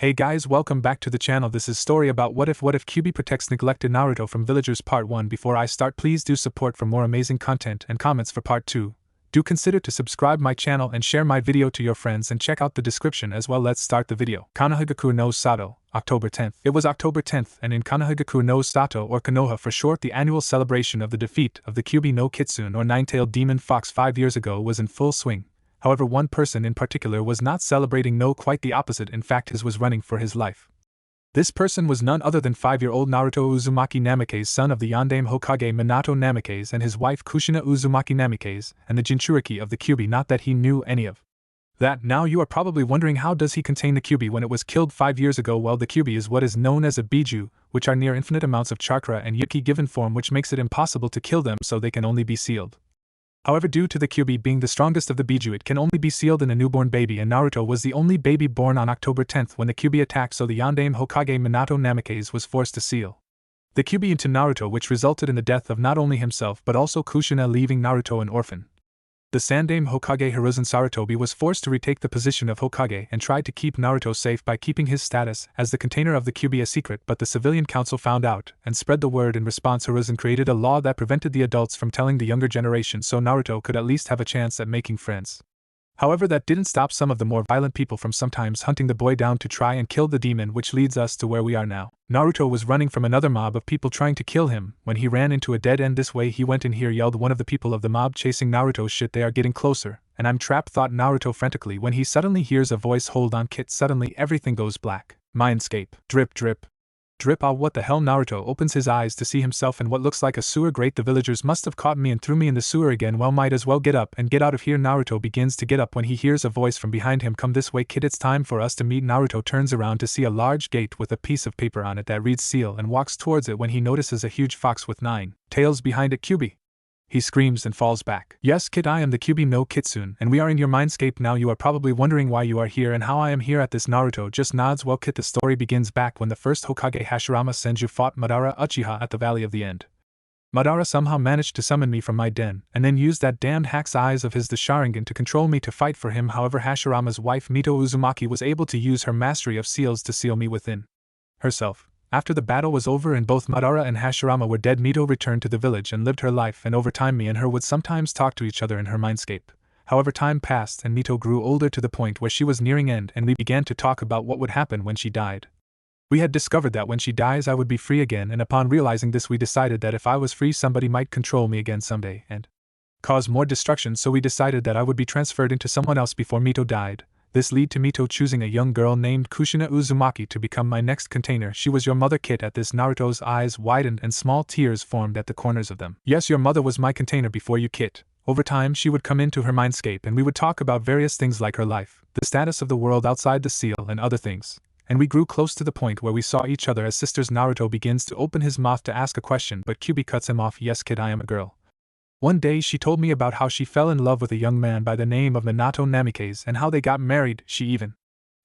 Hey guys, welcome back to the channel. This is story about what if Kyuubi protects neglected Naruto from villagers part 1. Before I start, please do support for more amazing content and comments for part 2. Do consider to subscribe my channel and share my video to your friends and check out the description as well. Let's start the video. Konohagaku no Sato, October 10th. It was October 10th, and in Konohagaku no Sato, or Konoha for short, the annual celebration of the defeat of the Kyuubi no Kitsune or nine-tailed demon fox 5 years ago was in full swing. However, one person in particular was not celebrating, no, quite the opposite. In fact, his was running for his life. This person was none other than 5-year-old Naruto Uzumaki Namikaze, son of the Yondaime Hokage Minato Namikaze and his wife Kushina Uzumaki Namikaze, and the Jinchuriki of the Kyuubi. Not that he knew any of that. Now you are probably wondering, how does he contain the Kyuubi when it was killed 5 years ago? Well, the Kyuubi is what is known as a biju, which are near infinite amounts of chakra and yuki given form, which makes it impossible to kill them, so they can only be sealed. However, due to the Kyuubi being the strongest of the biju, it can only be sealed in a newborn baby, and Naruto was the only baby born on October 10th when the Kyuubi attacked, so the Yondaime Hokage Minato Namikaze was forced to seal the Kyuubi into Naruto, which resulted in the death of not only himself but also Kushina, leaving Naruto an orphan. The Sandaime Hokage Hiruzen Sarutobi was forced to retake the position of Hokage and tried to keep Naruto safe by keeping his status as the container of the Kyuubi a secret, but the civilian council found out and spread the word. In response, Hiruzen created a law that prevented the adults from telling the younger generation, so Naruto could at least have a chance at making friends. However, that didn't stop some of the more violent people from sometimes hunting the boy down to try and kill the demon, which leads us to where we are now. Naruto was running from another mob of people trying to kill him when he ran into a dead end. This way he went in here, yelled one of the people of the mob chasing Naruto, "Shit, they are getting closer, and I'm trapped," thought Naruto frantically, when he suddenly hears a voice, "Hold on, Kit." Suddenly everything goes black. Mindscape. Drip, drip. Drip. Ah, what the hell? Naruto opens his eyes to see himself in what looks like a sewer. Great, the villagers must have caught me and threw me in the sewer again. Well, might as well get up and get out of here. Naruto begins to get up when he hears a voice from behind him, "Come this way, kid, it's time for us to meet." Naruto turns around to see a large gate with a piece of paper on it that reads seal and walks towards it when he notices a huge fox with 9 tails behind it. "Kyuubi!" He screams and falls back. "Yes, kid, I am the Kyuubi no Kitsune, and we are in your mindscape now. You are probably wondering why you are here and how I am here at this." Naruto just nods. Well, kid, the story begins back when the first Hokage Hashirama Senju fought Madara Uchiha at the Valley of the End. Madara somehow managed to summon me from my den, and then used that damned hack's eyes of his, the Sharingan, to control me to fight for him. However, Hashirama's wife Mito Uzumaki was able to use her mastery of seals to seal me within herself. After the battle was over and both Madara and Hashirama were dead, Mito returned to the village and lived her life, and over time me and her would sometimes talk to each other in her mindscape. However, time passed and Mito grew older to the point where she was nearing end, and we began to talk about what would happen when she died. We had discovered that when she dies I would be free again, and upon realizing this we decided that if I was free somebody might control me again someday and cause more destruction, so we decided that I would be transferred into someone else before Mito died. This led to Mito choosing a young girl named Kushina Uzumaki to become my next container. "She was your mother, Kit?" At this, Naruto's eyes widened and small tears formed at the corners of them. "Yes, your mother was my container before you, Kit. Over time she would come into her mindscape and we would talk about various things like her life, the status of the world outside the seal, and other things. And we grew close to the point where we saw each other as sisters." Naruto begins to open his mouth to ask a question, but Kyuubi cuts him off. "Yes, Kid, I am a girl. One day she told me about how she fell in love with a young man by the name of Minato Namikaze and how they got married. She even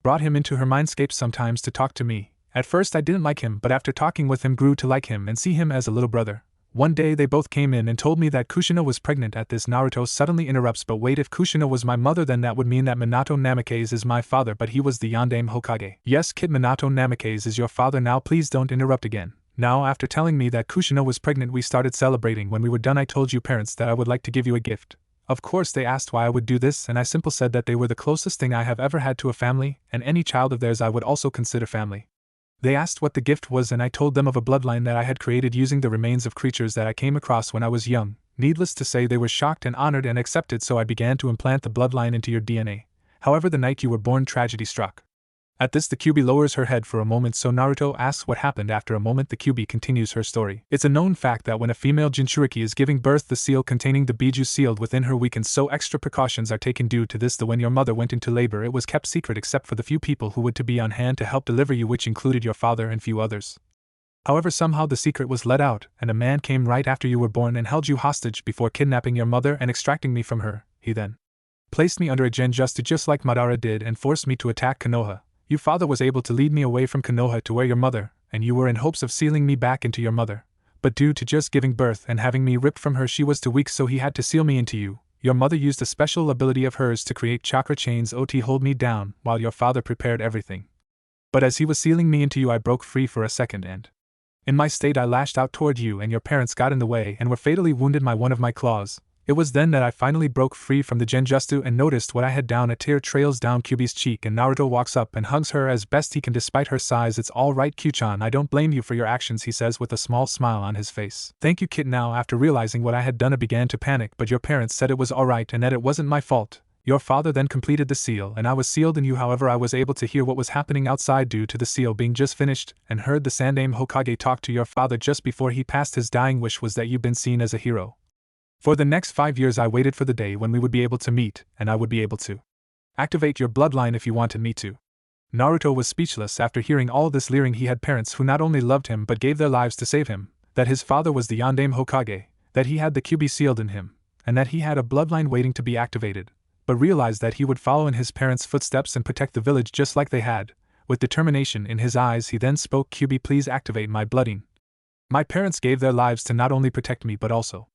brought him into her mindscape sometimes to talk to me. At first I didn't like him, but after talking with him grew to like him and see him as a little brother. One day they both came in and told me that Kushina was pregnant." At this, Naruto suddenly interrupts, "But wait, if Kushina was my mother then that would mean that Minato Namikaze is my father, but he was the Yondaime Hokage." "Yes, kid, Minato Namikaze is your father." "Now please don't interrupt again. Now, after telling me that Kushina was pregnant, we started celebrating. When we were done I told you parents that I would like to give you a gift. Of course they asked why I would do this, and I simply said that they were the closest thing I have ever had to a family, and any child of theirs I would also consider family. They asked what the gift was, and I told them of a bloodline that I had created using the remains of creatures that I came across when I was young. Needless to say, they were shocked and honored and accepted, so I began to implant the bloodline into your DNA. However, the night you were born, tragedy struck." At this, the Kyuubi lowers her head for a moment, so Naruto asks what happened. After a moment, the Kyuubi continues her story. "It's a known fact that when a female Jinchuriki is giving birth, the seal containing the biju sealed within her weakens, so extra precautions are taken due to this. When your mother went into labor, it was kept secret except for the few people who would to be on hand to help deliver you, which included your father and few others. However, somehow the secret was let out, and a man came right after you were born and held you hostage before kidnapping your mother and extracting me from her. He then placed me under a genjutsu just like Madara did and forced me to attack Konoha. Your father was able to lead me away from Konoha to where your mother, and you were in hopes of sealing me back into your mother. But due to just giving birth and having me ripped from her, she was too weak, so he had to seal me into you. Your mother used a special ability of hers to create chakra chains to hold me down, while your father prepared everything But as he was sealing me into you, I broke free for a second and, in my state, I lashed out toward you, and your parents got in the way and were fatally wounded by one of my claws. It was then that I finally broke free from the Genjutsu and noticed what I had down. A tear trails down Kyuubi's cheek and Naruto walks up and hugs her as best he can despite her size. It's all right, Kyu-chan, I don't blame you for your actions, he says with a small smile on his face. Thank you, Kit. Now, after realizing what I had done, I began to panic, but your parents said it was alright and that it wasn't my fault. Your father then completed the seal and I was sealed in you. However, I was able to hear what was happening outside due to the seal being just finished, and heard the Sandaime Hokage talk to your father just before he passed. His dying wish was that you've been seen as a hero. For the next 5 years I waited for the day when we would be able to meet, and I would be able to activate your bloodline if you wanted me to. Naruto was speechless after hearing all this. Leering, he had parents who not only loved him but gave their lives to save him, that his father was the Yondaime Hokage, that he had the Kyuubi sealed in him, and that he had a bloodline waiting to be activated, but realized that he would follow in his parents' footsteps and protect the village just like they had. With determination in his eyes, he then spoke, Kyuubi, please activate my bloodline. My parents gave their lives to not only protect me but also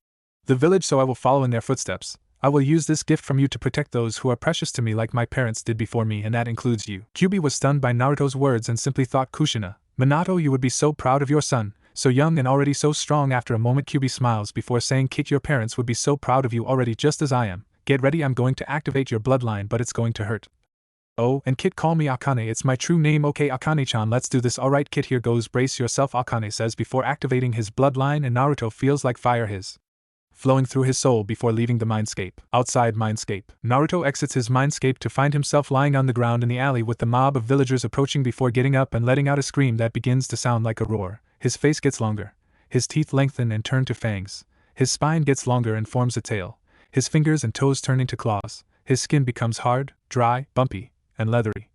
the village, so I will follow in their footsteps. I will use this gift from you to protect those who are precious to me like my parents did before me, and that includes you. Kyuubi was stunned by Naruto's words and simply thought, Kushina, Minato, you would be so proud of your son, so young and already so strong. After a moment, Kyuubi smiles before saying, Kit, your parents would be so proud of you already, just as I am. Get ready, I'm going to activate your bloodline, but it's going to hurt. Oh, and Kit, call me Akane, it's my true name. Okay, Akane-chan, let's do this. Alright, Kit, here goes. Brace yourself, Akane says before activating his bloodline, and Naruto feels like fire his flowing through his soul before leaving the mindscape. Outside mindscape, Naruto exits his mindscape to find himself lying on the ground in the alley with the mob of villagers approaching before getting up and letting out a scream that begins to sound like a roar. His face gets longer, his teeth lengthen and turn to fangs, his spine gets longer and forms a tail, his fingers and toes turn into claws, his skin becomes hard, dry, bumpy, and leathery.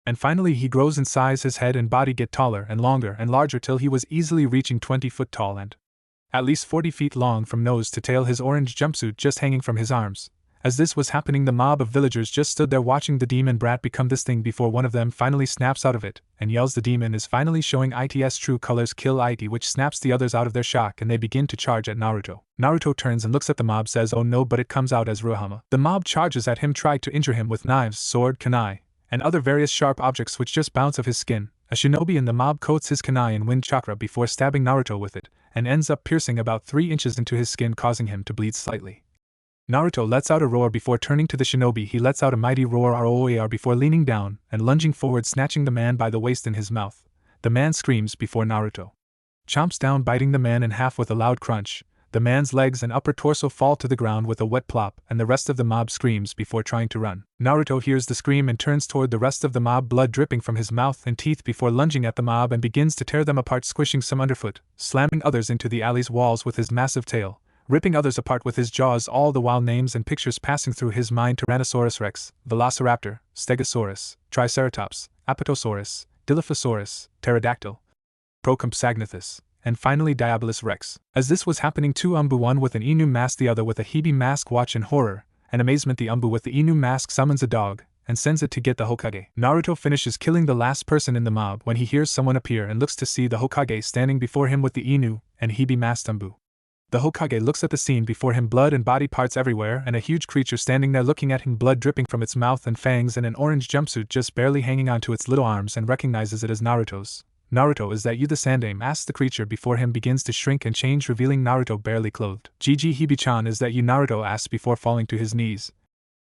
And finally he grows in size, his head and body get taller and longer and larger till he was easily reaching 20 foot tall and at least 40 feet long from nose to tail, his orange jumpsuit just hanging from his arms. As this was happening, the mob of villagers just stood there watching the demon brat become this thing before one of them finally snaps out of it and yells, the demon is finally showing its true colors, kill it, which snaps the others out of their shock and they begin to charge at Naruto. Naruto turns and looks at the mob, says oh no, but it comes out as Ruhama. The mob charges at him, try to injure him with knives, sword, kunai, and other various sharp objects which just bounce off his skin. A shinobi in the mob coats his kunai in wind chakra before stabbing Naruto with it, and ends up piercing about 3 inches into his skin, causing him to bleed slightly. Naruto lets out a roar before turning to the shinobi. He lets out a mighty roar ROAR before leaning down and lunging forward, snatching the man by the waist in his mouth. The man screams before Naruto chomps down, biting the man in half with a loud crunch. The man's legs and upper torso fall to the ground with a wet plop, and the rest of the mob screams before trying to run. Naruto hears the scream and turns toward the rest of the mob, blood dripping from his mouth and teeth before lunging at the mob and begins to tear them apart, squishing some underfoot, slamming others into the alley's walls with his massive tail, ripping others apart with his jaws, all the while names and pictures passing through his mind: Tyrannosaurus Rex, Velociraptor, Stegosaurus, Triceratops, Apatosaurus, Dilophosaurus, Pterodactyl, Procompsognathus, and finally Diabolus Rex. As this was happening, two Umbu, one with an Inu mask, the other with a Hibi mask, watch in horror and amazement. The Umbu with the Inu mask summons a dog and sends it to get the Hokage. Naruto finishes killing the last person in the mob when he hears someone appear and looks to see the Hokage standing before him with the Inu and Hibi masked Umbu. The Hokage looks at the scene before him, blood and body parts everywhere, and a huge creature standing there looking at him, blood dripping from its mouth and fangs, and an orange jumpsuit just barely hanging onto its little arms, and recognizes it as Naruto's. Naruto, is that you? The Sandaime asks the creature before him begins to shrink and change, revealing Naruto barely clothed. GG Hibi-chan, is that you? Naruto asks before falling to his knees.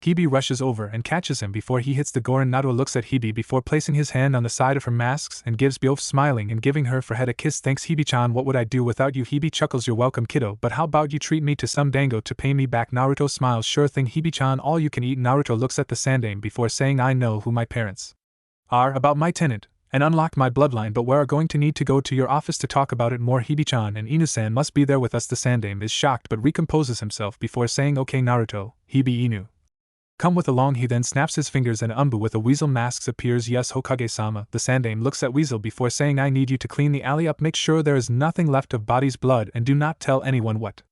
Hibi rushes over and catches him before he hits the ground. Naruto looks at Hibi before placing his hand on the side of her masks and gives both, smiling and giving her forehead a kiss. Thanks Hibi-chan, what would I do without you? Hibi chuckles, you're welcome kiddo, but how about you treat me to some dango to pay me back? Naruto smiles, sure thing Hibi-chan, all you can eat. Naruto looks at the Sandaime before saying, I know who my parents are about my tenant and unlock my bloodline, but we're going to need to go to your office to talk about it more. Hibi-chan and Inu-san must be there with us. The Sandaime is shocked but recomposes himself before saying, okay Naruto, Hibi, Inu, come with along. He then snaps his fingers and Umbu with a weasel mask appears. Yes Hokage-sama. The Sandaime looks at Weasel before saying, I need you to clean the alley up, make sure there is nothing left of body's blood, and do not tell anyone what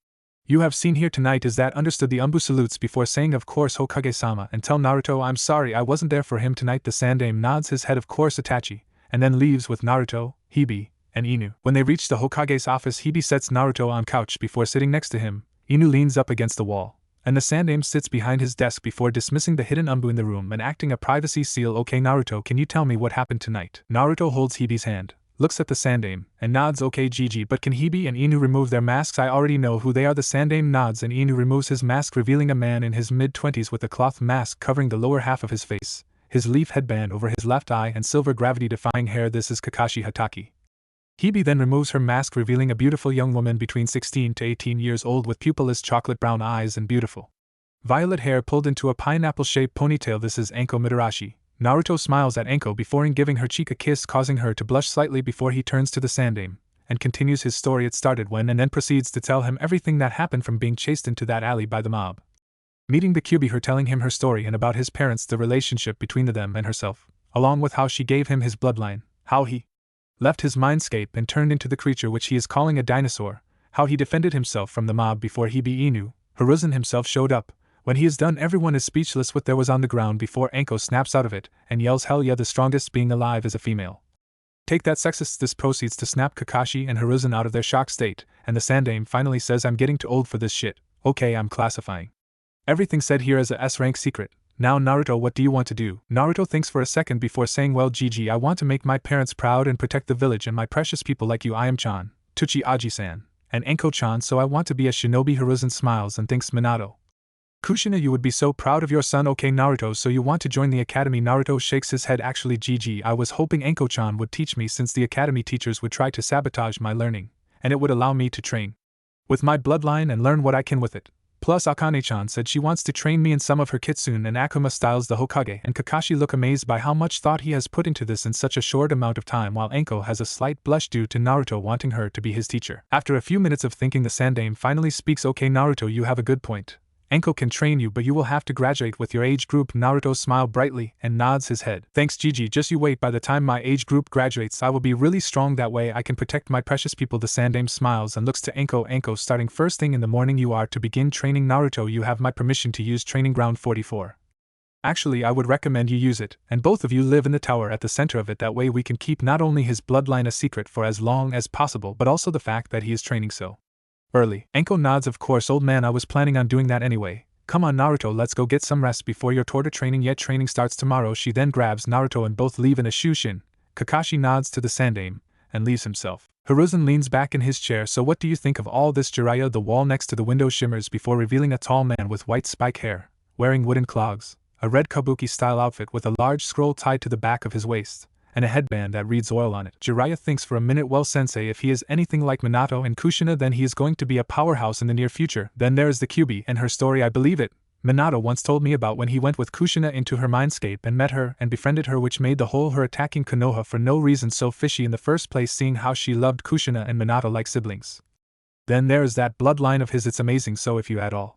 you have seen here tonight. Is that understood? The Umbu salutes before saying, of course Hokage-sama, and tell Naruto I'm sorry I wasn't there for him tonight. The Sandaime nods his head, of course Itachi, and then leaves with Naruto, Hibi, and Inu. When they reach the Hokage's office, Hibi sets Naruto on couch before sitting next to him. Inu leans up against the wall, And the Sandaime sits behind his desk before dismissing the hidden Umbu in the room and acting a privacy seal. Okay Naruto, can you tell me what happened tonight? Naruto holds Hibi's hand, looks at the Sandaime, and nods. Okay Gigi, but can Hibi and Inu remove their masks? I already know who they are. The Sandaime nods and Inu removes his mask, revealing a man in his mid-20s with a cloth mask covering the lower half of his face, his leaf headband over his left eye and silver gravity-defying hair. This is Kakashi Hatake. Hibi then removes her mask, revealing a beautiful young woman between 16 to 18 years old with pupilless chocolate-brown eyes and beautiful violet hair pulled into a pineapple-shaped ponytail. This is Anko Midarashi. Naruto smiles at Anko before giving her cheek a kiss, causing her to blush slightly before he turns to the Sandaime and continues his story. It started when, and then proceeds to tell him everything that happened from being chased into that alley by the mob. Meeting the Kyuubi, her telling him her story and about his parents, the relationship between them and herself, along with how she gave him his bloodline, how he left his mindscape and turned into the creature which he is calling a dinosaur, how he defended himself from the mob before Hibi Inu, Hiruzen himself showed up. When he is done, everyone is speechless with there was on the ground before Anko snaps out of it and yells, "Hell yeah, the strongest being alive is a female." Take that sexist. This proceeds to snap Kakashi and Hiruzen out of their shock state, and the Sandaime finally says, "I'm getting too old for this shit. Okay, I'm classifying everything said here as a S-rank secret. Now Naruto, what do you want to do?" Naruto thinks for a second before saying, "Well Gigi, I want to make my parents proud and protect the village and my precious people like you. I am Chan, Tuchi Aji-san, and Anko-chan, so I want to be a shinobi." Hiruzen smiles and thinks, "Minato Kushina, you would be so proud of your son." "Okay Naruto, so you want to join the academy?" Naruto shakes his head. "Actually Gigi, I was hoping Anko-chan would teach me, since the academy teachers would try to sabotage my learning, and it would allow me to train with my bloodline and learn what I can with it. Plus Akane-chan said she wants to train me in some of her kitsune and Akuma styles." The Hokage and Kakashi look amazed by how much thought he has put into this in such a short amount of time, while Anko has a slight blush due to Naruto wanting her to be his teacher. After a few minutes of thinking, the Sandaime finally speaks. "Okay Naruto, you have a good point. Anko can train you, but you will have to graduate with your age group." Naruto smiles brightly and nods his head. "Thanks Gigi, just you wait, by the time my age group graduates I will be really strong, that way I can protect my precious people." The Sandaime smiles and looks to Anko. "Anko, starting first thing in the morning you are to begin training." "Naruto, you have my permission to use training ground 44. Actually I would recommend you use it, and both of you live in the tower at the center of it, that way we can keep not only his bloodline a secret for as long as possible, but also the fact that he is training so early." Anko nods. "Of course old man, I was planning on doing that anyway. Come on Naruto, let's go get some rest before your torture training. Yet training starts tomorrow." She then grabs Naruto and both leave in a shushin. Kakashi nods to the Sandaime and leaves himself. Hiruzen leans back in his chair. "So what do you think of all this, Jiraiya?" The wall next to the window shimmers before revealing a tall man with white spike hair, wearing wooden clogs, a red kabuki-style outfit with a large scroll tied to the back of his waist, and a headband that reads oil on it. Jiraiya thinks for a minute. Well sensei, if he is anything like Minato and Kushina, then he is going to be a powerhouse in the near future. Then there is the Kyuubi and her story. I believe it. Minato once told me about when he went with Kushina into her mindscape and met her and befriended her, which made the whole her attacking Konoha for no reason so fishy in the first place, seeing how she loved Kushina and Minato like siblings. Then there is that bloodline of his. It's amazing. So if you add all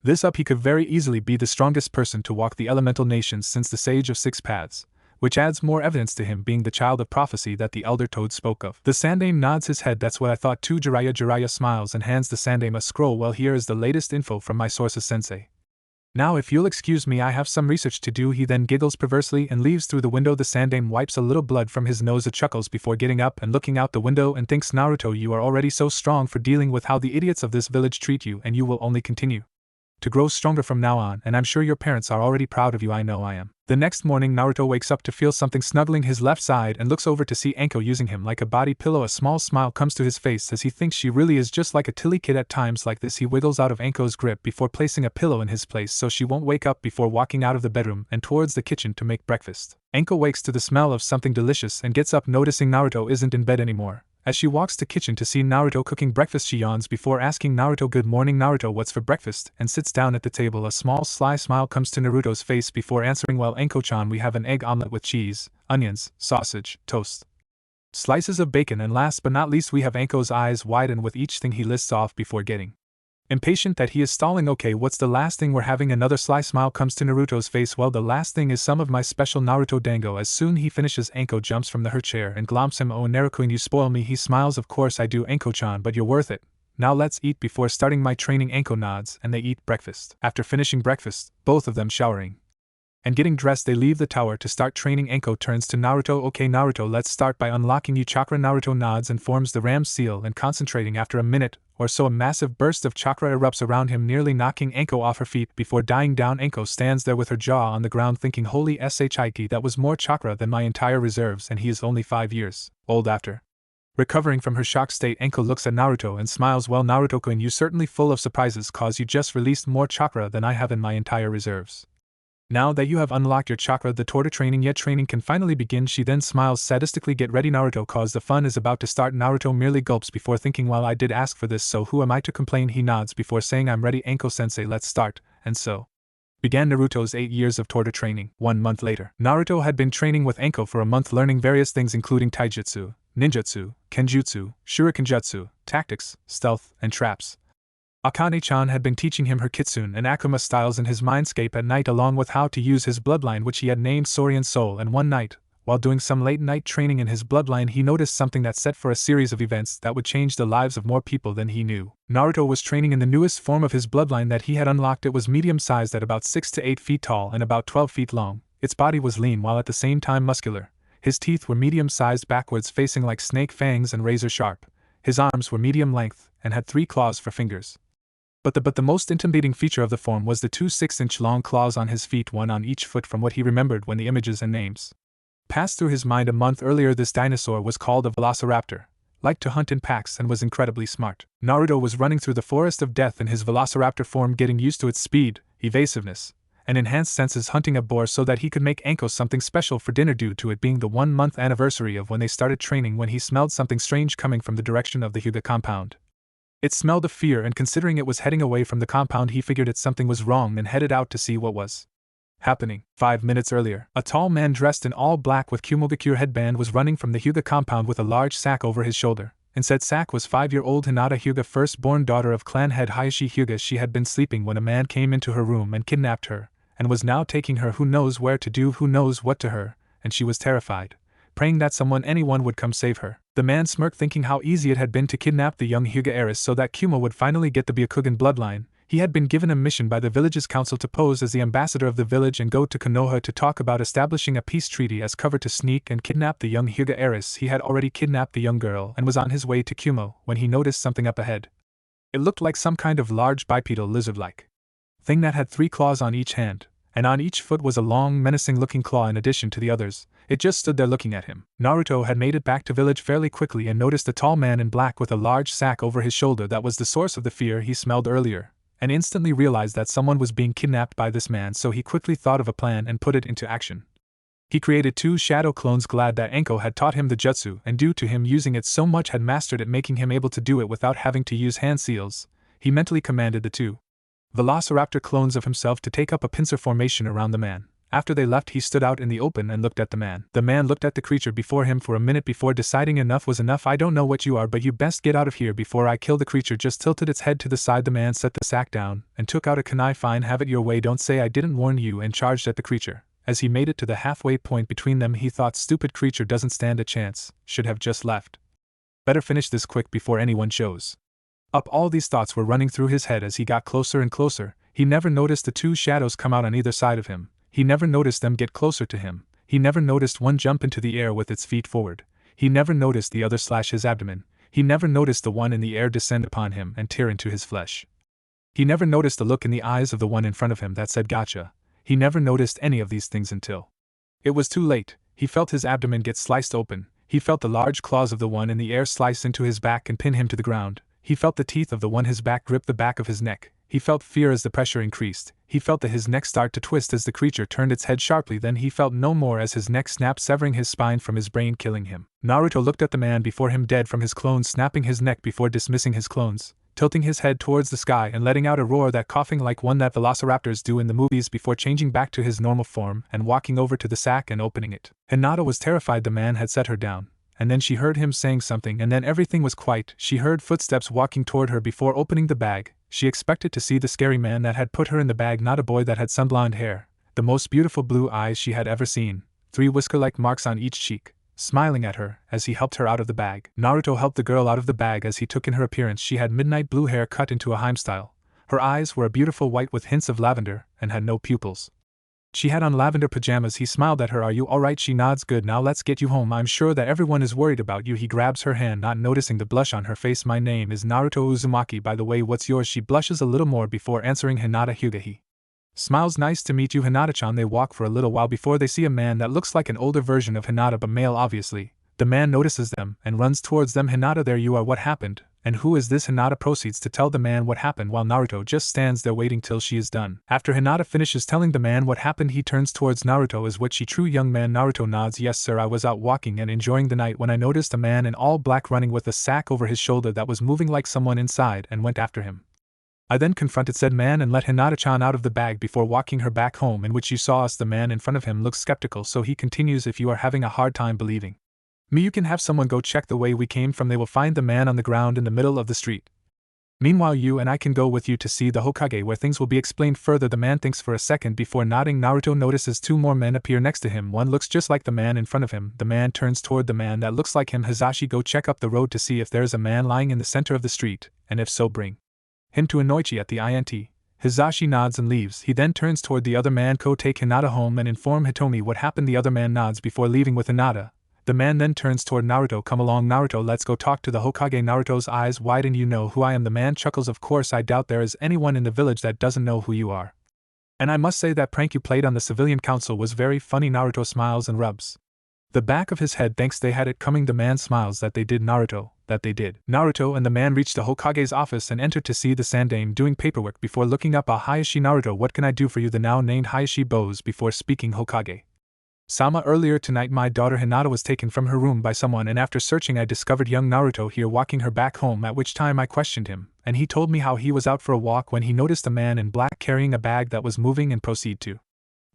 this up, he could very easily be the strongest person to walk the elemental nations since the Sage of Six Paths, which adds more evidence to him being the child of prophecy that the Elder Toad spoke of." The Sandaime nods his head. "That's what I thought too Jiraiya." Jiraiya smiles and hands the Sandaime a scroll. "Well, here is the latest info from my sources, sensei. Now if you'll excuse me, I have some research to do." He then giggles perversely and leaves through the window. The Sandaime wipes a little blood from his nose and chuckles before getting up and looking out the window and thinks, "Naruto, you are already so strong for dealing with how the idiots of this village treat you, and you will only continue to grow stronger from now on, and I'm sure your parents are already proud of you." "I know I am." The next morning Naruto wakes up to feel something snuggling his left side and looks over to see Anko using him like a body pillow. A small smile comes to his face as he thinks she really is just like a tilly kid. At times like this he wiggles out of Anko's grip before placing a pillow in his place so she won't wake up before walking out of the bedroom and towards the kitchen to make breakfast. Anko wakes to the smell of something delicious and gets up, noticing Naruto isn't in bed anymore. As she walks to kitchen to see Naruto cooking breakfast, she yawns before asking Naruto, "Good morning Naruto, what's for breakfast?" and sits down at the table. A small sly smile comes to Naruto's face before answering, "Well Anko-chan, we have an egg omelette with cheese, onions, sausage, toast, slices of bacon, and last but not least we have." Anko's eyes widen with each thing he lists off before getting impatient that he is stalling. "Okay, what's the last thing we're having?" Another sly smile comes to Naruto's face. "Well, the last thing is some of my special Naruto dango." As soon he finishes, Anko jumps from her chair and glomps him. "Oh Naruto, you spoil me." He smiles. "Of course I do Anko-chan, but you're worth it. Now let's eat before starting my training." Anko nods and they eat breakfast. After finishing breakfast, both of them showering And getting dressed, they leave the tower to start training. Anko turns to Naruto. Okay Naruto, let's start by unlocking you chakra. Naruto nods and forms the ram seal and concentrating. After a minute or so a massive burst of chakra erupts around him, nearly knocking Anko off her feet. Before dying down, Anko stands there with her jaw on the ground thinking, holy shiki, that was more chakra than my entire reserves, and he is only 5 years old. After recovering from her shocked state, Anko looks at Naruto and smiles. Well Naruto-kun, you certainly full of surprises, cause you just released more chakra than I have in my entire reserves. Now that you have unlocked your chakra, the torture training can finally begin. She then smiles sadistically. Get ready Naruto, cause the fun is about to start. Naruto merely gulps before thinking, well I did ask for this, so who am I to complain? He nods before saying, I'm ready. Anko-sensei, let's start. And so began Naruto's 8 years of torture training. 1 month later, Naruto had been training with Anko for a month, learning various things including taijutsu, ninjutsu, kenjutsu, shurikenjutsu, tactics, stealth, and traps. Akane-chan had been teaching him her kitsune and akuma styles in his mindscape at night, along with how to use his bloodline, which he had named Saurian Soul. And one night, while doing some late-night training in his bloodline, he noticed something that set for a series of events that would change the lives of more people than he knew. Naruto was training in the newest form of his bloodline that he had unlocked. It was medium-sized at about 6 to 8 feet tall and about 12 feet long. Its body was lean while at the same time muscular. His teeth were medium-sized backwards, facing like snake fangs and razor-sharp. His arms were medium length and had 3 claws for fingers. But the most intimidating feature of the form was the 2 6-inch-long claws on his feet, one on each foot, from what he remembered when the images and names passed through his mind a month earlier. This dinosaur was called a velociraptor, liked to hunt in packs, and was incredibly smart. Naruto was running through the forest of death in his velociraptor form, getting used to its speed, evasiveness, and enhanced senses, hunting a boar so that he could make Anko something special for dinner, due to it being the 1-month anniversary of when they started training, when he smelled something strange coming from the direction of the Hyuga compound. It smelled of fear, and considering it was heading away from the compound, he figured it something was wrong and headed out to see what was happening. 5 minutes earlier, a tall man dressed in all black with Kyuubi headband was running from the Hyuga compound with a large sack over his shoulder. And said sack was 5-year-old Hinata Hyuga, firstborn daughter of clan head Hayashi Hyuga. She had been sleeping when a man came into her room and kidnapped her, and was now taking her who knows where to do who knows what to her, and she was terrified, praying that anyone would come save her. The man smirked, thinking how easy it had been to kidnap the young Hyuga heiress so that Kuma would finally get the Byakugan bloodline. He had been given a mission by the village's council to pose as the ambassador of the village and go to Konoha to talk about establishing a peace treaty as cover to sneak and kidnap the young Hyuga heiress. He had already kidnapped the young girl and was on his way to Kuma when he noticed something up ahead. It looked like some kind of large bipedal lizard-like thing that had 3 claws on each hand, and on each foot was a long, menacing-looking claw in addition to the others. It just stood there looking at him. Naruto had made it back to village fairly quickly and noticed a tall man in black with a large sack over his shoulder that was the source of the fear he smelled earlier, and instantly realized that someone was being kidnapped by this man, so he quickly thought of a plan and put it into action. He created 2 shadow clones, glad that Anko had taught him the jutsu, and due to him using it so much had mastered it, making him able to do it without having to use hand seals. He mentally commanded the 2 velociraptor clones of himself to take up a pincer formation around the man. After they left, he stood out in the open and looked at the man. The man looked at the creature before him for a minute before deciding enough was enough. I don't know what you are, but you best get out of here before I kill. The creature just tilted its head to the side. The man set the sack down and took out a kunai. Fine, have it your way, don't say I didn't warn you, and charged at the creature. As he made it to the halfway point between them, he thought, stupid creature doesn't stand a chance, should have just left. Better finish this quick before anyone shows up. All these thoughts were running through his head as he got closer and closer. He never noticed the 2 shadows come out on either side of him. He never noticed them get closer to him. He never noticed one jump into the air with its feet forward. He never noticed the other slash his abdomen. He never noticed the one in the air descend upon him and tear into his flesh. He never noticed the look in the eyes of the one in front of him that said gotcha. He never noticed any of these things until it was too late. He felt his abdomen get sliced open. He felt the large claws of the one in the air slice into his back and pin him to the ground. He felt the teeth of the one his back grip the back of his neck. He felt fear as the pressure increased. He felt that his neck start to twist as the creature turned its head sharply. Then he felt no more as his neck snapped, severing his spine from his brain, killing him. Naruto looked at the man before him, dead from his clones, snapping his neck before dismissing his clones, tilting his head towards the sky and letting out a roar, that coughing like one that velociraptors do in the movies, before changing back to his normal form and walking over to the sack and opening it. Hinata was terrified. The man had set her down, and then she heard him saying something, and then everything was quiet. She heard footsteps walking toward her before opening the bag. She expected to see the scary man that had put her in the bag, not a boy that had sun blonde hair, the most beautiful blue eyes she had ever seen, 3 whisker-like marks on each cheek, smiling at her as he helped her out of the bag. Naruto helped the girl out of the bag as he took in her appearance. She had midnight blue hair cut into a Heim style. Her eyes were a beautiful white with hints of lavender and had no pupils. She had on lavender pajamas. He smiled at her. Are you alright? She nods. Good, now let's get you home. I'm sure that everyone is worried about you. He grabs her hand, not noticing the blush on her face. My name is Naruto Uzumaki. By the way, what's yours? She blushes a little more before answering. Hinata Hyuga. He smiles. Nice to meet you, Hinata-chan. They walk for a little while before they see a man that looks like an older version of Hinata but male obviously. The man notices them and runs towards them. Hinata, there you are. What happened? And who is this? Hinata proceeds to tell the man what happened while Naruto just stands there waiting till she is done. After Hinata finishes telling the man what happened, he turns towards Naruto. Is what she true, young man? Naruto nods. Yes sir, I was out walking and enjoying the night when I noticed a man in all black running with a sack over his shoulder that was moving like someone inside and went after him. I then confronted said man and let Hinata-chan out of the bag before walking her back home, in which you saw us. The man in front of him looks skeptical, so he continues, if you are having a hard time believing me, you can have someone go check the way we came from. They will find the man on the ground in the middle of the street. Meanwhile, you and I can go with you to see the Hokage, where things will be explained further. The man thinks for a second before nodding. Naruto notices two more men appear next to him. One looks just like the man in front of him. The man turns toward the man that looks like him. Hisashi, go check up the road to see if there is a man lying in the center of the street, and if so, bring him to Inoichi at the INT. Hisashi nods and leaves. He then turns toward the other man. Ko, take Hinata home and inform Hitomi what happened. The other man nods before leaving with Hinata. The man then turns toward Naruto. Come along, Naruto, let's go talk to the Hokage. Naruto's eyes widen. You know who I am? The man chuckles. Of course, I doubt there is anyone in the village that doesn't know who you are. And I must say that prank you played on the civilian council was very funny. Naruto smiles and rubs the back of his head. Thanks, they had it coming. The man smiles. That they did, Naruto, that they did. Naruto and the man reached the Hokage's office and entered to see the Sandame doing paperwork before looking up. Hayashi. Naruto, what can I do for you? The now named Hayashi bows before speaking. Hokage Sama, earlier tonight my daughter Hinata was taken from her room by someone, and after searching I discovered young Naruto here walking her back home, at which time I questioned him, and he told me how he was out for a walk when he noticed a man in black carrying a bag that was moving and proceed to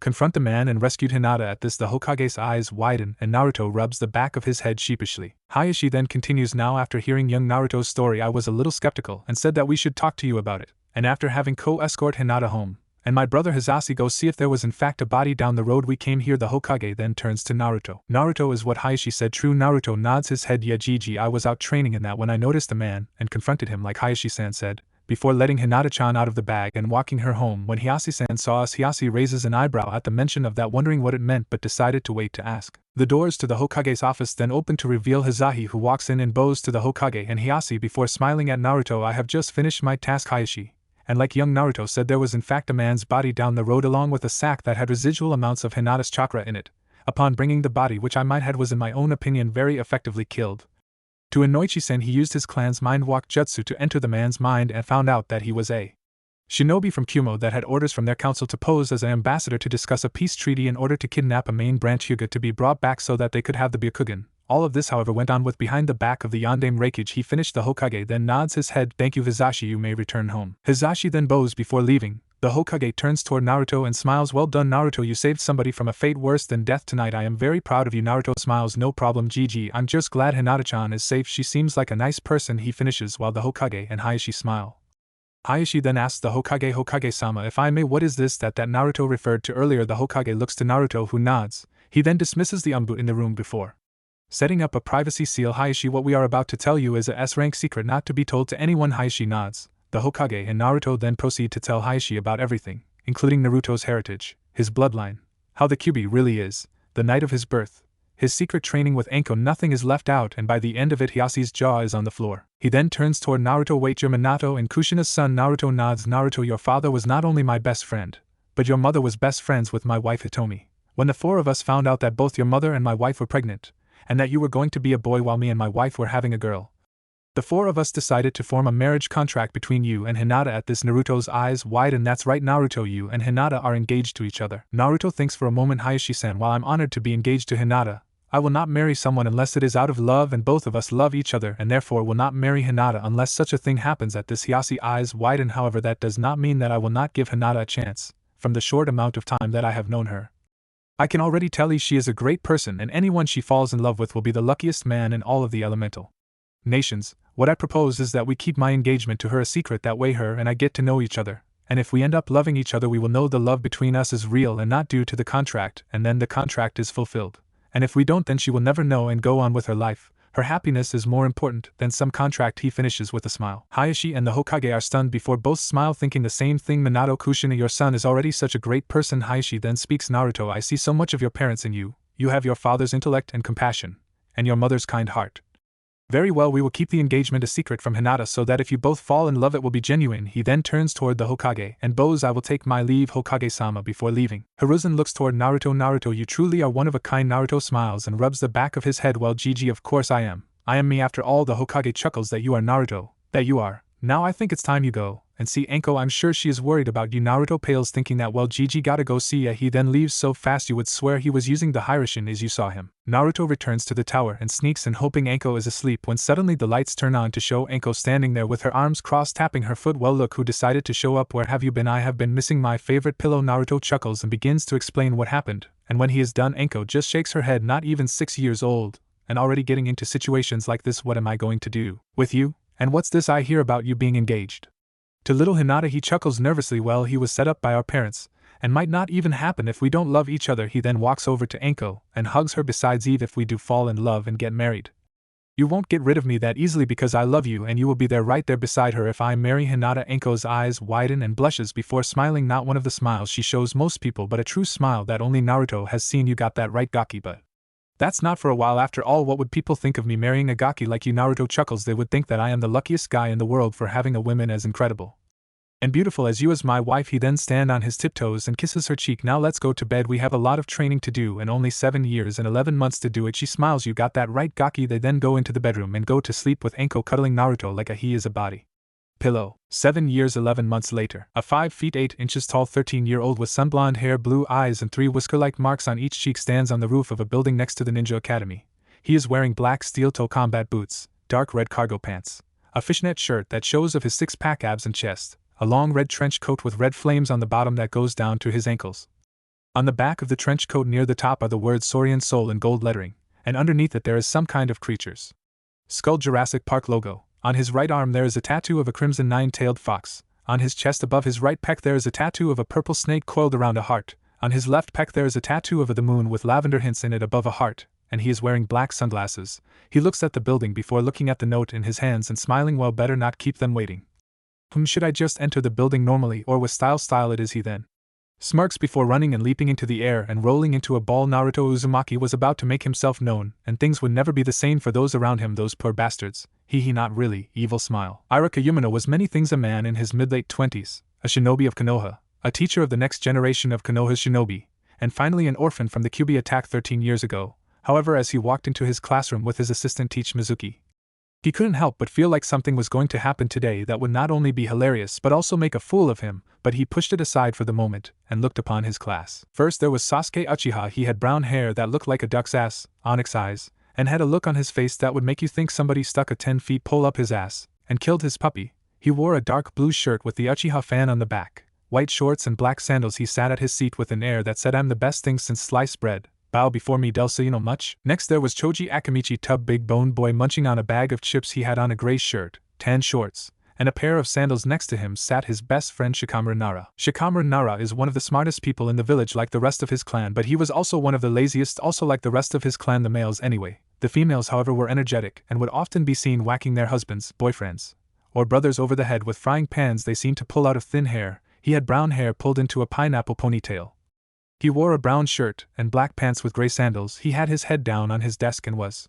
confront the man and rescued Hinata. At this the Hokage's eyes widen and Naruto rubs the back of his head sheepishly. Hayashi then continues, now after hearing young Naruto's story I was a little skeptical and said that we should talk to you about it, and after having escort Hinata home, and my brother Hisashi go see if there was in fact a body down the road we came here. The Hokage then turns to Naruto. Naruto, is what Hayashi said true? Naruto nods his head. Yeah, Gigi, I was out training in that when I noticed the man and confronted him like Hayashi-san said, before letting Hinata-chan out of the bag and walking her home. When Hiyashi-san saw us, Hiyashi raises an eyebrow at the mention of that, wondering what it meant but decided to wait to ask. The doors to the Hokage's office then open to reveal Hisahi, who walks in and bows to the Hokage and Hiyashi before smiling at Naruto. I have just finished my task, Hayashi. And like young Naruto said, there was in fact a man's body down the road along with a sack that had residual amounts of Hinata's chakra in it. Upon bringing the body, which I might add was in my own opinion very effectively killed, to Inoichi-sen, he used his clan's mind walk jutsu to enter the man's mind and found out that he was a shinobi from Kumo that had orders from their council to pose as an ambassador to discuss a peace treaty in order to kidnap a main branch Hyuga to be brought back so that they could have the Byakugan. All of this, however, went on with behind the back of the Yandame Reikage. He finished. The Hokage then nods his head. Thank you, Hisashi, you may return home. Hisashi then bows before leaving. The Hokage turns toward Naruto and smiles. Well done, Naruto, you saved somebody from a fate worse than death tonight. I am very proud of you. Naruto smiles. No problem, Gigi, I'm just glad Hinata-chan is safe. She seems like a nice person. He finishes while the Hokage and Hayashi smile. Hayashi then asks the Hokage, Hokage-sama, if I may, what is this that Naruto referred to earlier? The Hokage looks to Naruto, who nods. He then dismisses the umbu in the room before setting up a privacy seal. Hayashi, what we are about to tell you is a S-rank secret not to be told to anyone. Hayashi nods. The Hokage and Naruto then proceed to tell Hayashi about everything, including Naruto's heritage, his bloodline, how the Kyuubi really is, the night of his birth, his secret training with Anko. Nothing is left out, and by the end of it Hayashi's jaw is on the floor. He then turns toward Naruto. Wait, you're Minato and Kushina's son? Naruto nods. Naruto, your father was not only my best friend, but your mother was best friends with my wife Hitomi. When the four of us found out that both your mother and my wife were pregnant, and that you were going to be a boy while me and my wife were having a girl, the four of us decided to form a marriage contract between you and Hinata. At this, Naruto's eyes widen. That's right, Naruto, you and Hinata are engaged to each other. Naruto thinks for a moment. Hayashi-san, while I'm honored to be engaged to Hinata, I will not marry someone unless it is out of love, and both of us love each other and therefore will not marry Hinata unless such a thing happens. At this, Hayashi's eyes widen. However, that does not mean that I will not give Hinata a chance. From the short amount of time that I have known her, I can already tell you she is a great person, and anyone she falls in love with will be the luckiest man in all of the elemental nations. What I propose is that we keep my engagement to her a secret. That way her and I get to know each other, and if we end up loving each other we will know the love between us is real and not due to the contract, and then the contract is fulfilled. And if we don't, then she will never know and go on with her life, Her happiness is more important than some contract, he finishes with a smile. Hayashi and the Hokage are stunned before both smile, thinking the same thing. Minato Kushina, your son is already such a great person. Hayashi then speaks. Naruto, I see so much of your parents in you. You have your father's intellect and compassion, and your mother's kind heart. Very well, we will keep the engagement a secret from Hinata so that if you both fall in love it will be genuine. He then turns toward the Hokage and bows. I will take my leave, Hokage-sama. Before leaving, Hiruzen looks toward Naruto. Naruto, you truly are one of a kind. Naruto smiles and rubs the back of his head. Well, Gigi, of course I am. I am me after all. The Hokage chuckles. That you are, Naruto. That you are. Now I think it's time you go and see Anko. I'm sure she is worried about you. Naruto pales, thinking that, well, Gigi gotta go see ya. He then leaves so fast you would swear he was using the Hiraishin as you saw him. Naruto returns to the tower and sneaks in, hoping Anko is asleep, when suddenly the lights turn on to show Anko standing there with her arms crossed, tapping her foot. Well, look who decided to show up. Where have you been? I have been missing my favorite pillow. Naruto chuckles and begins to explain what happened, and when he is done, Anko just shakes her head. Not even 6 years old, and already getting into situations like this. What am I going to do with you? And what's this I hear about you being engaged to little Hinata? He chuckles nervously. Well, he was set up by our parents, and might not even happen if we don't love each other. He then walks over to Anko and hugs her. Besides, Eve, if we do fall in love and get married, you won't get rid of me that easily because I love you and you will be there right there beside her if I marry Hinata. Anko's eyes widen and blushes before smiling, not one of the smiles she shows most people, but a true smile that only Naruto has seen. You got that right, Gaki, but that's not for a while. After all, what would people think of me marrying a Gaki like you? Naruto chuckles. They would think that I am the luckiest guy in the world for having a woman as incredible and beautiful as you as my wife. He then stands on his tiptoes and kisses her cheek. Now let's go to bed. We have a lot of training to do and only 7 years and 11 months to do it. She smiles. You got that right, Gaki. They then go into the bedroom and go to sleep with Anko cuddling Naruto like he is a body pillow. 7 years 11 months later, a 5 feet 8 inches tall 13-year-old with sunblonde hair, blue eyes and 3 whisker-like marks on each cheek stands on the roof of a building next to the Ninja Academy. He is wearing black steel-toe combat boots, dark red cargo pants, a fishnet shirt that shows of his six-pack abs and chest, a long red trench coat with red flames on the bottom that goes down to his ankles. On the back of the trench coat near the top are the words Saurian Soul in gold lettering, and underneath it there is some kind of creature's skull Jurassic Park logo. On his right arm there is a tattoo of a crimson nine-tailed fox. On his chest above his right pec there is a tattoo of a purple snake coiled around a heart. On his left pec there is a tattoo of the moon with lavender hints in it above a heart, and he is wearing black sunglasses. He looks at the building before looking at the note in his hands and smiling. Well, better not keep them waiting. Should I just enter the building normally or with style it is? He then smirks before running and leaping into the air and rolling into a ball. Naruto Uzumaki was about to make himself known, and things would never be the same for those around him. Those poor bastards. He not really. Evil smile. Iraka Yumino was many things: a man in his mid-late 20s, a shinobi of Konoha, a teacher of the next generation of Konoha's shinobi, and finally an orphan from the Kyuubi attack 13 years ago. However, as he walked into his classroom with his assistant Teach Mizuki, he couldn't help but feel like something was going to happen today that would not only be hilarious but also make a fool of him, but he pushed it aside for the moment and looked upon his class. First there was Sasuke Uchiha. He had brown hair that looked like a duck's ass, onyx eyes, and had a look on his face that would make you think somebody stuck a 10-foot pole up his ass and killed his puppy. He wore a dark blue shirt with the Uchiha fan on the back, white shorts and black sandals. He sat at his seat with an air that said, I'm the best thing since sliced bread. Bow before me, Delsa, you know much? Next there was Choji Akamichi Tub, big boned boy munching on a bag of chips. He had on a gray shirt, tan shorts, and a pair of sandals. Next to him sat his best friend Shikamaru Nara. Shikamaru Nara is one of the smartest people in the village like the rest of his clan, but he was also one of the laziest, also like the rest of his clan, the males anyway. The females, however, were energetic and would often be seen whacking their husbands, boyfriends, or brothers over the head with frying pans they seemed to pull out of thin hair. He had brown hair pulled into a pineapple ponytail. He wore a brown shirt and black pants with gray sandals. He had his head down on his desk and was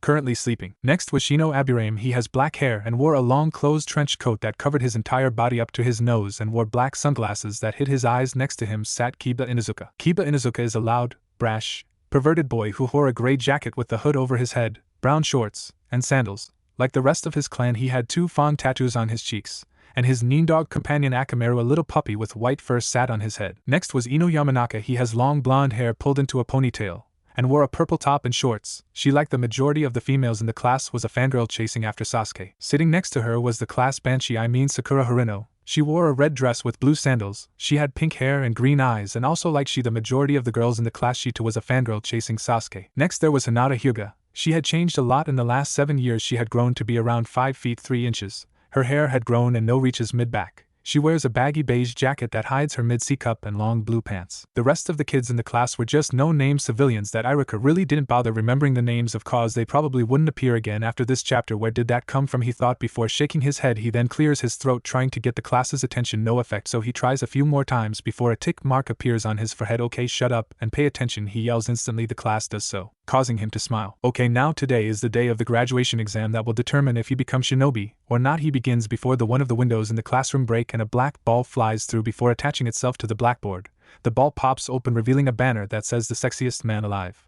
currently sleeping. Next was Shino Aburame. He has black hair and wore a long closed trench coat that covered his entire body up to his nose and wore black sunglasses that hid his eyes. Next to him sat Kiba Inuzuka. Kiba Inuzuka is a loud, brash, perverted boy who wore a gray jacket with the hood over his head, brown shorts, and sandals. Like the rest of his clan, he had 2 fawn tattoos on his cheeks, and his neendog companion Akamaru, a little puppy with white fur, sat on his head. Next was Ino Yamanaka. He has long blonde hair pulled into a ponytail, and wore a purple top and shorts. She, like the majority of the females in the class, was a fangirl chasing after Sasuke. Sitting next to her was the class banshee, Sakura Harino. She wore a red dress with blue sandals. She had pink hair and green eyes, and also like the majority of the girls in the class, she too was a fangirl chasing Sasuke. Next there was Hinata Hyuga. She had changed a lot in the last 7 years. She had grown to be around 5 feet 3 inches. Her hair had grown and no reaches mid-back. She wears a baggy beige jacket that hides her mid-C cup and long blue pants. The rest of the kids in the class were just no-name civilians that Irika really didn't bother remembering the names of cause they probably wouldn't appear again after this chapter. Where did that come from, he thought before shaking his head. He then clears his throat trying to get the class's attention. No effect, so he tries a few more times before a tick mark appears on his forehead. Okay, shut up and pay attention, he yells. Instantly the class does so, causing him to smile. Okay, now today is the day of the graduation exam that will determine if you become shinobi or not. He begins before one of the windows in the classroom break and a black ball flies through before attaching itself to the blackboard. The ball pops open, revealing a banner that says the sexiest man alive.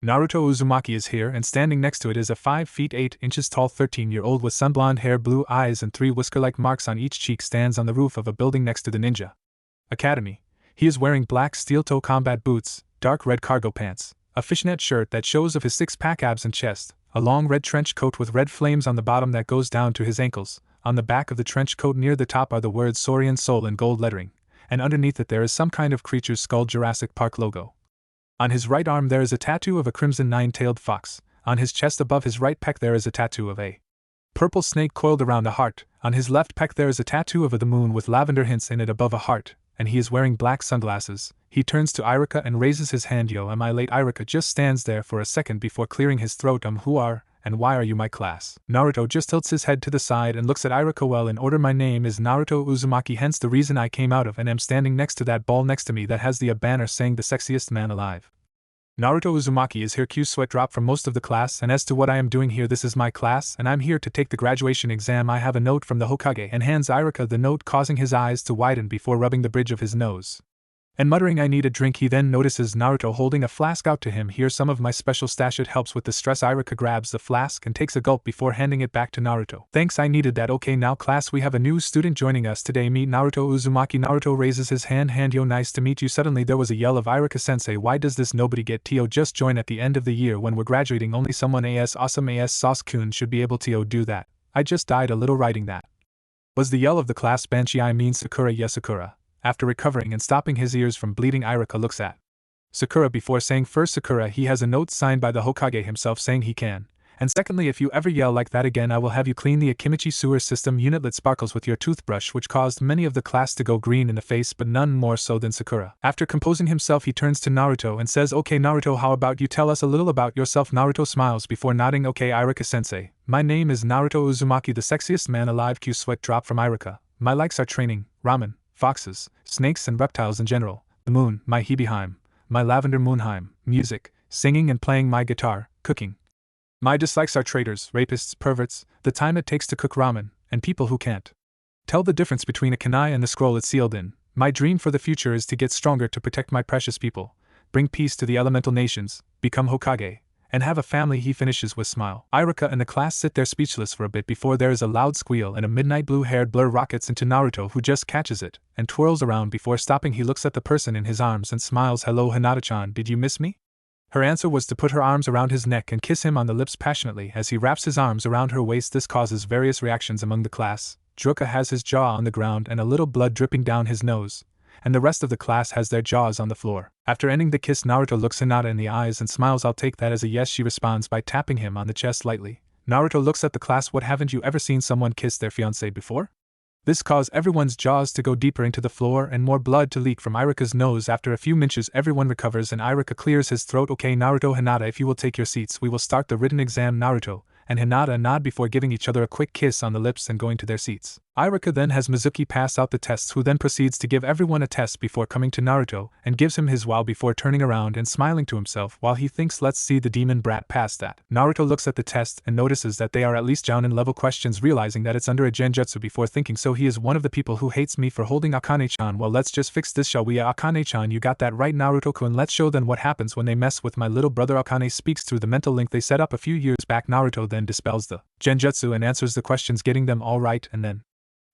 Naruto Uzumaki is here, and standing next to it is a 5 feet 8 inches tall 13-year-old with sunblonde hair, blue eyes, and 3 whisker-like marks on each cheek. Stands on the roof of a building next to the Ninja Academy. He is wearing black steel-toe combat boots, dark red cargo pants, a fishnet shirt that shows of his six-pack abs and chest, a long red trench coat with red flames on the bottom that goes down to his ankles. On the back of the trench coat near the top are the words Saurian Soul in gold lettering, and underneath it there is some kind of creature's skull Jurassic Park logo. On his right arm there is a tattoo of a crimson nine-tailed fox. On his chest above his right pec there is a tattoo of a purple snake coiled around a heart. On his left pec there is a tattoo of the moon with lavender hints in it above a heart, and he is wearing black sunglasses. He turns to Irika and raises his hand. Yo, am I late? Irika just stands there for a second before clearing his throat. Who are, and why are you my class? Naruto just tilts his head to the side and looks at Irika. Well, in order, my name is Naruto Uzumaki, hence the reason I came out of and am standing next to that ball next to me that has the banner saying the sexiest man alive. Naruto Uzumaki is here. Q sweat drop from most of the class. And as to what I am doing here, this is my class and I'm here to take the graduation exam. I have a note from the Hokage, and hands Irika the note, causing his eyes to widen before rubbing the bridge of his nose and muttering, I need a drink. He then notices Naruto holding a flask out to him. Here's some of my special stash, it helps with the stress. Irika grabs the flask and takes a gulp before handing it back to Naruto. Thanks, I needed that. Okay, now class, we have a new student joining us today. Meet Naruto Uzumaki. Naruto raises his hand. Yo, nice to meet you. Suddenly there was a yell of Irika sensei, why does this nobody get to just join at the end of the year when we're graduating? Only someone as awesome as Sasuke should be able to do that. I just died a little writing that, was the yell of the class. Banshee, I mean Sakura. Yes, Sakura. After recovering and stopping his ears from bleeding, Irika looks at Sakura before saying, first Sakura, he has a note signed by the Hokage himself saying he can, and secondly, if you ever yell like that again I will have you clean the Akimichi sewer system unit lit sparkles with your toothbrush, which caused many of the class to go green in the face, but none more so than Sakura. After composing himself he turns to Naruto and says, okay Naruto, how about you tell us a little about yourself? Naruto smiles before nodding. Okay Irika sensei, my name is Naruto Uzumaki, the sexiest man alive. Q sweat drop from Irika. My likes are training, ramen, foxes, snakes and reptiles in general, the moon, my Hebeheim, my lavender moonheim, music, singing and playing my guitar, cooking. My dislikes are traitors, rapists, perverts, the time it takes to cook ramen, and people who can't tell the difference between a kunai and the scroll it's sealed in. My dream for the future is to get stronger to protect my precious people, bring peace to the elemental nations, become Hokage, and have a family. He finishes with smile. Irika and the class sit there speechless for a bit before there is a loud squeal and a midnight blue-haired blur rockets into Naruto, who just catches it and twirls around before stopping. He looks at the person in his arms and smiles. Hello Hinata-chan, did you miss me? Her answer was to put her arms around his neck and kiss him on the lips passionately as he wraps his arms around her waist. This causes various reactions among the class. Juroka has his jaw on the ground and a little blood dripping down his nose, and the rest of the class has their jaws on the floor. After ending the kiss, Naruto looks Hinata in the eyes and smiles. I'll take that as a yes, she responds by tapping him on the chest lightly. Naruto looks at the class. What, haven't you ever seen someone kiss their fiancé before? This caused everyone's jaws to go deeper into the floor and more blood to leak from Irika's nose. After a few minutes everyone recovers and Irika clears his throat. Okay Naruto, Hinata, if you will take your seats we will start the written exam. Naruto and Hinata nod before giving each other a quick kiss on the lips and going to their seats. Irika then has Mizuki pass out the tests, who then proceeds to give everyone a test before coming to Naruto and gives him his while before turning around and smiling to himself while he thinks, let's see the demon brat pass that. Naruto looks at the test and notices that they are at least Jounin level questions, realizing that it's under a genjutsu before thinking, so he is one of the people who hates me for holding Akane-chan. Well, let's just fix this, shall we? Akane-chan, you got that right Naruto-kun. Let's show them what happens when they mess with my little brother. Akane speaks through the mental link they set up a few years back. Naruto then dispels the genjutsu and answers the questions, getting them all right, and then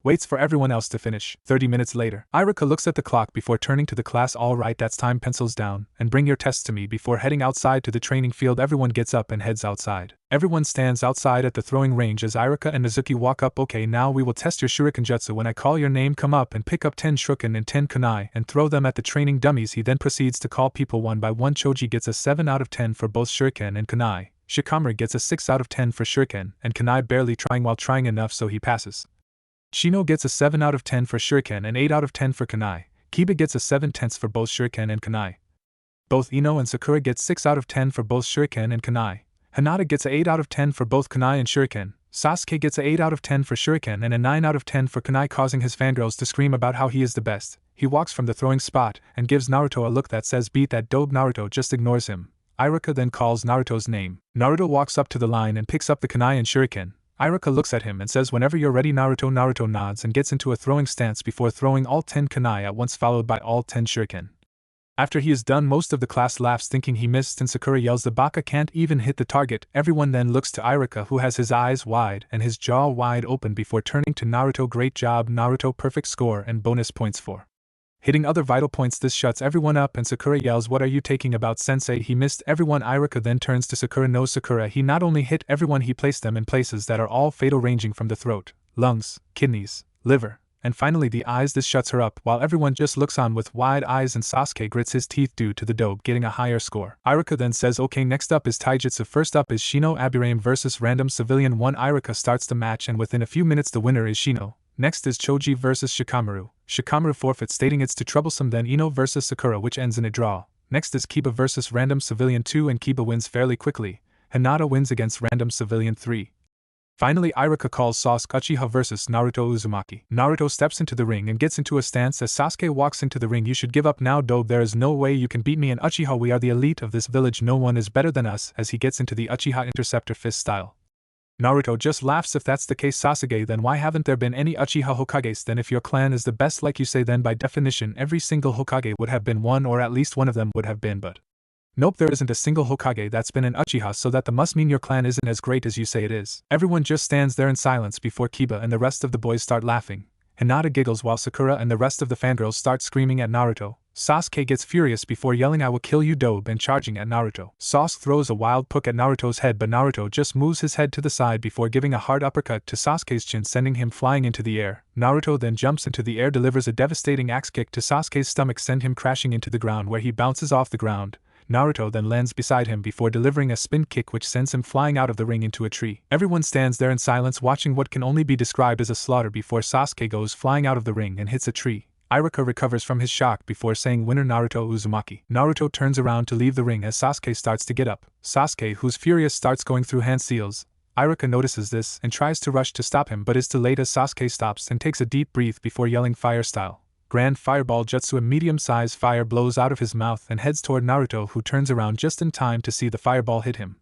waits for everyone else to finish. 30 minutes later, Irika looks at the clock before turning to the class. All right, that's time, pencils down, and bring your tests to me. Before heading outside to the training field, everyone gets up and heads outside. Everyone stands outside at the throwing range as Irika and Mizuki walk up. Okay, now we will test your shuriken jutsu. When I call your name, come up and pick up 10 shuriken and 10 kunai and throw them at the training dummies. He then proceeds to call people one by one. Choji gets a 7 out of 10 for both shuriken and kunai. Shikamaru gets a 6 out of 10 for shuriken and kunai, barely trying while trying enough, so he passes. Shino gets a 7 out of 10 for Shuriken and 8 out of 10 for Kunai. Kiba gets a 7/10 for both Shuriken and Kunai. Both Ino and Sakura get 6 out of 10 for both Shuriken and Kunai. Hinata gets a 8 out of 10 for both Kunai and Shuriken. Sasuke gets a 8 out of 10 for Shuriken and a 9 out of 10 for Kunai, causing his fangirls to scream about how he is the best. He walks from the throwing spot and gives Naruto a look that says beat that dope. Naruto just ignores him. Iruka then calls Naruto's name. Naruto walks up to the line and picks up the Kunai and Shuriken. Iruka looks at him and says whenever you're ready Naruto. Naruto nods and gets into a throwing stance before throwing all 10 Kunai at once, followed by all 10 Shuriken. After he is done, most of the class laughs thinking he missed and Sakura yells the baka can't even hit the target. Everyone then looks to Iruka, who has his eyes wide and his jaw wide open before turning to Naruto. Great job Naruto, perfect score and bonus points for hitting other vital points. This shuts everyone up and Sakura yells what are you taking about sensei, he missed everyone. Iruka then turns to Sakura. No Sakura, he not only hit everyone, he placed them in places that are all fatal, ranging from the throat, lungs, kidneys, liver, and finally the eyes. This shuts her up while everyone just looks on with wide eyes and Sasuke grits his teeth due to the dope getting a higher score. Iruka then says okay, next up is Taijutsu. First up is Shino Aburaim vs Random Civilian 1. Iruka starts the match and within a few minutes the winner is Shino. Next is Choji vs Shikamaru. Shikamaru forfeits, stating it's too troublesome. Then Ino vs Sakura, which ends in a draw. Next is Kiba vs Random Civilian 2 and Kiba wins fairly quickly. Hinata wins against Random Civilian 3. Finally, Iruka calls Sasuke Uchiha vs Naruto Uzumaki. Naruto steps into the ring and gets into a stance as Sasuke walks into the ring. You should give up now, dope. There is no way you can beat me and Uchiha. We are the elite of this village. No one is better than us, as he gets into the Uchiha interceptor fist style. Naruto just laughs. If that's the case, Sasuke, then why haven't there been any Uchiha Hokages? Then if your clan is the best like you say, then by definition every single Hokage would have been one, or at least one of them would have been, but nope, there isn't a single Hokage that's been an Uchiha, so that must mean your clan isn't as great as you say it is. Everyone just stands there in silence before Kiba and the rest of the boys start laughing. Hinata giggles while Sakura and the rest of the fangirls start screaming at Naruto. Sasuke gets furious before yelling I will kill you, dope, and charging at Naruto. Sasuke throws a wild poke at Naruto's head, but Naruto just moves his head to the side before giving a hard uppercut to Sasuke's chin, sending him flying into the air. Naruto then jumps into the air, delivers a devastating axe kick to Sasuke's stomach, send him crashing into the ground where he bounces off the ground. Naruto then lands beside him before delivering a spin kick which sends him flying out of the ring into a tree. Everyone stands there in silence watching what can only be described as a slaughter before Sasuke goes flying out of the ring and hits a tree. Iruka recovers from his shock before saying winner Naruto Uzumaki. Naruto turns around to leave the ring as Sasuke starts to get up. Sasuke, who's furious, starts going through hand seals. Iruka notices this and tries to rush to stop him but is too late as Sasuke stops and takes a deep breath before yelling fire style. Grand Fireball Jutsu. A medium-sized fire blows out of his mouth and heads toward Naruto, who turns around just in time to see the fireball hit him.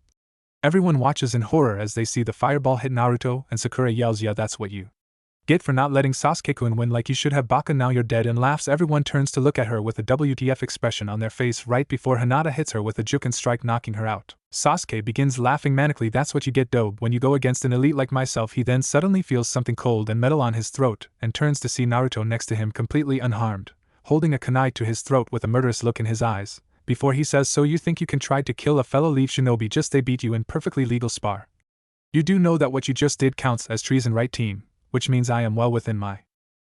Everyone watches in horror as they see the fireball hit Naruto, and Sakura yells, yeah, that's what you get for not letting Sasuke-kun win like you should have, baka, now you're dead, and laughs. Everyone turns to look at her with a WTF expression on their face right before Hinata hits her with a Juken strike, knocking her out. Sasuke begins laughing manically. That's what you get, dope, when you go against an elite like myself. He then suddenly feels something cold and metal on his throat and turns to see Naruto next to him completely unharmed, holding a kunai to his throat with a murderous look in his eyes, before he says, so you think you can try to kill a fellow leaf shinobi just they beat you in perfectly legal spar? You do know that what you just did counts as treason, right, team? Which means I am well within my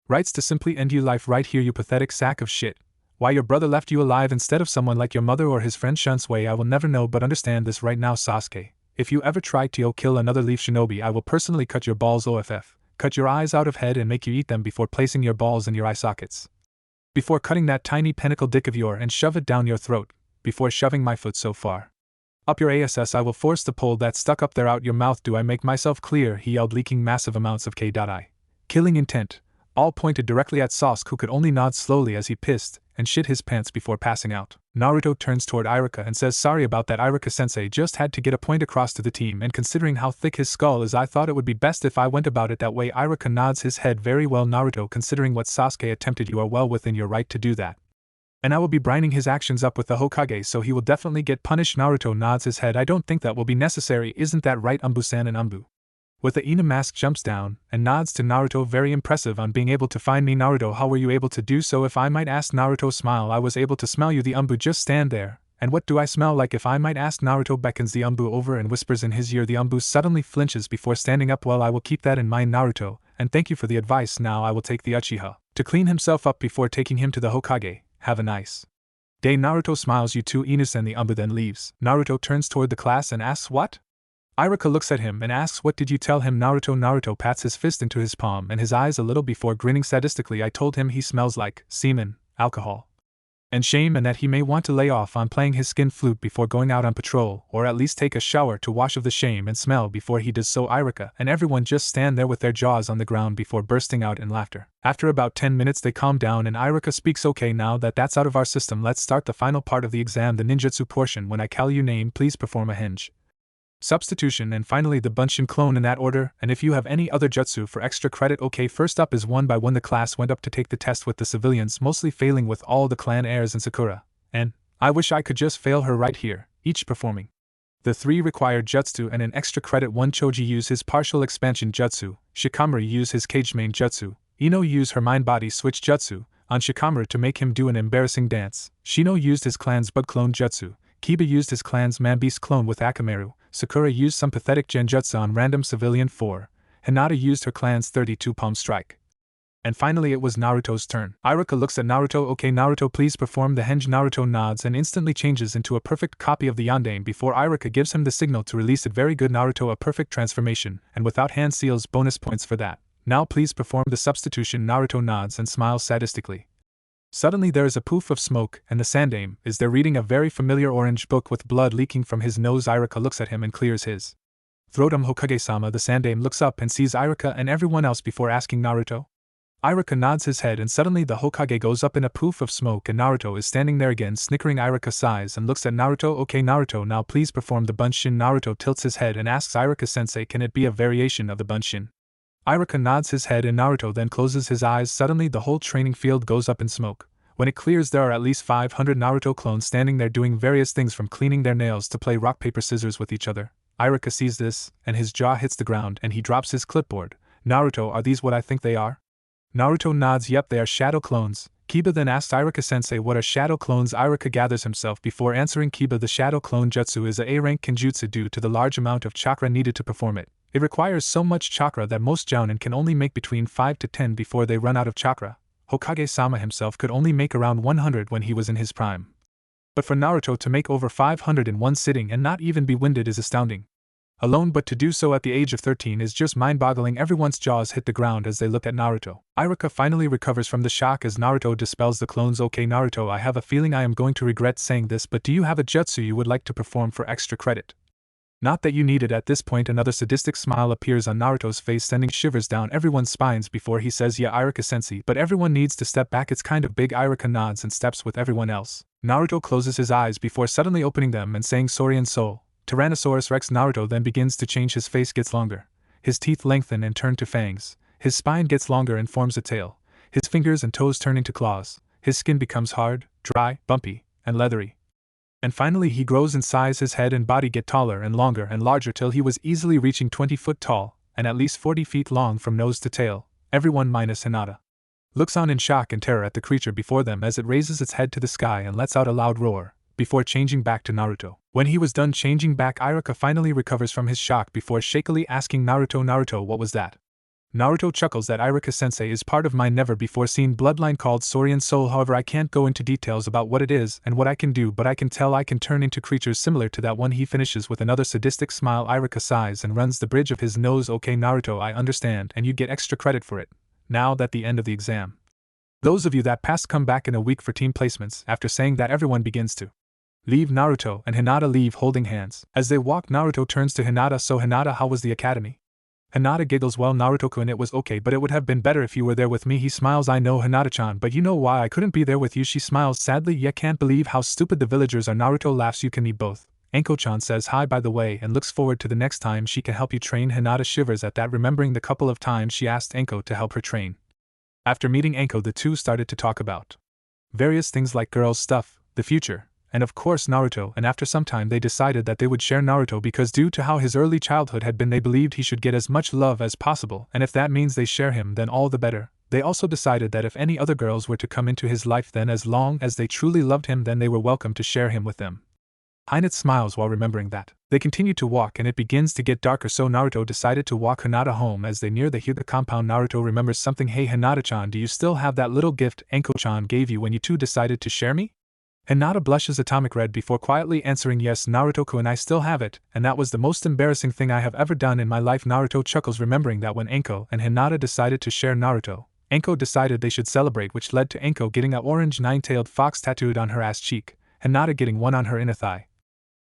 rights to simply end your life right here, you pathetic sack of shit. Why your brother left you alive instead of someone like your mother or his friend Shunsui, I will never know, but understand this right now, Sasuke. If you ever try to kill another leaf shinobi, I will personally cut your balls off, cut your eyes out of head and make you eat them before placing your balls in your eye sockets. Before cutting that tiny pentacle dick of yours and shove it down your throat, before shoving my foot so far up your ass I will force the pole that stuck up there out your mouth. Do I make myself clear? He yelled, leaking massive amounts of K.I. killing intent, all pointed directly at Sasuke, who could only nod slowly as he pissed and shit his pants before passing out. Naruto turns toward Iruka and says, sorry about that, Iruka-sensei just had to get a point across to the team, and considering how thick his skull is I thought it would be best if I went about it that way. Iruka nods his head. Very well, Naruto, considering what Sasuke attempted, you are well within your right to do that. And I will be brining his actions up with the Hokage, so he will definitely get punished. Naruto nods his head. I don't think that will be necessary, isn't that right, Umbu-san? And Umbu, with the Ina mask, jumps down and nods to Naruto. Very impressive on being able to find me, Naruto. How were you able to do so, if I might ask? Naruto smile. I was able to smell you. The Umbu just stand there. And what do I smell like, if I might ask? Naruto beckons the Umbu over and whispers in his ear. The Umbu suddenly flinches before standing up. Well, I will keep that in mind, Naruto, and thank you for the advice. Now I will take the Uchiha to clean himself up before taking him to the Hokage. Have a nice day. Naruto smiles. You too, Inus, and the Umbu then leaves. Naruto turns toward the class and asks, what? Iruka looks at him and asks, "What did you tell him, Naruto?" Naruto pats his fist into his palm and his eyes a little before grinning sadistically. "I told him he smells like semen, alcohol, and shame, and that he may want to lay off on playing his skin flute before going out on patrol, or at least take a shower to wash off the shame and smell before he does so." Iruka and everyone just stand there with their jaws on the ground before bursting out in laughter. After about 10 minutes they calm down and Iruka speaks. "Okay, now that that's out of our system, let's start the final part of the exam, the ninjutsu portion. When I call your name, please perform a hinge, substitution, and finally the bunshin clone, in that order, and if you have any other jutsu for extra credit." Okay, first up is one by one the class went up to take the test with the civilians mostly failing, with all the clan heirs and Sakura, and I wish I could just fail her right here, each performing the 3 required jutsu and an extra credit. 1 Choji use his partial expansion jutsu, Shikamaru use his cage main jutsu, Ino use her mind-body switch jutsu on Shikamaru to make him do an embarrassing dance, Shino used his clan's bug clone jutsu, Kiba used his clan's man-beast clone with Akamaru, Sakura used some pathetic genjutsu on random civilian 4, Hinata used her clan's 32 palm strike. And finally it was Naruto's turn. Iruka looks at Naruto. "Okay Naruto, please perform the henge." Naruto nods and instantly changes into a perfect copy of the yandere before Iruka gives him the signal to release it. "Very good Naruto, a perfect transformation, and without hand seals, bonus points for that. Now please perform the substitution." Naruto nods and smiles sadistically. Suddenly there is a poof of smoke, and the sandame is there reading a very familiar orange book with blood leaking from his nose. Iruka looks at him and clears his throat. "Hokage-sama." The sandame looks up and sees Iruka and everyone else before asking, "Naruto?" Iruka nods his head and suddenly the Hokage goes up in a poof of smoke and Naruto is standing there again snickering. Iruka sighs and looks at Naruto. "Okay Naruto, now please perform the bunshin." Naruto tilts his head and asks Iruka-sensei, "Can it be a variation of the bunshin?" Iruka nods his head and Naruto then closes his eyes. Suddenly the whole training field goes up in smoke. When it clears there are at least 500 Naruto clones standing there doing various things from cleaning their nails to play rock paper scissors with each other. Iruka sees this, and his jaw hits the ground and he drops his clipboard. "Naruto, are these what I think they are?" Naruto nods. "Yep, they are shadow clones." Kiba then asks Iruka-sensei, "What are shadow clones?" Iruka gathers himself before answering Kiba. "The shadow clone jutsu is a A-rank kenjutsu due to the large amount of chakra needed to perform it. It requires so much chakra that most jounin can only make between 5 to 10 before they run out of chakra. Hokage-sama himself could only make around 100 when he was in his prime. But for Naruto to make over 500 in one sitting and not even be winded is astounding alone, but to do so at the age of 13 is just mind-boggling." Everyone's jaws hit the ground as they look at Naruto. Iruka finally recovers from the shock as Naruto dispels the clones. "Okay Naruto, I have a feeling I am going to regret saying this, but do you have a jutsu you would like to perform for extra credit?" Not that you need it. At this point another sadistic smile appears on Naruto's face, sending shivers down everyone's spines before he says, "Yeah Iruka-sensei, but everyone needs to step back, it's kind of big." Iruka nods and steps with everyone else. Naruto closes his eyes before suddenly opening them and saying, "Saurian Soul, Tyrannosaurus Rex." Naruto then begins to change. His face gets longer, his teeth lengthen and turn to fangs, his spine gets longer and forms a tail, his fingers and toes turn into claws, his skin becomes hard, dry, bumpy, and leathery. And finally he grows in size. His head and body get taller and longer and larger till he was easily reaching 20 foot tall, and at least 40 feet long from nose to tail. Everyone minus Hinata looks on in shock and terror at the creature before them as it raises its head to the sky and lets out a loud roar, before changing back to Naruto. When he was done changing back, Iruka finally recovers from his shock before shakily asking Naruto, "Naruto, what was that?" Naruto chuckles that Iruka-sensei is part of my never-before-seen bloodline called Saurian Soul. However, I can't go into details about what it is and what I can do, but I can tell I can turn into creatures similar to that one. He finishes with another sadistic smile. Iruka sighs and runs the bridge of his nose. "Okay Naruto, I understand, and you get extra credit for it. Now that the end of the exam. Those of you that passed come back in a week for team placements." After saying that, everyone begins to leave. Naruto and Hinata leave holding hands. As they walk, Naruto turns to Hinata. "So Hinata, how was the academy?" Hinata giggles. "Well Naruto-kun, it was okay, but it would have been better if you were there with me." He smiles. "I know Hinata-chan, but you know why I couldn't be there with you?" She smiles sadly. "Yeah, can't believe how stupid the villagers are." Naruto laughs. "You can meet both. Anko-chan says hi by the way and looks forward to the next time she can help you train." Hinata shivers at that, remembering the couple of times she asked Anko to help her train. After meeting Anko, the two started to talk about various things like girls' stuff, the future, and of course Naruto, and after some time they decided that they would share Naruto because due to how his early childhood had been they believed he should get as much love as possible, and if that means they share him then all the better. They also decided that if any other girls were to come into his life, then as long as they truly loved him then they were welcome to share him with them. Hinata smiles while remembering that. They continue to walk and it begins to get darker, so Naruto decided to walk Hinata home. As they near the Hyuga compound, Naruto remembers something. "Hey Hinata-chan, do you still have that little gift Anko-chan gave you when you two decided to share me?" Hinata blushes atomic red before quietly answering yes Naruto-kun, I still have it, and that was the most embarrassing thing I have ever done in my life. Naruto chuckles remembering that when Anko and Hinata decided to share Naruto, Anko decided they should celebrate, which led to Anko getting an orange nine-tailed fox tattooed on her ass cheek, Hinata getting one on her inner thigh,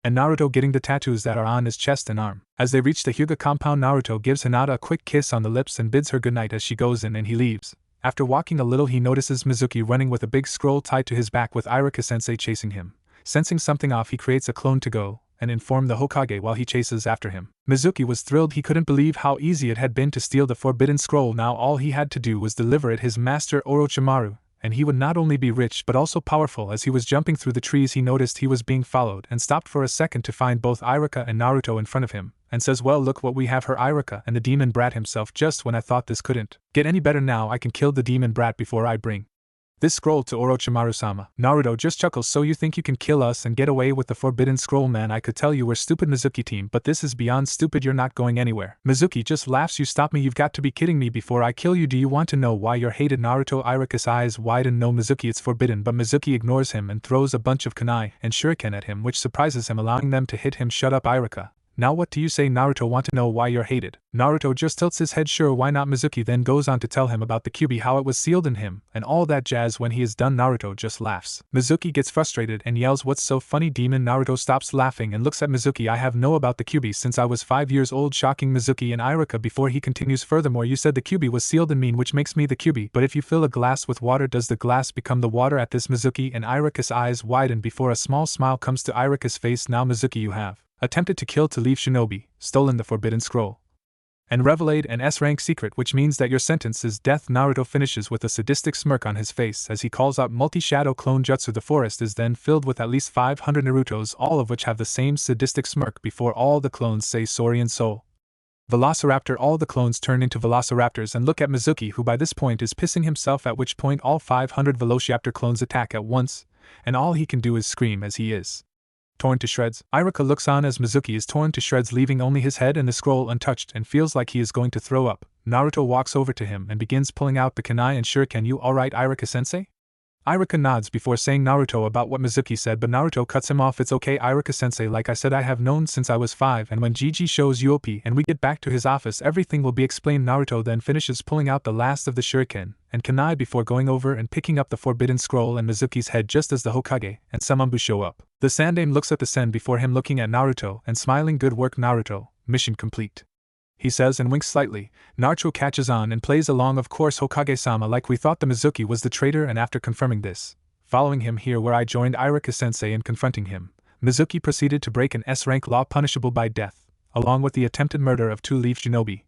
and Naruto getting the tattoos that are on his chest and arm. As they reach the Hyuga compound, Naruto gives Hinata a quick kiss on the lips and bids her goodnight as she goes in and he leaves. After walking a little, he notices Mizuki running with a big scroll tied to his back with Iruka-sensei chasing him. Sensing something off, he creates a clone to go and inform the Hokage while he chases after him. Mizuki was thrilled. He couldn't believe how easy it had been to steal the forbidden scroll. Now all he had to do was deliver it his master Orochimaru, and he would not only be rich but also powerful. As he was jumping through the trees, he noticed he was being followed and stopped for a second to find both Iruka and Naruto in front of him, and says, well, look what we have here. Iruka and the demon brat himself. Just when I thought this couldn't get any better, now I can kill the demon brat before I bring this scroll to Orochimaru-sama. Naruto just chuckles, so you think you can kill us and get away with the forbidden scroll? Man, I could tell you were stupid, Mizuki team, but this is beyond stupid. You're not going anywhere. Mizuki just laughs. You stop me, you've got to be kidding me before I kill you. Do you want to know why you're hated? Naruto Iruka's eyes widen. No, Mizuki, it's forbidden, but Mizuki ignores him and throws a bunch of kunai and shuriken at him, which surprises him, allowing them to hit him. Shut up, Iruka. Now what do you say? Naruto want to know why you're hated. Naruto just tilts his head. Sure, why not? Mizuki then goes on to tell him about the Kyuubi, how it was sealed in him, and all that jazz. When he is done, Naruto just laughs. Mizuki gets frustrated and yells, what's so funny, demon? Naruto stops laughing and looks at Mizuki. I have known about the Kyuubi since I was 5 years old, shocking Mizuki and Iruka before he continues. Furthermore, you said the Kyuubi was sealed in me, which makes me the Kyuubi, but if you fill a glass with water, does the glass become the water? At this, Mizuki and Iruka's eyes widen before a small smile comes to Iruka's face. Now, Mizuki, you have attempted to kill, to leave shinobi, stolen the forbidden scroll, and revealed an S-rank secret, which means that your sentence is death. Naruto finishes with a sadistic smirk on his face as he calls out multi-shadow clone jutsu. The forest is then filled with at least 500 Narutos, all of which have the same sadistic smirk before all the clones say Saurian Soul Velociraptor. All the clones turn into Velociraptors and look at Mizuki, who by this point is pissing himself, at which point all 500 Velociraptor clones attack at once, and all he can do is scream as he is torn to shreds. Iruka looks on as Mizuki is torn to shreds, leaving only his head and the scroll untouched, and feels like he is going to throw up. Naruto walks over to him and begins pulling out the kunai and shuriken. You alright, Iruka-sensei? Iruka nods before saying Naruto about what Mizuki said, but Naruto cuts him off. It's okay, Iruka-sensei, like I said, I have known since I was 5, and when Gigi shows UOP and we get back to his office, everything will be explained. Naruto then finishes pulling out the last of the shuriken and kunai before going over and picking up the forbidden scroll and Mizuki's head just as the Hokage and some Anbu show up. The Sandaime looks at the Sen before him, looking at Naruto and smiling. Good work, Naruto, mission complete, he says and winks slightly. Naruto catches on and plays along. Of course, Hokage-sama, like we thought the Mizuki was the traitor, and after confirming this, following him here where I joined Iruka-sensei in confronting him, Mizuki proceeded to break an S-rank law punishable by death, along with the attempted murder of 2 Leaf Shinobi,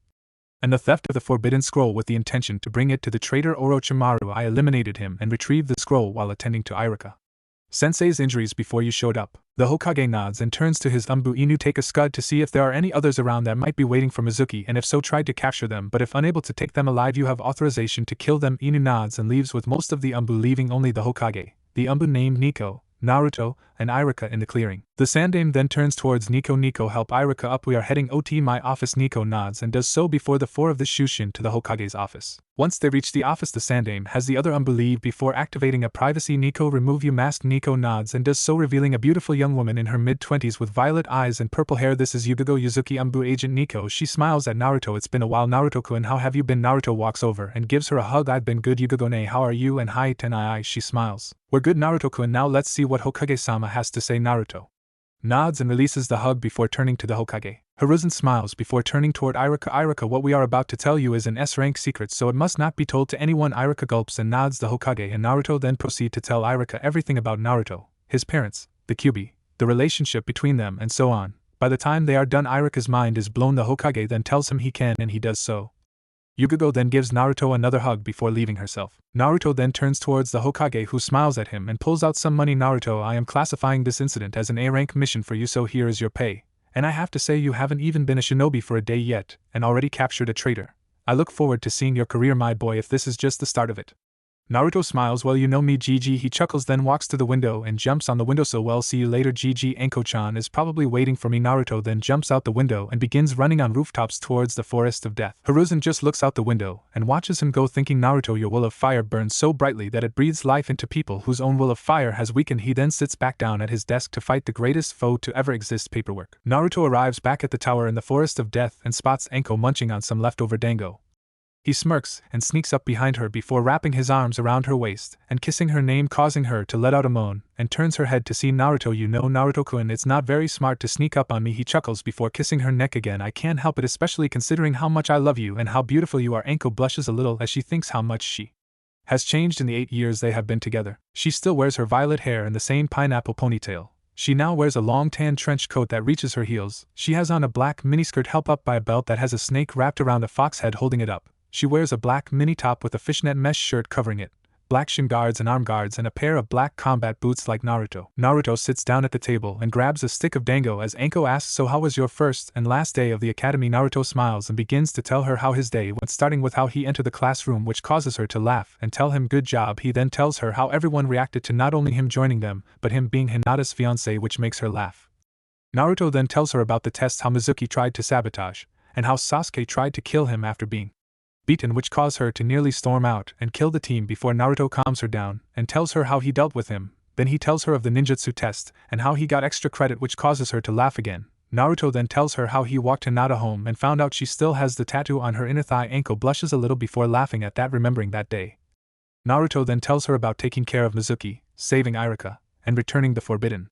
and the theft of the forbidden scroll with the intention to bring it to the traitor Orochimaru. I eliminated him and retrieved the scroll while attending to Iruka-sensei's injuries before you showed up. The Hokage nods and turns to his Anbu. Inu, take a scud to see if there are any others around that might be waiting for Mizuki, and if so, try to capture them, but if unable to take them alive, you have authorization to kill them. Inu nods and leaves with most of the Anbu, leaving only the Hokage, the Anbu named Nico, Naruto, and Iruka in the clearing. The Sandaime then turns towards Nico. Nico, help Iruka up, we are heading OT my office. Nico nods and does so before the 4 of the Shushin to the Hokage's office. Once they reach the office, the Sandaime has the other Anbu leave before activating a privacy. Nico, remove your mask. Nico nods and does so, revealing a beautiful young woman in her mid-20s with violet eyes and purple hair. This is Yugogo Yuzuki, Anbu agent Nico. She smiles at Naruto. It's been a while, Naruto-kun, how have you been? Naruto walks over and gives her a hug. I've been good, Yugogo-ne, how are you? And hi Tenai. She smiles. We're good, Naruto-kun, now let's see what Hokage-sama has to say. Naruto nods and releases the hug before turning to the Hokage. Hiruzen smiles before turning toward Iruka. Iruka, what we are about to tell you is an S-rank secret, so it must not be told to anyone. Iruka gulps and nods. The Hokage and Naruto then proceed to tell Iruka everything about Naruto, his parents, the Kyuubi, the relationship between them, and so on. By the time they are done, Iruka's mind is blown. The Hokage then tells him he can, and he does so. Yugogo then gives Naruto another hug before leaving herself. Naruto then turns towards the Hokage, who smiles at him and pulls out some money. Naruto, I am classifying this incident as an A-rank mission for you, so here is your pay. And I have to say, you haven't even been a shinobi for a day yet, and already captured a traitor. I look forward to seeing your career, my boy, if this is just the start of it. Naruto smiles, well you know me GG, he chuckles then walks to the window and jumps on the windowsill, well see you later GG, Anko-chan is probably waiting for me. Naruto then jumps out the window and begins running on rooftops towards the forest of death. Hiruzen just looks out the window and watches him go, thinking Naruto, your will of fire burns so brightly that it breathes life into people whose own will of fire has weakened. He then sits back down at his desk to fight the greatest foe to ever exist, paperwork. Naruto arrives back at the tower in the forest of death and spots Anko munching on some leftover dango. He smirks and sneaks up behind her before wrapping his arms around her waist and kissing her name, causing her to let out a moan, and turns her head to see Naruto. You know, Naruto-kun, it's not very smart to sneak up on me, he chuckles before kissing her neck again. I can't help it, especially considering how much I love you and how beautiful you are. Anko blushes a little as she thinks how much she has changed in the 8 years they have been together. She still wears her violet hair and the same pineapple ponytail. She now wears a long tan trench coat that reaches her heels. She has on a black miniskirt held up by a belt that has a snake wrapped around a fox head holding it up. She wears a black mini top with a fishnet mesh shirt covering it, black shin guards and arm guards, and a pair of black combat boots like Naruto. Naruto sits down at the table and grabs a stick of dango as Anko asks, so how was your first and last day of the academy? Naruto smiles and begins to tell her how his day went, starting with how he entered the classroom, which causes her to laugh and tell him good job. He then tells her how everyone reacted to not only him joining them, but him being Hinata's fiancé, which makes her laugh. Naruto then tells her about the test, how Mizuki tried to sabotage, and how Sasuke tried to kill him after being beaten, which caused her to nearly storm out and kill the team before Naruto calms her down and tells her how he dealt with him. Then he tells her of the ninjutsu test and how he got extra credit, which causes her to laugh again. Naruto then tells her how he walked Hinata home and found out she still has the tattoo on her inner thigh. Anko blushes a little before laughing at that, remembering that day. Naruto then tells her about taking care of Mizuki, saving Irika, and returning the forbidden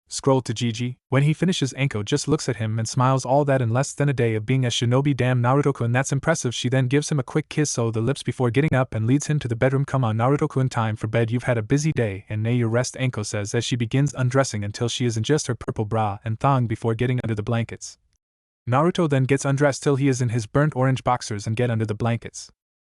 scroll to Gigi. When he finishes, Anko just looks at him and smiles, all that in less than a day of being a shinobi. Damn, Naruto-kun, that's impressive. She then gives him a quick kiss on the lips before getting up and leads him to the bedroom. Come on Naruto-kun, time for bed, you've had a busy day and nay your rest, Anko says as she begins undressing until she is in just her purple bra and thong before getting under the blankets. Naruto then gets undressed till he is in his burnt orange boxers and get under the blankets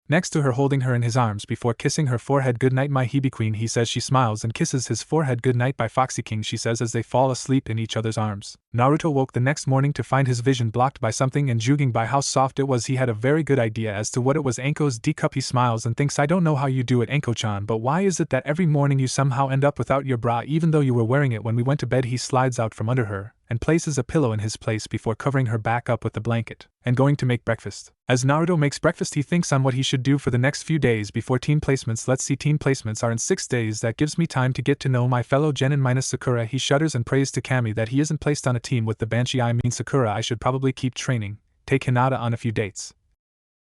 next to her, holding her in his arms before kissing her forehead. Good night my Hebe queen, he says. She smiles and kisses his forehead. Good night by Foxy King, she says as they fall asleep in each other's arms. Naruto woke the next morning to find his vision blocked by something, and judging by how soft it was, he had a very good idea as to what it was. Anko's D cup. He smiles and thinks, I don't know how you do it, Anko-chan, but why is it that every morning you somehow end up without your bra even though you were wearing it when we went to bed? He slides out from under her and places a pillow in his place before covering her back up with the blanket and going to make breakfast. As Naruto makes breakfast, he thinks on what he should do for the next few days before team placements. Let's see, team placements are in 6 days. That gives me time to get to know my fellow genin minus Sakura. He shudders and prays to Kami that he isn't placed on a team with the Banshee. I mean Sakura, I should probably keep training, take Hinata on a few dates,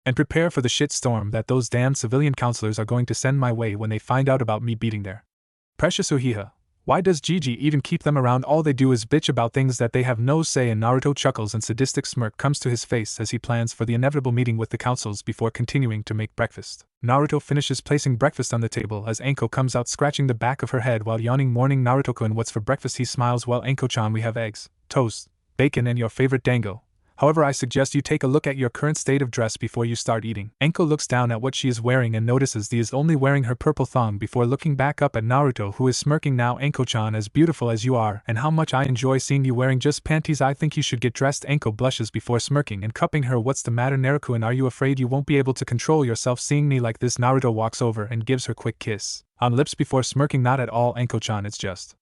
and prepare for the shit storm that those damned civilian counselors are going to send my way when they find out about me beating their precious Uchiha. Why does Gigi even keep them around? All they do is bitch about things that they have no say in. Naruto chuckles and sadistic smirk comes to his face as he plans for the inevitable meeting with the councils before continuing to make breakfast. Naruto finishes placing breakfast on the table as Anko comes out scratching the back of her head while yawning. Morning Naruto-kun, what's for breakfast? He smiles. Well Anko-chan, we have eggs, toast, bacon and your favorite dango. However, I suggest you take a look at your current state of dress before you start eating. Anko looks down at what she is wearing and notices she is only wearing her purple thong before looking back up at Naruto, who is smirking. Now Anko-chan, as beautiful as you are and how much I enjoy seeing you wearing just panties, I think you should get dressed. Anko blushes before smirking and cupping her. What's the matter Naruto-kun, are you afraid you won't be able to control yourself seeing me like this? Naruto walks over and gives her quick kiss on lips before smirking. Not at all Anko-chan, it's just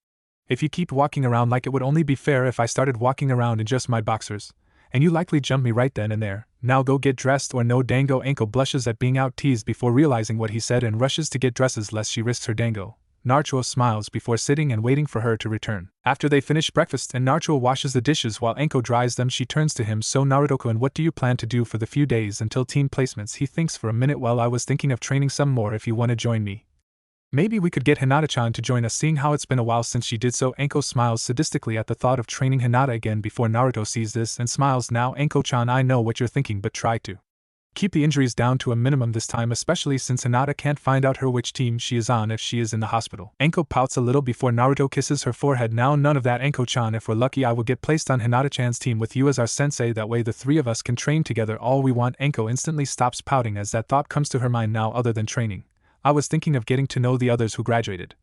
if you keep walking around like it would only be fair if I started walking around in just my boxers, and you likely jump me right then and there. Now go get dressed or no dango. Anko blushes at being out teased before realizing what he said and rushes to get dresses lest she risks her dango. Naruto smiles before sitting and waiting for her to return. After they finish breakfast and Naruto washes the dishes while Anko dries them, she turns to him. So Naruto-kun, what do you plan to do for the few days until team placements? He thinks for a minute. Well, I was thinking of training some more if you want to join me. Maybe we could get Hinata-chan to join us, seeing how it's been a while since she did so. Anko smiles sadistically at the thought of training Hinata again before Naruto sees this and smiles. Now Anko-chan, I know what you're thinking, but try to keep the injuries down to a minimum this time, especially since Hinata can't find out which team she is on if she is in the hospital. Anko pouts a little before Naruto kisses her forehead. Now none of that Anko-chan, if we're lucky I will get placed on Hinata-chan's team with you as our sensei, that way the three of us can train together all we want. Anko instantly stops pouting as that thought comes to her mind. Now other than training, I was thinking of getting to know the others who graduated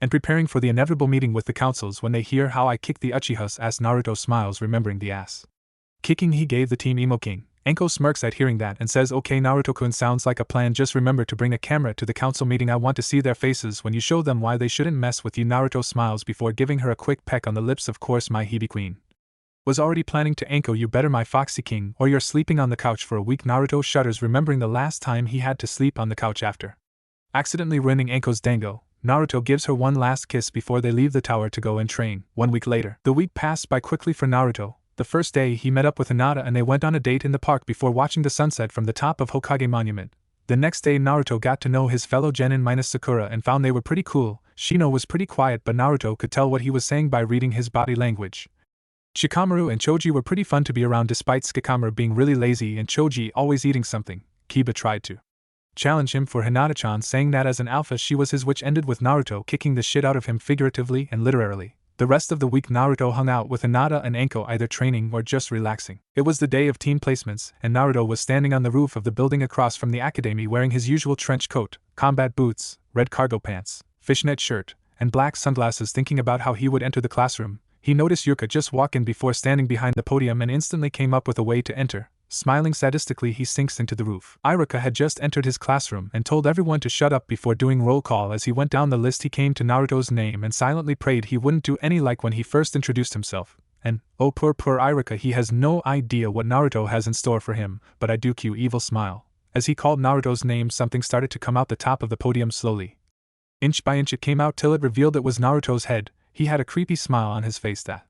and preparing for the inevitable meeting with the councils when they hear how I kicked the Uchihas. As Naruto smiles, remembering the ass kicking he gave the team Emo King. Anko smirks at hearing that and says, okay Naruto-kun, sounds like a plan, just remember to bring a camera to the council meeting, I want to see their faces when you show them why they shouldn't mess with you. Naruto smiles before giving her a quick peck on the lips. Of course my Hebe queen. Was already planning to. Anko, you better my foxy king or you're sleeping on the couch for a week. Naruto shudders remembering the last time he had to sleep on the couch after accidentally ruining Anko's dango. Naruto gives her one last kiss before they leave the tower to go and train. 1 week later. The week passed by quickly for Naruto. The first day he met up with Hinata and they went on a date in the park before watching the sunset from the top of Hokage Monument. The next day Naruto got to know his fellow genin minus Sakura and found they were pretty cool. Shino was pretty quiet but Naruto could tell what he was saying by reading his body language. Shikamaru and Choji were pretty fun to be around despite Shikamaru being really lazy and Choji always eating something. Kiba tried to challenge him for Hinata-chan, saying that as an alpha she was his, which ended with Naruto kicking the shit out of him figuratively and literally. The rest of the week Naruto hung out with Hinata and Anko, either training or just relaxing. It was the day of team placements, and Naruto was standing on the roof of the building across from the academy wearing his usual trench coat, combat boots, red cargo pants, fishnet shirt, and black sunglasses, thinking about how he would enter the classroom. He noticed Yuka just walk in before standing behind the podium and instantly came up with a way to enter. Smiling sadistically he sinks into the roof. Iruka had just entered his classroom and told everyone to shut up before doing roll call. As he went down the list he came to Naruto's name and silently prayed he wouldn't do any like when he first introduced himself. And, oh poor Iruka, he has no idea what Naruto has in store for him, but I do cue evil smile. As he called Naruto's name something started to come out the top of the podium slowly. Inch by inch it came out till it revealed it was Naruto's head. He had a creepy smile on his face that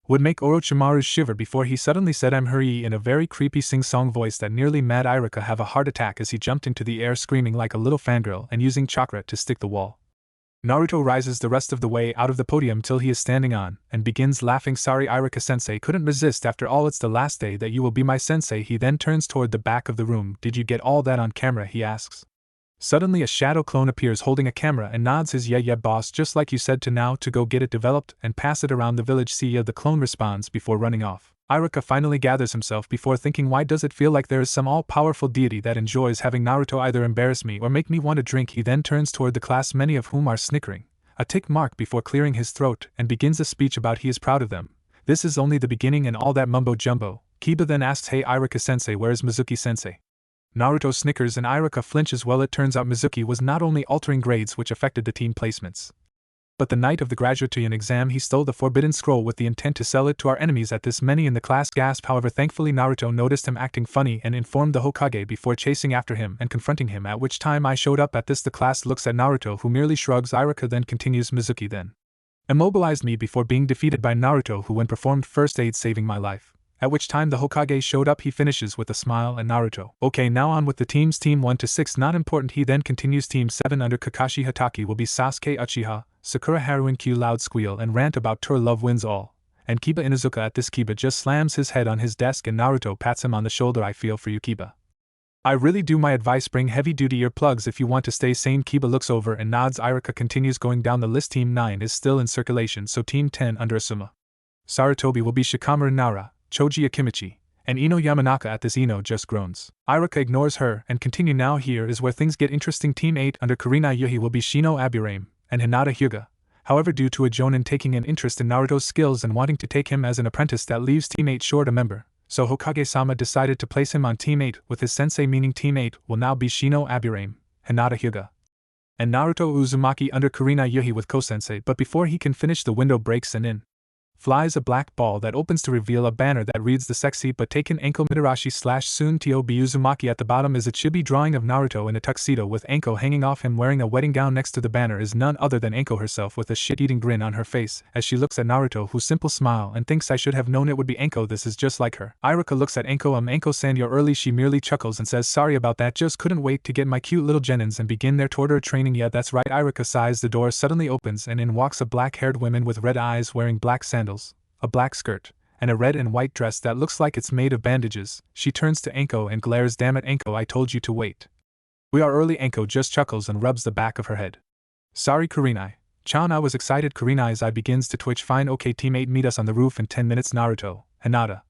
would make Orochimaru shiver before he suddenly said I'm Hurry in a very creepy sing-song voice that nearly made Iruka have a heart attack as he jumped into the air screaming like a little fangirl and using chakra to stick the wall. Naruto rises the rest of the way out of the podium till he is standing on and begins laughing. Sorry Iruka-sensei, couldn't resist, after all it's the last day that you will be my sensei. He then turns toward the back of the room. Did you get all that on camera, he asks. Suddenly a shadow clone appears holding a camera and nods his yeah boss, just like you said to now to go get it developed and pass it around the village. See ya, the clone responds before running off. Iruka finally gathers himself before thinking, why does it feel like there is some all-powerful deity that enjoys having Naruto either embarrass me or make me want to drink? He then turns toward the class, many of whom are snickering, a tick mark before clearing his throat, and begins a speech about he is proud of them. This is only the beginning and all that mumbo jumbo. Kiba then asks, hey Iruka-sensei, where is Mizuki-sensei? Naruto snickers and Iruka flinches. Well, it turns out Mizuki was not only altering grades which affected the team placements, but the night of the graduation exam he stole the forbidden scroll with the intent to sell it to our enemies. At this many in the class gasp. However, thankfully Naruto noticed him acting funny and informed the Hokage before chasing after him and confronting him, at which time I showed up. At this the class looks at Naruto, who merely shrugs. Iruka then continues, Mizuki then immobilized me before being defeated by Naruto, who when performed first aid saving my life. At which time the Hokage showed up. He finishes with a smile and Naruto. Okay, now on with the teams. Team 1 to 6 not important. He then continues. Team 7 under Kakashi Hatake will be Sasuke Uchiha, Sakura Haruin Q loud squeal and rant about tour love wins all, and Kiba Inuzuka. At this Kiba just slams his head on his desk and Naruto pats him on the shoulder. I feel for you, Kiba. I really do. My advice, bring heavy duty earplugs if you want to stay sane. Kiba looks over and nods. Iruka continues going down the list. Team 9 is still in circulation, so Team 10 under Asuma Sarutobi will be Shikamaru Nara, Choji Akimichi, and Ino Yamanaka. At this Ino just groans. Iruka ignores her and continue. Now here is where things get interesting. Team 8 under Kurenai Yuhi will be Shino Aburame and Hinata Hyuga. However, due to a Jonin taking an interest in Naruto's skills and wanting to take him as an apprentice, that leaves Team 8 short a member, so Hokage-sama decided to place him on Team 8 with his sensei, meaning Team 8 will now be Shino Aburame, Hinata Hyuga, and Naruto Uzumaki under Kurenai Yuhi with Ko-sensei. But before he can finish, the window breaks and in flies a black ball that opens to reveal a banner that reads the sexy but taken Anko Mitarashi / soon Tobi Uzumaki. At the bottom is a chibi drawing of Naruto in a tuxedo with Anko hanging off him wearing a wedding gown. Next to the banner is none other than Anko herself with a shit-eating grin on her face as she looks at Naruto, who simple smile and thinks I should have known it would be Anko, this is just like her. Iruka looks at Anko. Anko-san, you're early. She merely chuckles and says sorry about that, just couldn't wait to get my cute little genins and begin their tour training. Yeah, that's right, Iruka sighs. The door suddenly opens and in walks a black-haired woman with red eyes wearing black sandals, a black skirt, and a red and white dress that looks like it's made of bandages. She turns to Anko and glares. Damn it, Anko, I told you to wait. We are early. Anko just chuckles and rubs the back of her head. Sorry, Kurenai-chan, I was excited. Kurenai's eye begins to twitch. Fine, okay, Team 8 meet us on the roof in 10 minutes. Naruto, Hinata,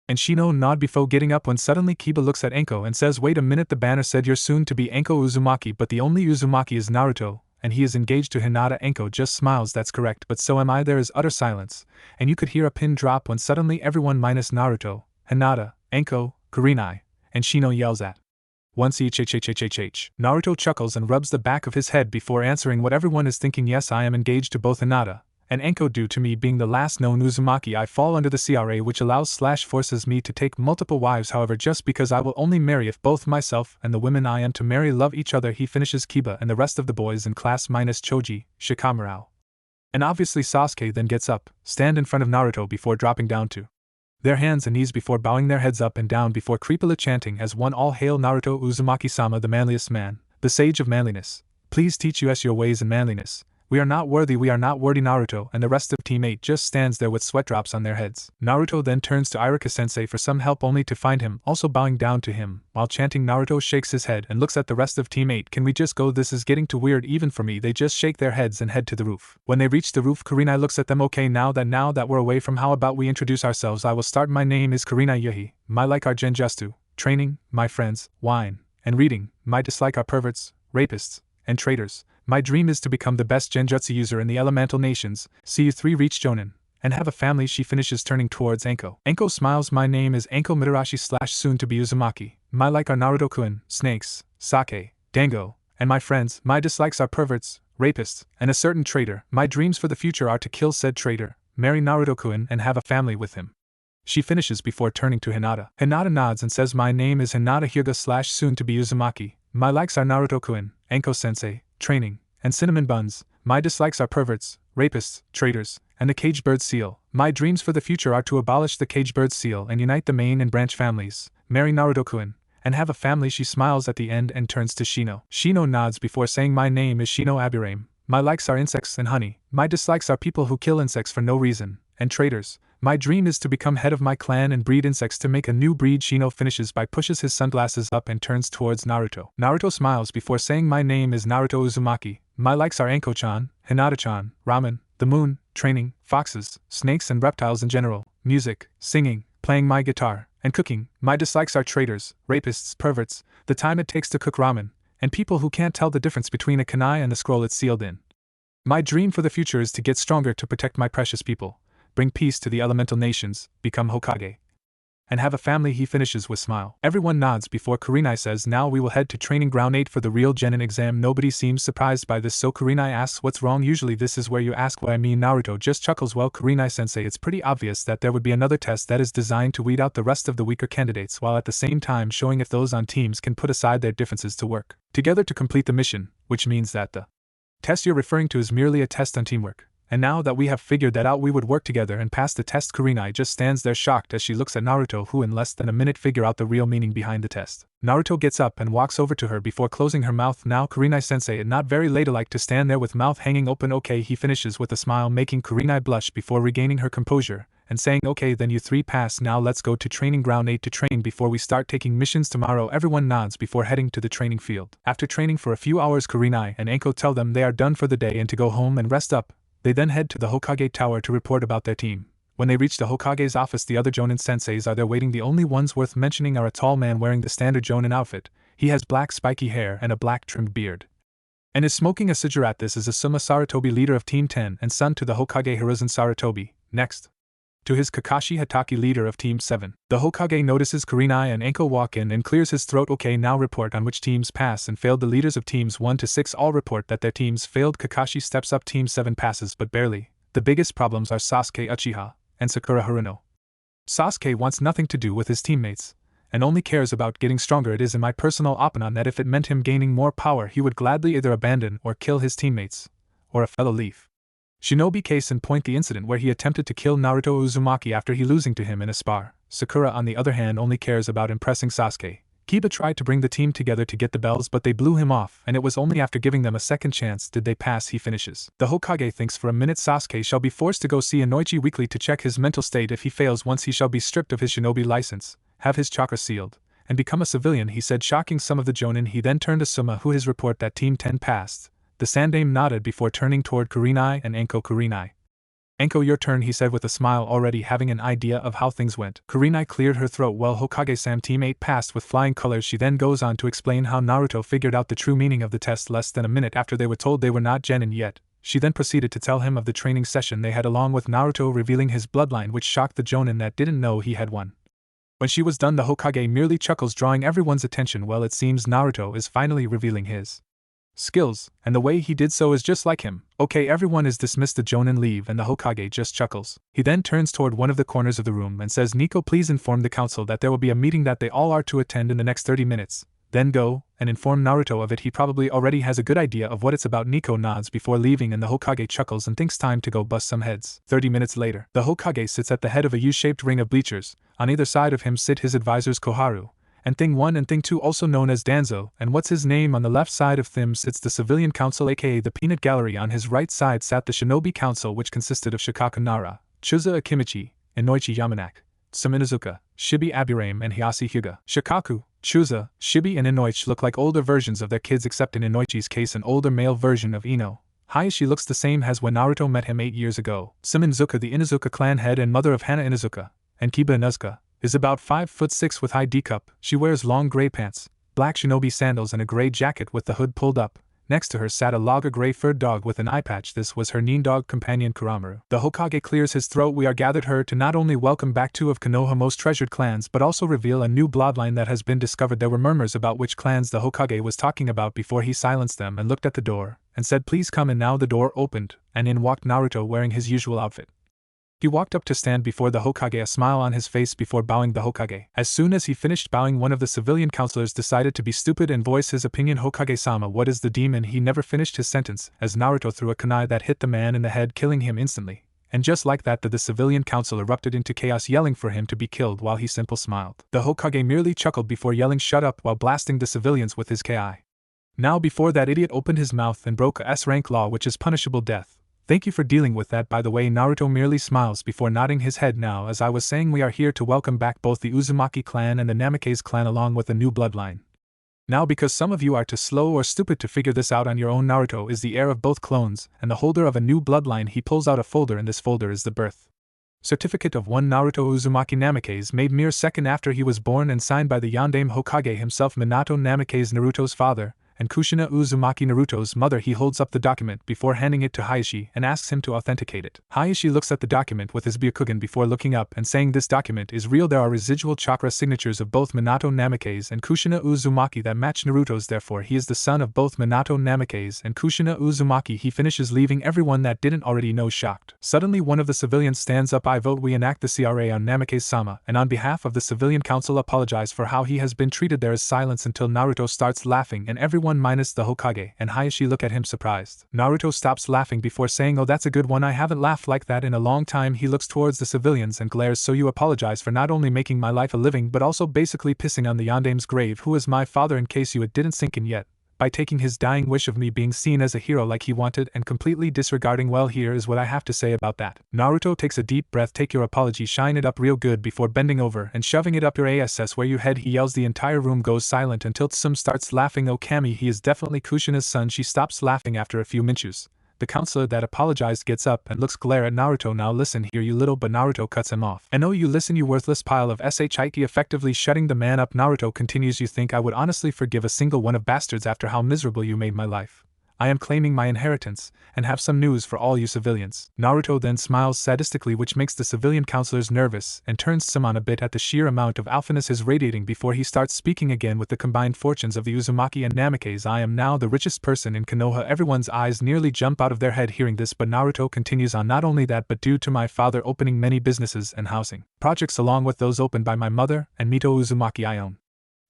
and Shino nod before getting up when suddenly Kiba looks at Anko and says, wait a minute, the banner said you're soon to be Anko Uzumaki, but the only Uzumaki is Naruto, and he is engaged to Hinata. Anko just smiles. That's correct, but so am I. There is utter silence, and you could hear a pin drop when suddenly everyone minus Naruto, Hinata, Anko, Kurenai, and Shino yells at. Once HHHHHH. Naruto chuckles and rubs the back of his head before answering what everyone is thinking. Yes, I am engaged to both Hinata and Enko. Due to me being the last known Uzumaki, I fall under the CRA, which forces me to take multiple wives. However, just because I will only marry if both myself and the women I am to marry love each other, he finishes. Kiba and the rest of the boys in class minus Choji, Shikamaru, and obviously Sasuke then gets up, stand in front of Naruto before dropping down to their hands and knees before bowing their heads up and down before creepily chanting as one, all hail Naruto Uzumaki-sama, the manliest man, the sage of manliness. Please teach us your ways and manliness. We are not worthy, Naruto, and the rest of Team 8 just stands there with sweat drops on their heads. Naruto then turns to Iruka-sensei for some help only to find him also bowing down to him. While chanting, Naruto shakes his head and looks at the rest of Team 8. Can we just go? This is getting too weird even for me. They just shake their heads and head to the roof. When they reach the roof, Kurenai looks at them. Okay, now that we're away from, how about we introduce ourselves? I will start. My name is Kurenai Yuhi. My like are genjutsu, training, my friends, wine, and reading. My dislike are perverts, rapists, and traitors. My dream is to become the best genjutsu user in the elemental nations. See you three reach Jonin and have a family. She finishes, turning towards Enko. Enko smiles. My name is Enko Mitarashi / soon to be Uzumaki. My like are Naruto-kun, snakes, sake, dango, and my friends. My dislikes are perverts, rapists, and a certain traitor. My dreams for the future are to kill said traitor, marry Naruto-kun and have a family with him. She finishes before turning to Hinata. Hinata nods and says, my name is Hinata Hyuga / soon to be Uzumaki. My likes are Naruto-kun, Enko-sensei, training, and cinnamon buns. My dislikes are perverts, rapists, traitors, and the caged bird seal. My dreams for the future are to abolish the caged bird seal and unite the main and branch families, marry Naruto-kun, and have a family. She smiles at the end and turns to Shino. Shino nods before saying, my name is Shino Aburame. My likes are insects and honey. My dislikes are people who kill insects for no reason, and traitors. My dream is to become head of my clan and breed insects to make a new breed. Shino finishes by pushes his sunglasses up and turns towards Naruto. Naruto smiles before saying, my name is Naruto Uzumaki. My likes are Enko-chan, Hinata-chan, ramen, the moon, training, foxes, snakes and reptiles in general, music, singing, playing my guitar, and cooking. My dislikes are traitors, rapists, perverts, the time it takes to cook ramen, and people who can't tell the difference between a kunai and the scroll it's sealed in. My dream for the future is to get stronger to protect my precious people, bring peace to the elemental nations, become Hokage, and have a family. He finishes with smile. Everyone nods before Kurenai says, now we will head to training ground 8 for the real genin exam. Nobody seems surprised by this, so Kurenai asks what's wrong. Usually this is where you ask what I mean. Naruto just chuckles. Well, Kurenai-sensei, it's pretty obvious that there would be another test that is designed to weed out the rest of the weaker candidates while at the same time showing if those on teams can put aside their differences to work together to complete the mission, which means that the test you're referring to is merely a test on teamwork. And now that we have figured that out, we would work together and pass the test. Kurenai just stands there shocked as she looks at Naruto, who in less than a minute figure out the real meaning behind the test. Naruto gets up and walks over to her before closing her mouth. Now Kurenai-sensei, and not very ladylike to stand there with mouth hanging open. Okay, he finishes with a smile, making Kurenai blush before regaining her composure and saying, okay, then you three pass. Now let's go to training ground 8 to train before we start taking missions tomorrow. Everyone nods before heading to the training field. After training for a few hours, Kurenai and Enko tell them they are done for the day and to go home and rest up. They then head to the Hokage Tower to report about their team. When they reach the Hokage's office, the other Jonin senseis are there waiting. The only ones worth mentioning are a tall man wearing the standard Jonin outfit. He has black spiky hair and a black trimmed beard, and is smoking a cigarette. This is Asuma Sarutobi, leader of Team 10 and son to the Hokage Hiruzen Sarutobi. Next to his Kakashi Hatake, leader of Team 7. The Hokage notices Kurenai and Enko walk in and clears his throat. Okay, now report on which teams pass and failed. The leaders of teams 1 to 6 all report that their teams failed. Kakashi steps up. Team 7 passes but barely. The biggest problems are Sasuke Uchiha and Sakura Haruno. Sasuke wants nothing to do with his teammates and only cares about getting stronger. It is in my personal opinion that if it meant him gaining more power, he would gladly either abandon or kill his teammates or a fellow leaf. Shinobi case in point, the incident where he attempted to kill Naruto Uzumaki after he losing to him in a spar. Sakura on the other hand only cares about impressing Sasuke. Kiba tried to bring the team together to get the bells but they blew him off, and it was only after giving them a second chance did they pass. He finishes. The Hokage thinks for a minute. Sasuke shall be forced to go see Inoichi weekly to check his mental state. If he fails once, he shall be stripped of his shinobi license, have his chakra sealed, and become a civilian, he said, shocking some of the Jonin. He then turned to Suma, who his report that Team 10 passed. The Sandame nodded before turning toward Kurenai and Enko. Kurenai, Enko, your turn, he said with a smile, already having an idea of how things went. Kurenai cleared her throat. Well, Hokage-sam, Team 8 passed with flying colors. She then goes on to explain how Naruto figured out the true meaning of the test less than a minute after they were told they were not genin yet. She then proceeded to tell him of the training session they had along with Naruto revealing his bloodline, which shocked the Jonin that didn't know he had one. When she was done, the Hokage merely chuckles, drawing everyone's attention. Well, it seems Naruto is finally revealing his skills, and the way he did so is just like him. Okay, everyone is dismissed. The Jonin leave and the Hokage just chuckles. He then turns toward one of the corners of the room and says, Nico, please inform the council that there will be a meeting that they all are to attend in the next 30 minutes. Then go and inform Naruto of it. He probably already has a good idea of what it's about. Nico nods before leaving and the Hokage chuckles and thinks time to go bust some heads. 30 minutes later, the Hokage sits at the head of a U-shaped ring of bleachers. On either side of him sit his advisors Koharu and Thing 1 and Thing 2, also known as Danzo, and what's his name. On the left side of them sits the Civilian Council, aka the Peanut Gallery. On his right side sat the Shinobi Council, which consisted of Shikaku Nara, Chuza Akimichi, Inoichi Yamanak, Suminazuka, Shibi Aburame, and Hyase Hyuga. Shikaku, Chuza, Shibi, and Inoichi look like older versions of their kids, except in Inoichi's case an older male version of Ino. Hayashi looks the same as when Naruto met him 8 years ago. Suminazuka, the Inuzuka clan head and mother of Hana Inuzuka, and Kiba Inuzuka, is about 5'6" with high D-cup. She wears long gray pants, black shinobi sandals, and a gray jacket with the hood pulled up. Next to her sat a lager gray furred dog with an eye patch. This was her nin dog companion Kuramaru. The Hokage clears his throat. We are gathered here to not only welcome back two of Konoha's most treasured clans but also reveal a new bloodline that has been discovered. There were murmurs about which clans the Hokage was talking about before he silenced them and looked at the door and said, please come in. Now the door opened and in walked Naruto wearing his usual outfit. He walked up to stand before the Hokage, a smile on his face before bowing. The Hokage, as soon as he finished bowing, one of the civilian counselors decided to be stupid and voice his opinion. Hokage-sama, what is the demon? He never finished his sentence, as Naruto threw a kunai that hit the man in the head, killing him instantly. And just like that, the civilian council erupted into chaos, yelling for him to be killed while he simply smiled. The Hokage merely chuckled before yelling shut up while blasting the civilians with his ki. Now before that idiot opened his mouth and broke a S-rank law, which is punishable death. Thank you for dealing with that. By the way, Naruto merely smiles before nodding his head. Now, as I was saying, we are here to welcome back both the Uzumaki clan and the Namikaze clan along with a new bloodline. Now, because some of you are too slow or stupid to figure this out on your own, Naruto is the heir of both clones and the holder of a new bloodline. He pulls out a folder, and this folder is the birth certificate of one Naruto Uzumaki Namikaze, made mere second after he was born and signed by the Yondaime Hokage himself, Minato Namikaze, Naruto's father, and Kushina Uzumaki, Naruto's mother. He holds up the document before handing it to Hayashi and asks him to authenticate it. Hayashi looks at the document with his Byakugan before looking up and saying this document is real. There are residual chakra signatures of both Minato Namikaze and Kushina Uzumaki that match Naruto's, therefore he is the son of both Minato Namikaze and Kushina Uzumaki. He finishes, leaving everyone that didn't already know shocked. Suddenly one of the civilians stands up. I vote we enact the CRA on Namikaze-sama, and on behalf of the civilian council apologize for how he has been treated. There is silence until Naruto starts laughing and everyone minus the Hokage and Hayashi look at him surprised. Naruto stops laughing before saying, oh, that's a good one. I haven't laughed like that in a long time. He looks towards the civilians and glares, so you apologize for not only making my life a living but also basically pissing on the Yondaime's grave, who is my father, in case it didn't sink in yet, by taking his dying wish of me being seen as a hero like he wanted and completely disregarding. Well, here is what I have to say about that. Naruto takes a deep breath. Take your apology, shine it up real good before bending over and shoving it up your ass where you head. He yells. The entire room goes silent until Tsum starts laughing. Oh, Kami, he is definitely Kushina's son. She stops laughing after a few minutes. The counselor that apologized gets up and looks glare at Naruto. Now listen here, you little, but Naruto cuts him off. And oh, you listen, you worthless pile of shit, effectively shutting the man up. Naruto continues, you think I would honestly forgive a single one of bastards after how miserable you made my life? I am claiming my inheritance, and have some news for all you civilians. Naruto then smiles sadistically, which makes the civilian counselors nervous, and turns Simon a bit at the sheer amount of alphaness is radiating before he starts speaking again. With the combined fortunes of the Uzumaki and Namikaze, I am now the richest person in Konoha. Everyone's eyes nearly jump out of their head hearing this, but Naruto continues on, not only that, but due to my father opening many businesses and housing projects along with those opened by my mother and Mito Uzumaki, I own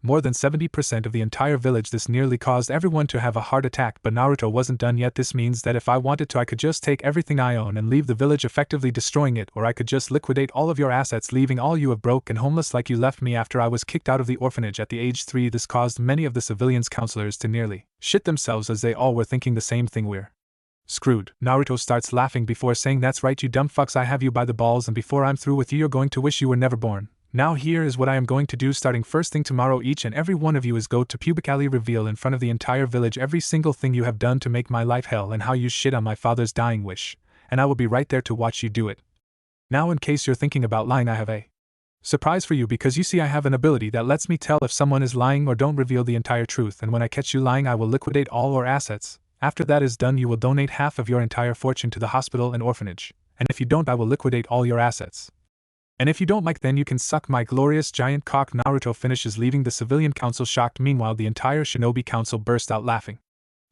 more than 70% of the entire village. This nearly caused everyone to have a heart attack, but Naruto wasn't done yet. This means that if I wanted to, I could just take everything I own and leave the village, effectively destroying it, or I could just liquidate all of your assets, leaving all you have broke and homeless like you left me after I was kicked out of the orphanage at the age 3. This caused many of the civilians' counselors to nearly shit themselves, as they all were thinking the same thing. We're screwed. Naruto starts laughing before saying, that's right, you dumb fucks, I have you by the balls, and before I'm through with you, you're going to wish you were never born. Now here is what I am going to do. Starting first thing tomorrow, each and every one of you is go to publicly reveal in front of the entire village every single thing you have done to make my life hell and how you shit on my father's dying wish, and I will be right there to watch you do it. Now, in case you're thinking about lying, I have a surprise for you, because you see I have an ability that lets me tell if someone is lying or don't reveal the entire truth, and when I catch you lying I will liquidate all your assets. After that is done, you will donate half of your entire fortune to the hospital and orphanage, and if you don't, I will liquidate all your assets. And if you don't like, then you can suck my glorious giant cock. Naruto finishes leaving the civilian council shocked. Meanwhile, the entire shinobi council burst out laughing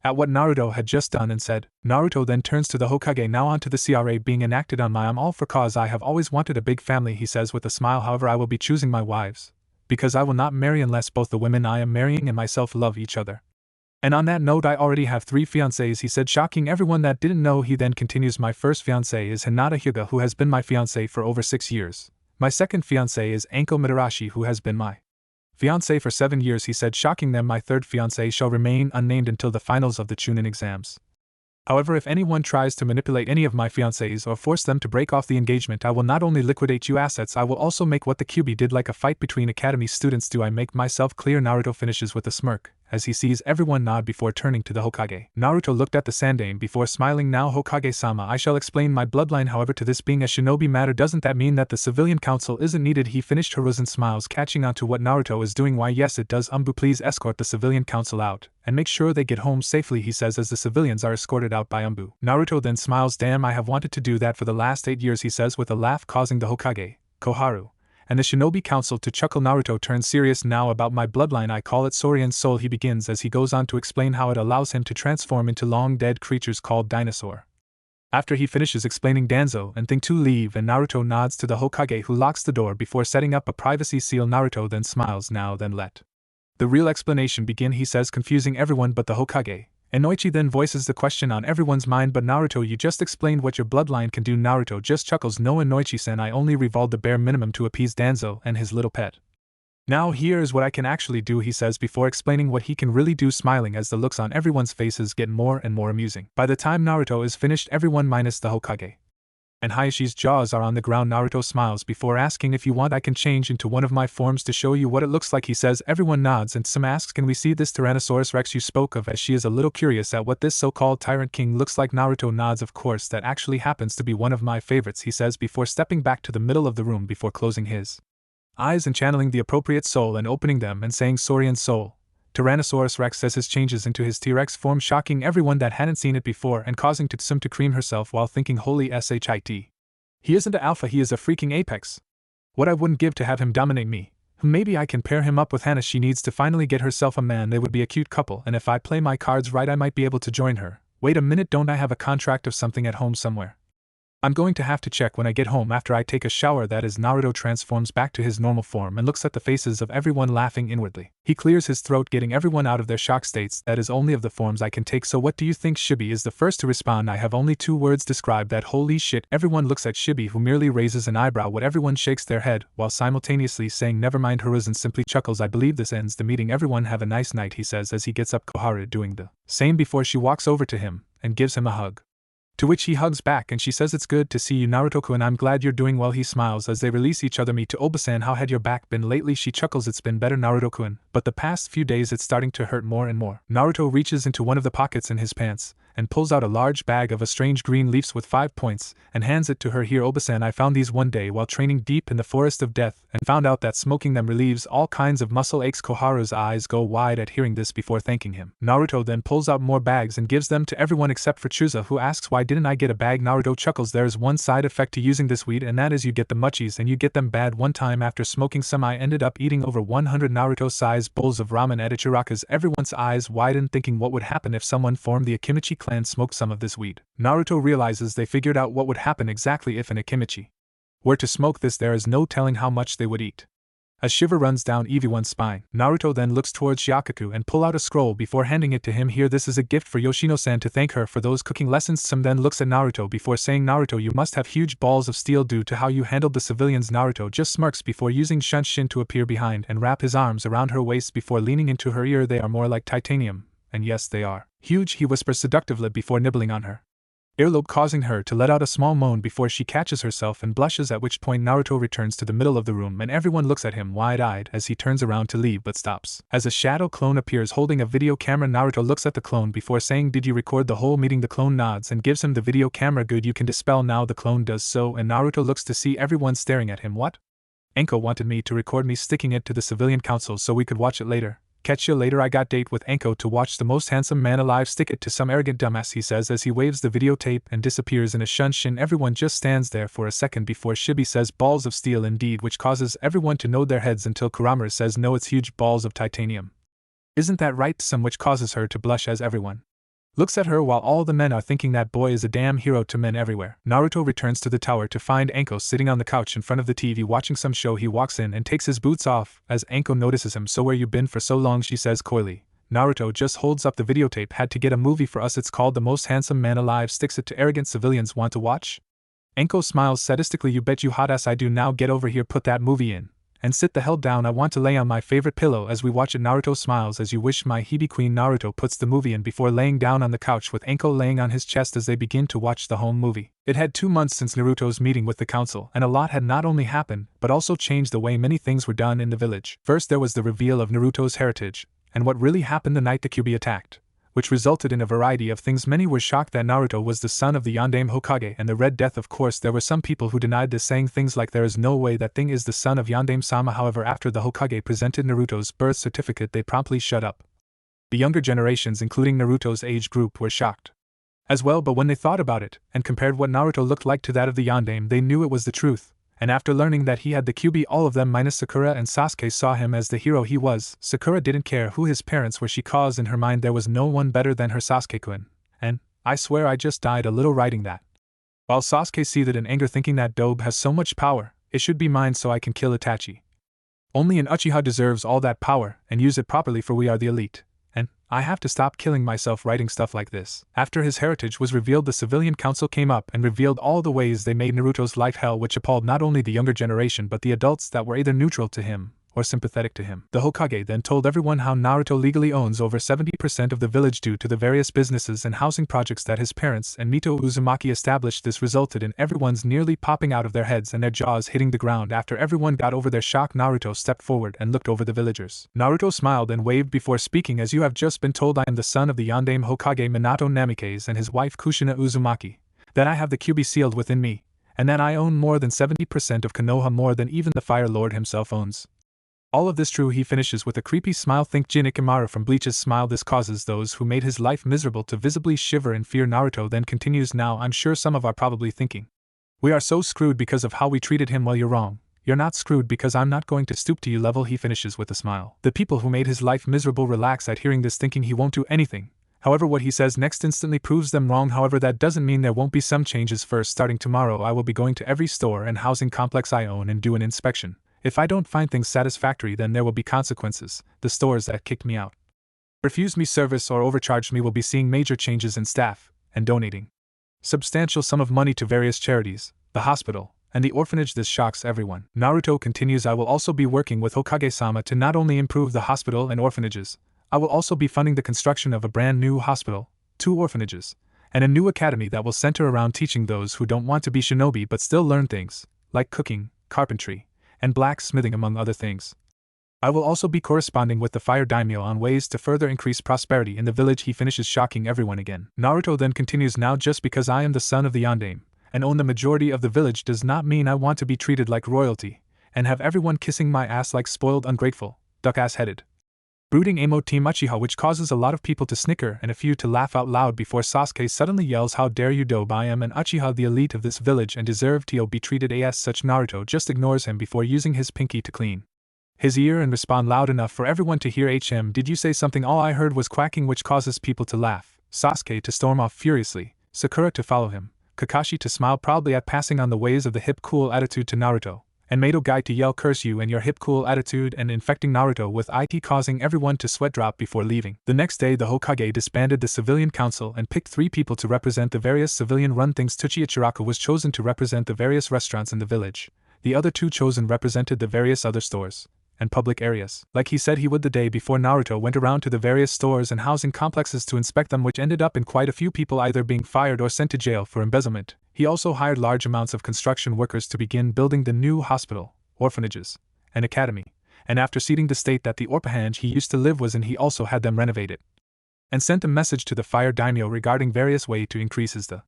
at what Naruto had just done and said. Naruto then turns to the Hokage. Now on to the CRA being enacted on my I'm all for cause. I have always wanted a big family, he says with a smile. However, I will be choosing my wives, because I will not marry unless both the women I am marrying and myself love each other. And on that note, I already have 3 fiancés, he said, shocking everyone that didn't know. He then continues, my first fiancé is Hinata Hyuga, who has been my fiancé for over 6 years. My second fiancé is Anko Mitarashi, who has been my fiancé for 7 years, he said, shocking them. My third fiancé shall remain unnamed until the finals of the Chunin exams. However, if anyone tries to manipulate any of my fiancés or force them to break off the engagement, I will not only liquidate you assets, I will also make what the Kyuubi did, like a fight between academy students. Do I make myself clear? Naruto finishes with a smirk, as he sees everyone nod before turning to the Hokage. Naruto looked at the Sandaime before smiling. Now Hokage-sama, I shall explain my bloodline. However, to this being a shinobi matter, doesn't that mean that the civilian council isn't needed? He finished. Hiruzen smiles, catching on to what Naruto is doing. Why yes it does. Please escort the civilian council out, and make sure they get home safely, he says as the civilians are escorted out by Naruto then smiles. Damn, I have wanted to do that for the last 8 years, he says with a laugh, causing the Hokage, Koharu, and the shinobi council to chuckle. Naruto turns serious now. About my bloodline, I call it Saurian soul, he begins as he goes on to explain how it allows him to transform into long-dead creatures called dinosaur. After he finishes explaining, Danzo and Thing to leave and Naruto nods to the Hokage, who locks the door before setting up a privacy seal. Naruto then smiles. Now then let the real explanation begin, he says, confusing everyone but the Hokage. Inoichi then voices the question on everyone's mind, but Naruto, you just explained what your bloodline can do. Naruto just chuckles. No, Inoichi-sen, I only revolved the bare minimum to appease Danzo and his little pet. Now here is what I can actually do, he says before explaining what he can really do, smiling as the looks on everyone's faces get more and more amusing. By the time Naruto is finished, everyone minus the Hokage and Hayashi's jaws are on the ground. Naruto smiles before asking, if you want I can change into one of my forms to show you what it looks like, he says. Everyone nods and some asks, can we see this Tyrannosaurus Rex you spoke of, as she is a little curious at what this so-called Tyrant King looks like. Naruto nods. Of course, that actually happens to be one of my favorites, he says before stepping back to the middle of the room before closing his eyes and channeling the appropriate soul and opening them and saying, Saurian soul. Tyrannosaurus Rex says his changes into his T-Rex form, shocking everyone that hadn't seen it before and causing Tsum to cream herself while thinking, holy shit. He isn't an alpha, he is a freaking apex. What I wouldn't give to have him dominate me. Maybe I can pair him up with Hannah. She needs to finally get herself a man. They would be a cute couple, and if I play my cards right I might be able to join her. Wait a minute, don't I have a contract of something at home somewhere? I'm going to have to check when I get home after I take a shower. That is, Naruto transforms back to his normal form and looks at the faces of everyone laughing inwardly. He clears his throat, getting everyone out of their shock states. That is only of the forms I can take. So what do you think? Shibi is the first to respond. I have only 2 words to describe that. Holy shit. Everyone looks at Shibi, who merely raises an eyebrow. What everyone shakes their head, while simultaneously saying never mind. Hiruzen simply chuckles. I believe this ends the meeting. Everyone have a nice night, he says as he gets up. Koharu doing the same before she walks over to him and gives him a hug. To which he hugs back and she says, it's good to see you, Naruto-kun, I'm glad you're doing well. He smiles as they release each other. Me to Obasan, how had your back been lately? She chuckles. It's been better, Naruto-kun, but the past few days it's starting to hurt more and more. Naruto reaches into one of the pockets in his pants and pulls out a large bag of a strange green leaves with 5 points and hands it to her. Here, Obasan, I found these one day while training deep in the forest of death and found out that smoking them relieves all kinds of muscle aches. Koharu's eyes go wide at hearing this before thanking him. Naruto then pulls out more bags and gives them to everyone except for Chuza, who asks, why didn't I get a bag? Naruto chuckles. There's one side effect to using this weed, and that is you get the munchies and you get them bad. One time after smoking some I ended up eating over 100 Naruto-sized bowls of ramen at Ichiraku's. Everyone's eyes widen, thinking what would happen if someone formed the Akimichi clan smoked some of this weed. Naruto realizes they figured out what would happen exactly if an Akimichi were to smoke this. There is no telling how much they would eat. A shiver runs down everyone's spine. Naruto then looks towards Shikaku and pull out a scroll before handing it to him. Here, this is a gift for Yoshino-san to thank her for those cooking lessons. Some then looks at Naruto before saying, Naruto, you must have huge balls of steel due to how you handled the civilians. Naruto just smirks before using Shunshin to appear behind and wrap his arms around her waist before leaning into her ear. They are more like titanium, and yes, they are huge, he whispers seductively before nibbling on her earlobe, causing her to let out a small moan before she catches herself and blushes, at which point Naruto returns to the middle of the room and everyone looks at him wide-eyed as he turns around to leave but stops. As a shadow clone appears holding a video camera, Naruto looks at the clone before saying, did you record the whole meeting? The clone nods and gives him the video camera. Good, you can dispel now. The clone does so and Naruto looks to see everyone staring at him. What? Enko wanted me to record me sticking it to the civilian council so we could watch it later. Catch ya later. I got date with Anko to watch the most handsome man alive. Stick it to some arrogant dumbass, he says as he waves the videotape and disappears in a shunshin. Everyone just stands there for a second before Shibi says balls of steel indeed, which causes everyone to nod their heads until Kuramaru says no, it's huge balls of titanium. Isn't that right? Some, which causes her to blush as everyone looks at her while all the men are thinking that boy is a damn hero to men everywhere. Naruto returns to the tower to find Anko sitting on the couch in front of the TV watching some show. He walks in and takes his boots off as Anko notices him. So where you been for so long, she says coyly. Naruto just holds up the videotape. Had to get a movie for us, it's called The Most Handsome Man Alive. Sticks it to arrogant civilians. Want to watch? Anko smiles sadistically. You bet you hot ass I do. Now get over here, put that movie in. And sit the hell down. I want to lay on my favorite pillow. As we watch it, Naruto smiles. As you wish, my Hebe queen. Naruto puts the movie in before laying down on the couch with Anko laying on his chest as they begin to watch the home movie. It had 2 months since Naruto's meeting with the council, and a lot had not only happened, but also changed the way many things were done in the village. First there was the reveal of Naruto's heritage, and what really happened the night the Kyuubi attacked, which resulted in a variety of things. Many were shocked that Naruto was the son of the Yondaime Hokage and the Red Death. Of course, there were some people who denied this, saying things like there is no way that thing is the son of Yondaime-sama. However, after the Hokage presented Naruto's birth certificate, they promptly shut up. The younger generations, including Naruto's age group, were shocked as well, but when they thought about it and compared what Naruto looked like to that of the Yondaime, they knew it was the truth. And after learning that he had the Kyuubi, all of them minus Sakura and Sasuke saw him as the hero he was. Sakura didn't care who his parents were. She caused in her mind there was no one better than her Sasuke-kun. And, I swear I just died a little writing that. While Sasuke seethed in anger thinking that Dobe has so much power, it should be mine so I can kill Itachi. Only an Uchiha deserves all that power and use it properly, for we are the elite. And I have to stop killing myself writing stuff like this. After his heritage was revealed, the civilian council came up and revealed all the ways they made Naruto's life hell, which appalled not only the younger generation but the adults that were either neutral to him or sympathetic to him. The Hokage then told everyone how Naruto legally owns over 70% of the village due to the various businesses and housing projects that his parents and Mito Uzumaki established. This resulted in everyone's nearly popping out of their heads and their jaws hitting the ground. After everyone got over their shock, Naruto stepped forward and looked over the villagers. Naruto smiled and waved before speaking. As you have just been told, I am the son of the Yondaime Hokage Minato Namikaze and his wife Kushina Uzumaki, that I have the Kyuubi sealed within me, and that I own more than 70% of Konoha, more than even the Fire Lord himself owns. All of this true, he finishes with a creepy smile. Think Jin Ikamaru from Bleach's smile. This causes those who made his life miserable to visibly shiver in fear. Naruto then continues, now I'm sure some of are probably thinking, we are so screwed because of how we treated him. Well, you're wrong. You're not screwed because I'm not going to stoop to your level, he finishes with a smile. The people who made his life miserable relax at hearing this, thinking he won't do anything. However, what he says next instantly proves them wrong. However, that doesn't mean there won't be some changes. First, starting tomorrow, I will be going to every store and housing complex I own and do an inspection. If I don't find things satisfactory, then there will be consequences. The stores that kicked me out, refused me service, or overcharged me will be seeing major changes in staff and donating substantial sum of money to various charities, the hospital, and the orphanage. This shocks everyone. Naruto continues, I will also be working with Hokage-sama to not only improve the hospital and orphanages, I will also be funding the construction of a brand new hospital, 2 orphanages, and a new academy that will center around teaching those who don't want to be shinobi but still learn things, like cooking, carpentry, and blacksmithing, among other things. I will also be corresponding with the Fire Daimyo on ways to further increase prosperity in the village, he finishes, shocking everyone again. Naruto then continues, now just because I am the son of the Yondaime and own the majority of the village does not mean I want to be treated like royalty and have everyone kissing my ass like spoiled, ungrateful, duck-ass-headed, brooding emo team Uchiha, which causes a lot of people to snicker and a few to laugh out loud before Sasuke suddenly yells, how dare you, Dobe, I am an Uchiha, the elite of this village, and deserve to be treated as such. Naruto just ignores him before using his pinky to clean his ear and respond loud enough for everyone to hear, did you say something? All I heard was quacking, which causes people to laugh, Sasuke to storm off furiously, Sakura to follow him, Kakashi to smile proudly at passing on the ways of the hip cool attitude to Naruto, and Mato Guy to yell curse you and your hip cool attitude, and infecting Naruto with it, causing everyone to sweat drop before leaving. The next day the Hokage disbanded the civilian council and picked 3 people to represent the various civilian run things. Tsuchiya Chiraku was chosen to represent the various restaurants in the village. The other 2 chosen represented the various other stores and public areas. Like he said he would, the day before, Naruto went around to the various stores and housing complexes to inspect them, which ended up in quite a few people either being fired or sent to jail for embezzlement. He also hired large amounts of construction workers to begin building the new hospital, orphanages, and academy, and after seeing the state that the orphanage he used to live was in, he also had them renovated, and sent a message to the Fire Daimyo regarding various ways to increase the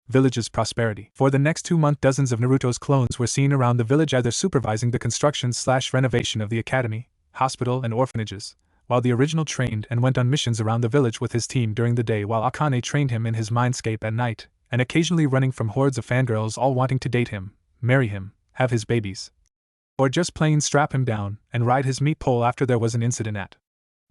village's prosperity. For the next 2 months, dozens of Naruto's clones were seen around the village either supervising the construction/renovation of the academy, hospital, and orphanages, while the original trained and went on missions around the village with his team during the day while Akane trained him in his mindscape at night, and occasionally running from hordes of fangirls all wanting to date him, marry him, have his babies. Or just plain strap him down and ride his meat pole after there was an incident at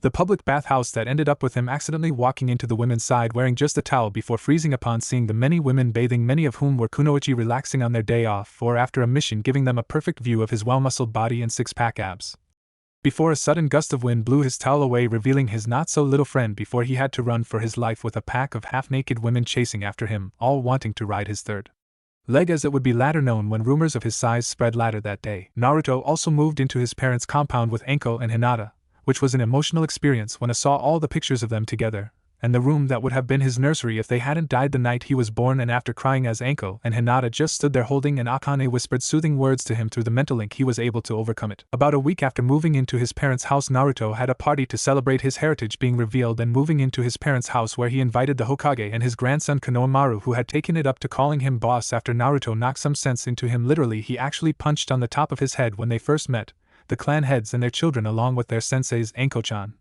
the public bathhouse that ended up with him accidentally walking into the women's side wearing just a towel before freezing upon seeing the many women bathing, many of whom were kunoichi relaxing on their day off or after a mission, giving them a perfect view of his well-muscled body and six-pack abs. Before a sudden gust of wind blew his towel away, revealing his not-so-little friend before he had to run for his life with a pack of half-naked women chasing after him, all wanting to ride his third leg, as it would be later known when rumors of his size spread later that day. Naruto also moved into his parents' compound with Anko and Hinata, which was an emotional experience when I saw all the pictures of them together, and the room that would have been his nursery if they hadn't died the night he was born. And after crying as Anko and Hinata just stood there holding, and Akane whispered soothing words to him through the mental link, he was able to overcome it. About a week after moving into his parents' house, Naruto had a party to celebrate his heritage being revealed, and moving into his parents' house where he invited the Hokage and his grandson Konohamaru, who had taken it up to calling him boss after Naruto knocked some sense into him. Literally, he actually punched on the top of his head when they first met, the clan heads and their children along with their senseis Anko-chan,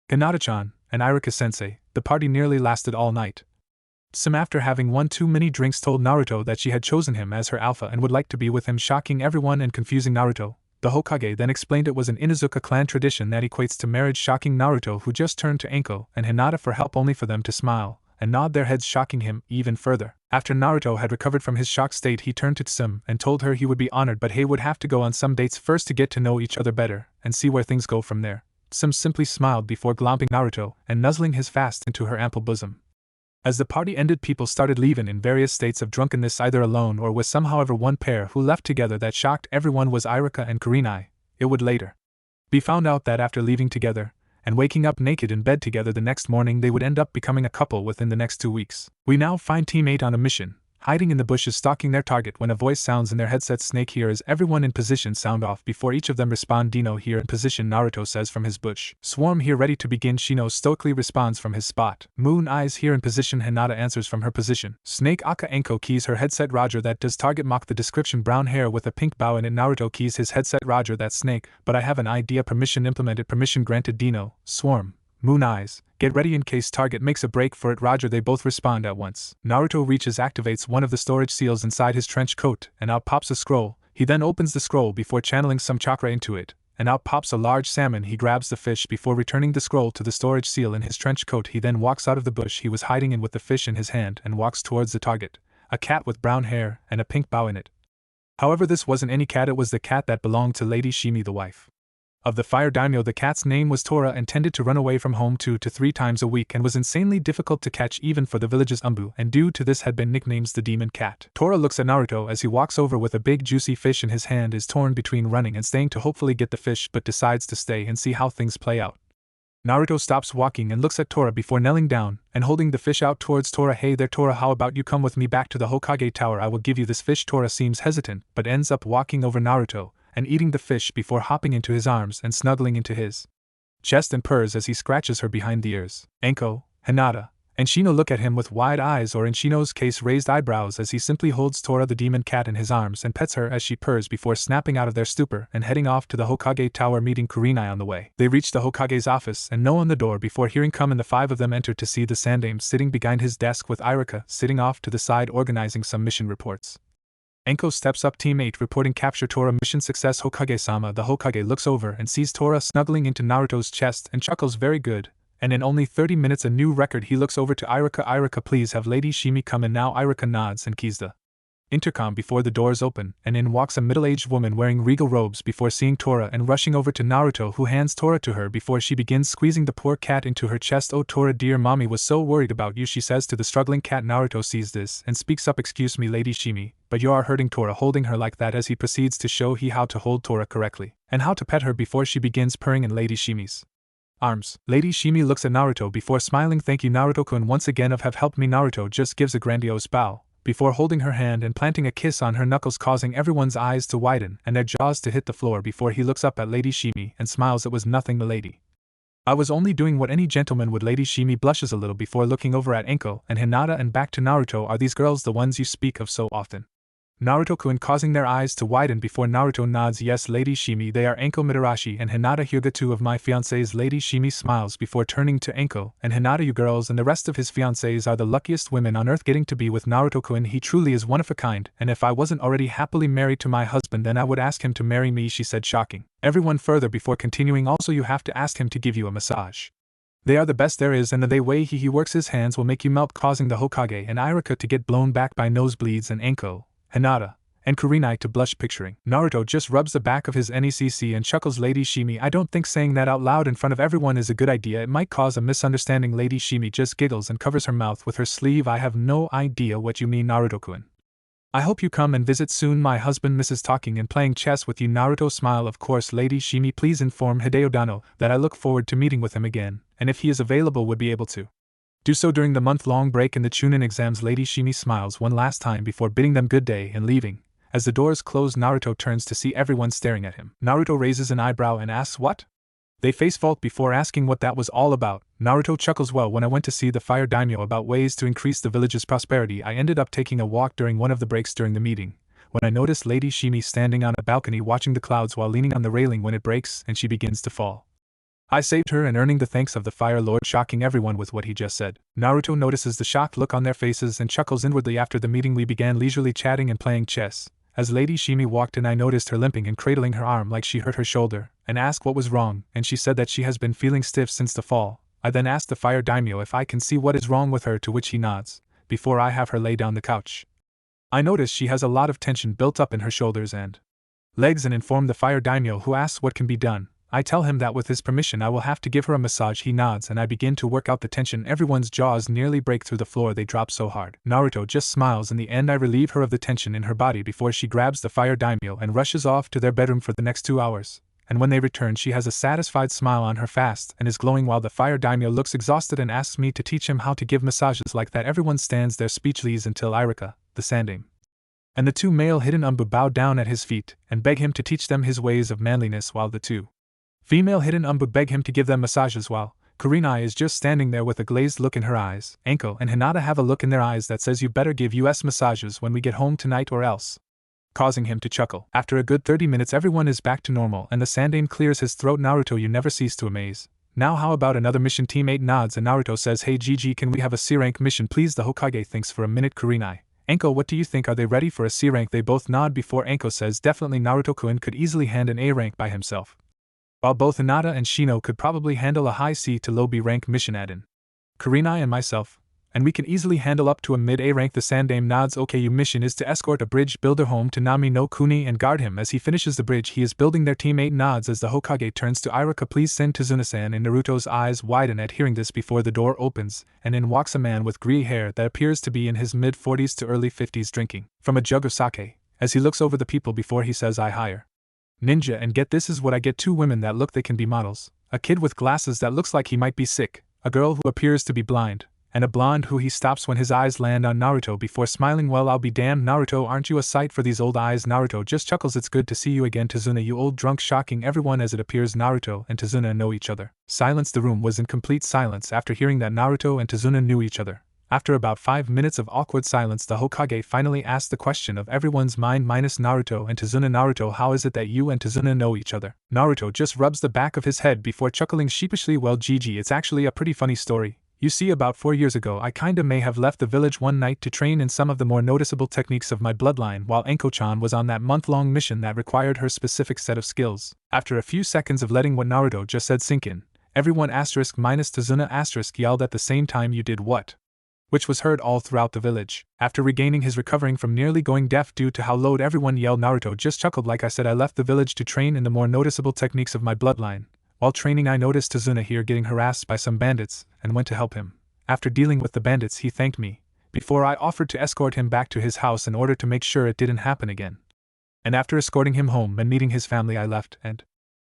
Hinata-chan, and Iruka-sensei. The party nearly lasted all night. Sim, after having one too many drinks, told Naruto that she had chosen him as her alpha and would like to be with him, shocking everyone and confusing Naruto. The Hokage then explained it was an Inuzuka clan tradition that equates to marriage, shocking Naruto, who just turned to Anko and Hinata for help only for them to smile and nod their heads, shocking him even further. After Naruto had recovered from his shocked state, he turned to Sim and told her he would be honored, but he would have to go on some dates first to get to know each other better and see where things go from there. Sim simply smiled before glomping Naruto and nuzzling his fast into her ample bosom. As the party ended, people started leaving in various states of drunkenness, either alone or with some. However, one pair who left together that shocked everyone was Iruka and Karin. It would later be found out that after leaving together and waking up naked in bed together the next morning, they would end up becoming a couple within the next 2 weeks. We now find Team 8 on a mission, hiding in the bushes stalking their target, when a voice sounds in their headsets. Snake, here is everyone in position. Sound off before each of them respond. Dino, here in position, Naruto says from his bush. Swarm, here ready to begin. Shino stoically responds from his spot. Moon Eyes, here in position. Hinata answers from her position. Snake, Aka Anko keys her headset. Roger that. Does target mock the description? Brown hair with a pink bow in it. Naruto keys his headset. Roger that. Snake, but I have an idea. Permission implemented. Permission granted. Dino, Swarm, Moon Eyes, get ready in case target makes a break for it. Roger, they both respond at once. Naruto reaches, activates one of the storage seals inside his trench coat, and out pops a scroll. He then opens the scroll before channeling some chakra into it, and out pops a large salmon. He grabs the fish before returning the scroll to the storage seal in his trench coat. He then walks out of the bush he was hiding in with the fish in his hand and walks towards the target, a cat with brown hair and a pink bow in it. However, this wasn't any cat, it was the cat that belonged to Lady Shimi, the wife of the fire daimyo. The cat's name was Tora and tended to run away from home 2 to 3 times a week and was insanely difficult to catch even for the village's umbu, and due to this had been nicknamed the demon cat. Tora looks at Naruto as he walks over with a big juicy fish in his hand, is torn between running and staying to hopefully get the fish, but decides to stay and see how things play out. Naruto stops walking and looks at Tora before kneeling down and holding the fish out towards Tora. Hey there Tora, how about you come with me back to the Hokage Tower? I will give you this fish. Tora seems hesitant but ends up walking over Naruto and eating the fish before hopping into his arms and snuggling into his chest and purrs as he scratches her behind the ears. Anko, Hinata, and Shino look at him with wide eyes, or in Shino's case raised eyebrows, as he simply holds Tora the demon cat in his arms and pets her as she purrs before snapping out of their stupor and heading off to the Hokage Tower, meeting Karin. On the way, they reach the Hokage's office and knock on the door before hearing come, and the 5 of them enter to see the Sandaime sitting behind his desk with Iruka sitting off to the side organizing some mission reports. Anko steps up. Team 8 reporting capture. Tora, mission success. Hokage-sama. The Hokage looks over and sees Tora snuggling into Naruto's chest and chuckles, very good, and in only 30 minutes a new record. He looks over to Iruka. Iruka, please have Lady Shimi come in now. Iruka nods and keys the intercom before the doors open, and in walks a middle-aged woman wearing regal robes before seeing Tora and rushing over to Naruto, who hands Tora to her before she begins squeezing the poor cat into her chest. Oh Tora dear, mommy was so worried about you, she says to the struggling cat. Naruto sees this and speaks up, excuse me Lady Shimi, but you are hurting Tora, holding her like that, as he proceeds to show how to hold Tora correctly and how to pet her before she begins purring in Lady Shimi's arms. Lady Shimi looks at Naruto before smiling. Thank you Naruto-kun once again of have helped me. Naruto just gives a grandiose bow before holding her hand and planting a kiss on her knuckles, causing everyone's eyes to widen and their jaws to hit the floor before he looks up at Lady Shimi and smiles. It was nothing, milady. I was only doing what any gentleman would. Lady Shimi blushes a little before looking over at Anko and Hinata and back to Naruto. Are these girls the ones you speak of so often? Naruto-kun causing their eyes to widen before Naruto nods. Yes, Lady Shimi, they are Anko Mitarashi and Hinata Hyuga, two of my fiancés. Lady Shimi smiles before turning to Anko and Hinata. You girls and the rest of his fiancés are the luckiest women on earth getting to be with Naruto-kun. He truly is one of a kind, and if I wasn't already happily married to my husband then I would ask him to marry me, she said, shocking everyone further before continuing. Also, you have to ask him to give you a massage. They are the best there is, and the way he works his hands will make you melt, causing the Hokage and Irika to get blown back by nosebleeds and Anko, Hinata, and Kurenai to blush. Picturing Naruto just rubs the back of his NECC and chuckles. Lady Shimi, I don't think saying that out loud in front of everyone is a good idea. It might cause a misunderstanding. Lady Shimi just giggles and covers her mouth with her sleeve. I have no idea what you mean, Naruto-kun. I hope you come and visit soon. My husband misses talking and playing chess with you. Naruto smile. Of course, Lady Shimi, please inform Hideo Dano that I look forward to meeting with him again, and if he is available would be able to do so during the month-long break in the Chunin exams. Lady Shimi smiles one last time before bidding them good day and leaving. As the doors close, Naruto turns to see everyone staring at him. Naruto raises an eyebrow and asks what? They face fault before asking what that was all about. Naruto chuckles. Well, when I went to see the fire daimyo about ways to increase the village's prosperity, I ended up taking a walk during one of the breaks during the meeting, when I noticed Lady Shimi standing on a balcony watching the clouds while leaning on the railing when it breaks and she begins to fall. I saved her and earning the thanks of the Fire Lord, shocking everyone with what he just said. Naruto notices the shocked look on their faces and chuckles inwardly. After the meeting we began leisurely chatting and playing chess. As Lady Shimi walked in I noticed her limping and cradling her arm like she hurt her shoulder, and asked what was wrong, and she said that she has been feeling stiff since the fall. I then asked the fire daimyo if I can see what is wrong with her, to which he nods, before I have her lay down the couch. I notice she has a lot of tension built up in her shoulders and legs and inform the fire daimyo, who asks what can be done. I tell him that with his permission I will have to give her a massage. He nods and I begin to work out the tension. Everyone's jaws nearly break through the floor, they drop so hard. Naruto just smiles. In the end I relieve her of the tension in her body before she grabs the fire daimyo and rushes off to their bedroom for the next 2 hours. And when they return she has a satisfied smile on her face and is glowing while the fire daimyo looks exhausted and asks me to teach him how to give massages like that. Everyone stands there speechless until Irika, the sandame, and the 2 male hidden umbu bow down at his feet and beg him to teach them his ways of manliness, while the 2 female hidden umbu beg him to give them massages while Kurenai is just standing there with a glazed look in her eyes. Anko and Hinata have a look in their eyes that says you better give us massages when we get home tonight or else, causing him to chuckle. After a good 30 minutes everyone is back to normal and the sandame clears his throat. Naruto, you never cease to amaze. Now how about another mission? Teammate nods and Naruto says, hey GG, can we have a C-rank mission please? The Hokage thinks for a minute. Kurenai, Anko, what do you think? Are they ready for a C-rank? They both nod before Anko says, definitely. Naruto-kun could easily hand an A rank by himself, while both Hinata and Shino could probably handle a high C to low B rank mission add-in. Kurenai and myself, and we can easily handle up to a mid A rank. The sandame nods. Okay, your mission is to escort a bridge builder home to Nami no Kuni and guard him as he finishes the bridge he is building. Their teammate nods as the Hokage turns to Irika. Please send Tazuna-san. And Naruto's eyes widen at hearing this before the door opens and in walks a man with grey hair that appears to be in his mid-40s to early 50s, drinking from a jug of sake. As he looks over the people before he says, I hire ninja, and get this is what I get: 2 women that look they can be models, a kid with glasses that looks like he might be sick, a girl who appears to be blind, and a blonde who he stops when his eyes land on Naruto before smiling. Well, I'll be damned, Naruto, aren't you a sight for these old eyes? Naruto just chuckles. It's good to see you again, Tazuna, you old drunk, shocking everyone as it appears Naruto and Tazuna know each other. Silence. The room was in complete silence after hearing that Naruto and Tazuna knew each other. After about 5 minutes of awkward silence, the Hokage finally asked the question of everyone's mind minus Naruto and Tazuna. Naruto, how is it that you and Tazuna know each other? Naruto just rubs the back of his head before chuckling sheepishly. Well, GG, it's actually a pretty funny story. You see, about 4 years ago I kinda may have left the village one night to train in some of the more noticeable techniques of my bloodline while Anko-chan was on that month-long mission that required her specific set of skills. After a few seconds of letting what Naruto just said sink in, everyone minus Tazuna yelled at the same time, you did what? Which was heard all throughout the village. After regaining his recovering from nearly going deaf due to how loud everyone yelled, Naruto just chuckled. Like I said, I left the village to train in the more noticeable techniques of my bloodline. While training I noticed Tazuna here getting harassed by some bandits, and went to help him. After dealing with the bandits he thanked me, before I offered to escort him back to his house in order to make sure it didn't happen again. And after escorting him home and meeting his family I left and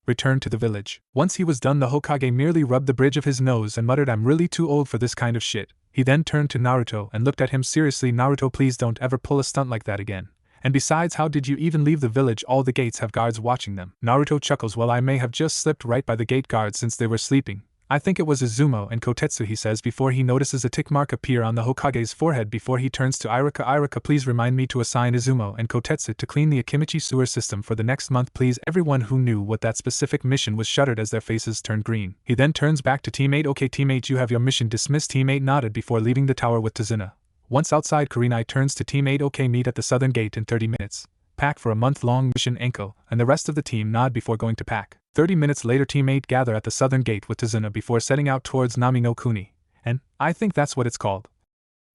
returned to the village. Once he was done the Hokage merely rubbed the bridge of his nose and muttered, I'm really too old for this kind of shit. He then turned to Naruto and looked at him seriously. Naruto, please don't ever pull a stunt like that again. And besides, how did you even leave the village? All the gates have guards watching them. Naruto chuckles. Well, I may have just slipped right by the gate guards since they were sleeping. I think it was Izumo and Kotetsu, he says before he notices a tick mark appear on the Hokage's forehead before he turns to Irika. Irika, please remind me to assign Izumo and Kotetsu to clean the Akimichi sewer system for the next month, please. Everyone who knew what that specific mission was shuddered as their faces turned green. He then turns back to teammate. Okay teammate, you have your mission dismissed. Teammate nodded before leaving the tower with Tazuna. Once outside, Kurenai turns to teammate. Okay, meet at the southern gate in 30 minutes. Pack for a month-long mission. Enko and the rest of the team nod before going to pack. 30 minutes later, teammate gather at the southern gate with Tazuna before setting out towards Nami no Kuni. And I think that's what it's called.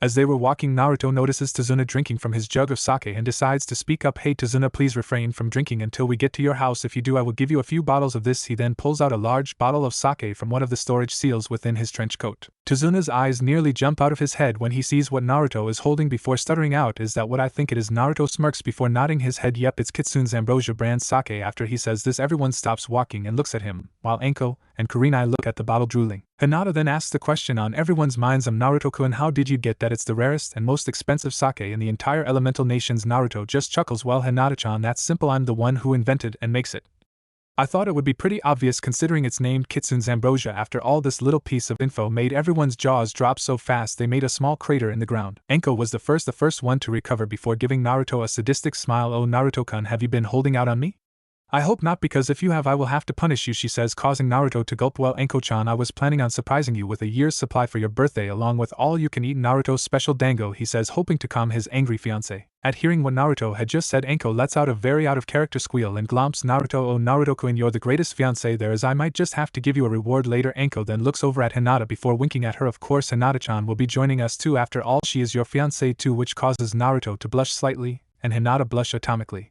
As they were walking, Naruto notices Tazuna drinking from his jug of sake and decides to speak up. Hey Tazuna, please refrain from drinking until we get to your house. If you do, I will give you a few bottles of this. He then pulls out a large bottle of sake from one of the storage seals within his trench coat. Tazuna's eyes nearly jump out of his head when he sees what Naruto is holding before stuttering out, "Is that what I think it is?" Naruto smirks before nodding his head. Yep, it's Kitsune's Ambrosia brand sake. After he says this, everyone stops walking and looks at him, while Enko and Kurenai look at the bottle drooling. Hinata then asks the question on everyone's minds, Naruto-kun, how did you get that? It's the rarest and most expensive sake in the entire elemental nations. Naruto just chuckles. Well, Hinata-chan, that's simple. I'm the one who invented and makes it. I thought it would be pretty obvious considering it's named Kitsune's Ambrosia. After all, this little piece of info made everyone's jaws drop so fast they made a small crater in the ground. Enko was the first one to recover before giving Naruto a sadistic smile. Oh Naruto-kun, have you been holding out on me? I hope not, because if you have I will have to punish you, she says, causing Naruto to gulp. Well, Enko-chan, I was planning on surprising you with a year's supply for your birthday along with all you can eat Naruto's special dango, he says, hoping to calm his angry fiancé. At hearing what Naruto had just said, Enko lets out a very out of character squeal and glomps Naruto. Oh Naruto-kun, you're the greatest fiancé there is. I might just have to give you a reward later. Enko then looks over at Hinata before winking at her. Of course, Hinata-chan will be joining us too, after all she is your fiancé too, which causes Naruto to blush slightly, and Hinata blush atomically.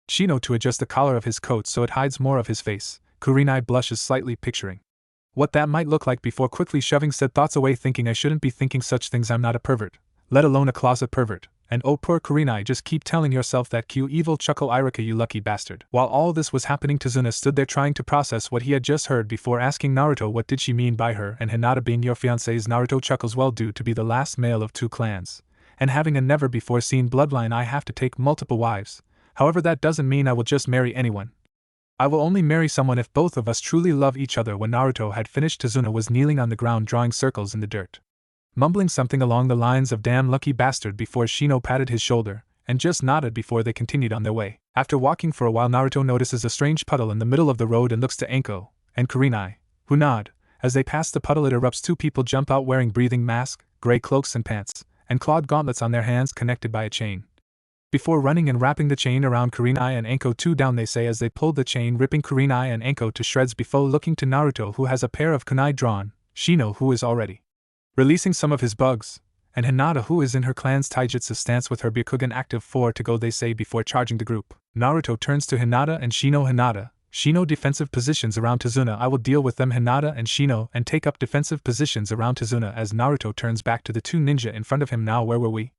Shino to adjust the collar of his coat so it hides more of his face. Kurenai blushes slightly, picturing what that might look like before quickly shoving said thoughts away, thinking I shouldn't be thinking such things. I'm not a pervert, let alone a closet pervert. And oh poor Kurenai, just keep telling yourself that Q evil chuckle Irika, you lucky bastard. While all this was happening, Tazuna stood there trying to process what he had just heard before asking Naruto what did she mean by her and Hinata being your fiancés. Naruto chuckles. Well, due to be the last male of 2 clans, and having a never before seen bloodline, I have to take multiple wives. However, that doesn't mean I will just marry anyone. I will only marry someone if both of us truly love each other. When Naruto had finished, Tazuna was kneeling on the ground drawing circles in the dirt, mumbling something along the lines of damn lucky bastard before Shino patted his shoulder and just nodded before they continued on their way. After walking for a while, Naruto notices a strange puddle in the middle of the road and looks to Enko and Kurenai, who nod. As they pass the puddle, it erupts. 2 people jump out wearing breathing masks, gray cloaks and pants, and clawed gauntlets on their hands connected by a chain. Before running and wrapping the chain around Kurenai and Enko, 2 down, they say as they pulled the chain, ripping Kurenai and Enko to shreds before looking to Naruto, who has a pair of kunai drawn, Shino, who is already releasing some of his bugs, and Hinata, who is in her clan's taijutsu stance with her Byakugan active 4 to go, they say before charging the group. Naruto turns to Hinata and Shino. Hinata, Shino, defensive positions around Tazuna. I will deal with them. Hinata and Shino and take up defensive positions around Tazuna. As Naruto turns back to the 2 ninja in front of him. Now where were we?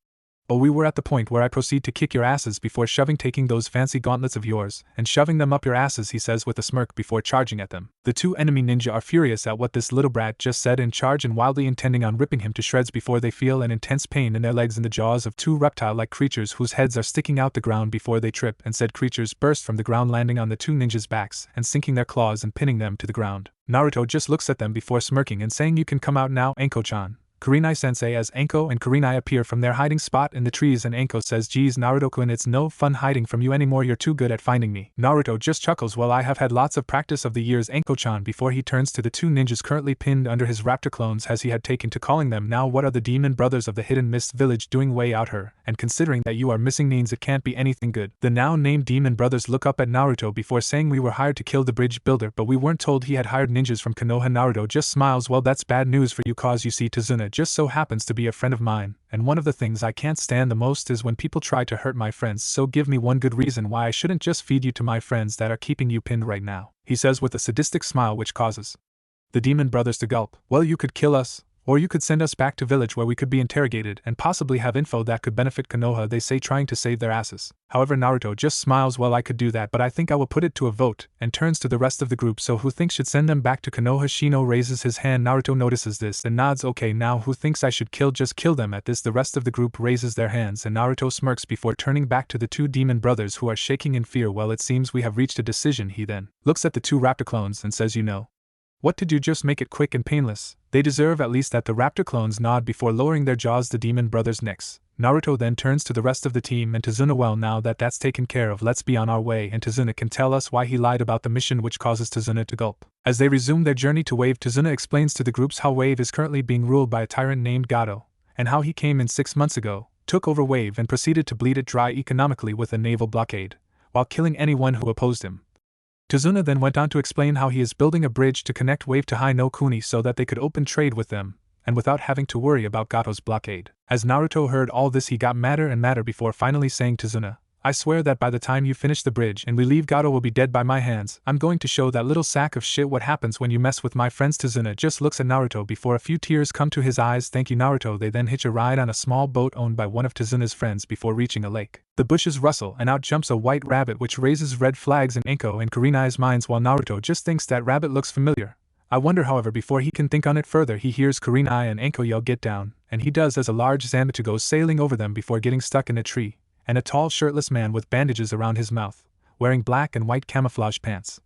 Oh, we were at the point where I proceed to kick your asses before taking those fancy gauntlets of yours and shoving them up your asses, he says with a smirk before charging at them. The 2 enemy ninja are furious at what this little brat just said and charge and wildly intending on ripping him to shreds before they feel an intense pain in their legs and the jaws of 2 reptile-like creatures whose heads are sticking out the ground before they trip, and said creatures burst from the ground, landing on the 2 ninjas' backs and sinking their claws and pinning them to the ground. Naruto just looks at them before smirking and saying, you can come out now, Enko-chan. Kurenai-sensei, as Enko and Kurenai appear from their hiding spot in the trees, and Enko says, geez Naruto-kun, it's no fun hiding from you anymore, you're too good at finding me. Naruto just chuckles. Well, I have had lots of practice of the years, Enko-chan, before he turns to the 2 ninjas currently pinned under his raptor clones as he had taken to calling them. Now what are the demon brothers of the Hidden Mist village doing way out here, and considering that you are missing means it can't be anything good. The now named demon brothers look up at Naruto before saying, we were hired to kill the bridge builder, but we weren't told he had hired ninjas from Konoha. Naruto just smiles. Well, that's bad news for you, cause you see Tazuna just so happens to be a friend of mine, and one of the things I can't stand the most is when people try to hurt my friends, so give me one good reason why I shouldn't just feed you to my friends that are keeping you pinned right now, he says with a sadistic smile which causes the demon brothers to gulp. Well, you could kill us, or you could send us back to village where we could be interrogated and possibly have info that could benefit Konoha, they say, trying to save their asses. However, Naruto just smiles. Well, I could do that, but I think I will put it to a vote, and turns to the rest of the group. So who thinks should send them back to Konoha? Shino raises his hand. Naruto notices this and nods. Okay, now who thinks I should just kill them? At this, the rest of the group raises their hands and Naruto smirks before turning back to the 2 demon brothers who are shaking in fear. Well, it seems we have reached a decision. He then looks at the 2 raptor clones and says, you know What to do, just make it quick and painless. They deserve at least that. The raptor clones nod before lowering their jaws to demon brothers' necks. Naruto then turns to the rest of the team and Tazuna. Well, now that that's taken care of, let's be on our way, and Tazuna can tell us why he lied about the mission, which causes Tazuna to gulp. As they resume their journey to Wave, Tazuna explains to the groups how Wave is currently being ruled by a tyrant named Gato, and how he came in 6 months ago, took over Wave and proceeded to bleed it dry economically with a naval blockade, while killing anyone who opposed him. Tazuna then went on to explain how he is building a bridge to connect Wave to Hai no Kuni so that they could open trade with them, and without having to worry about Gato's blockade. As Naruto heard all this, he got madder and madder before finally saying to Tazuna, I swear that by the time you finish the bridge and we leave, Gato will be dead by my hands. I'm going to show that little sack of shit what happens when you mess with my friends. Tazuna just looks at Naruto before a few tears come to his eyes. Thank you, Naruto. They then hitch a ride on a small boat owned by one of Tazuna's friends before reaching a lake. The bushes rustle and out jumps a white rabbit, which raises red flags in Anko and Kurena's minds, while Naruto just thinks that rabbit looks familiar. I wonder, however, before he can think on it further, he hears Kurena and Anko yell, get down, and he does as a large Zanbatsu goes sailing over them before getting stuck in a tree, and a tall shirtless man with bandages around his mouth, wearing black and white camouflage pants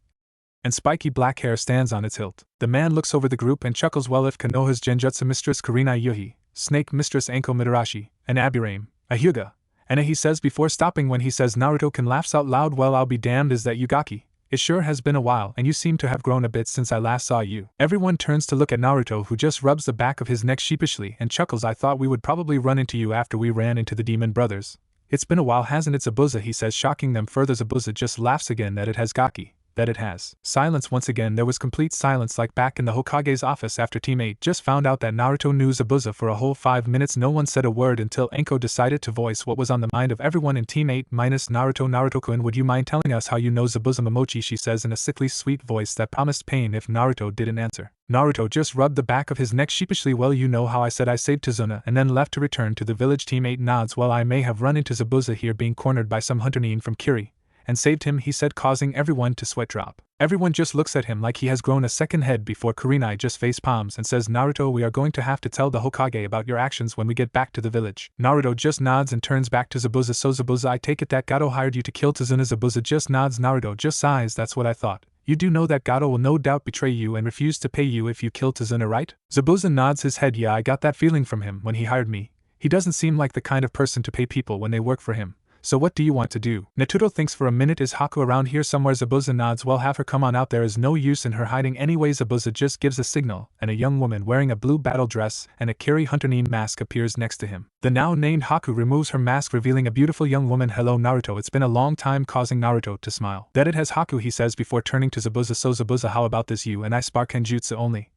and spiky black hair stands on its hilt. The man looks over the group and chuckles. Well, if Konoha's Genjutsu mistress Kurena Yuhi, Snake mistress Anko Midarashi, and Abirame, a Hyuga, and he says before stopping when he says Naruto can laughs out loud. Well, I'll be damned, is that Yugaki? It sure has been a while, and you seem to have grown a bit since I last saw you. Everyone turns to look at Naruto, who just rubs the back of his neck sheepishly and chuckles. I thought we would probably run into you after we ran into the demon brothers. It's been a while, hasn't it, Zabuza? He says, shocking them further. Zabuza just laughs again. That it has, Gaki. That it has. Silence once again. There was complete silence, like back in the Hokage's office after Team 8 just found out that Naruto knew Zabuza. For a whole 5 minutes no one said a word until Anko decided to voice what was on the mind of everyone in Team 8 minus Naruto. Naruto-kun, would you mind telling us how you know Zabuza? Momochi, she says in a sickly sweet voice that promised pain if Naruto didn't answer. Naruto just rubbed the back of his neck sheepishly. Well, you know how I said I saved Tazuna and then left to return to the village. Team 8 nods. Well, I may have run into Zabuza here being cornered by some hunter Nin from Kiri, and saved him, he said, causing everyone to sweat drop. Everyone just looks at him like he has grown a second head before Kurenai just face palms and says, Naruto, we are going to have to tell the Hokage about your actions when we get back to the village. Naruto just nods and turns back to Zabuza. So Zabuza, I take it that Gato hired you to kill Tazuna? Zabuza just nods. Naruto just sighs. That's what I thought. You do know that Gato will no doubt betray you and refuse to pay you if you kill Tazuna, right? Zabuza nods his head. Yeah, I got that feeling from him when he hired me. He doesn't seem like the kind of person to pay people when they work for him. So what do you want to do? Naturo thinks for a minute. Is Haku around here somewhere? Zabuza nods. Well, have her come on out. There is no use in her hiding anyway. Zabuza just gives a signal, and a young woman wearing a blue battle dress and a Kiri Hunter Nin mask appears next to him. The now named Haku removes her mask, revealing a beautiful young woman. Hello, Naruto. It's been a long time, causing Naruto to smile. That it has, Haku, he says before turning to Zabuza. So Zabuza, how about this? You and I spar kenjutsu only.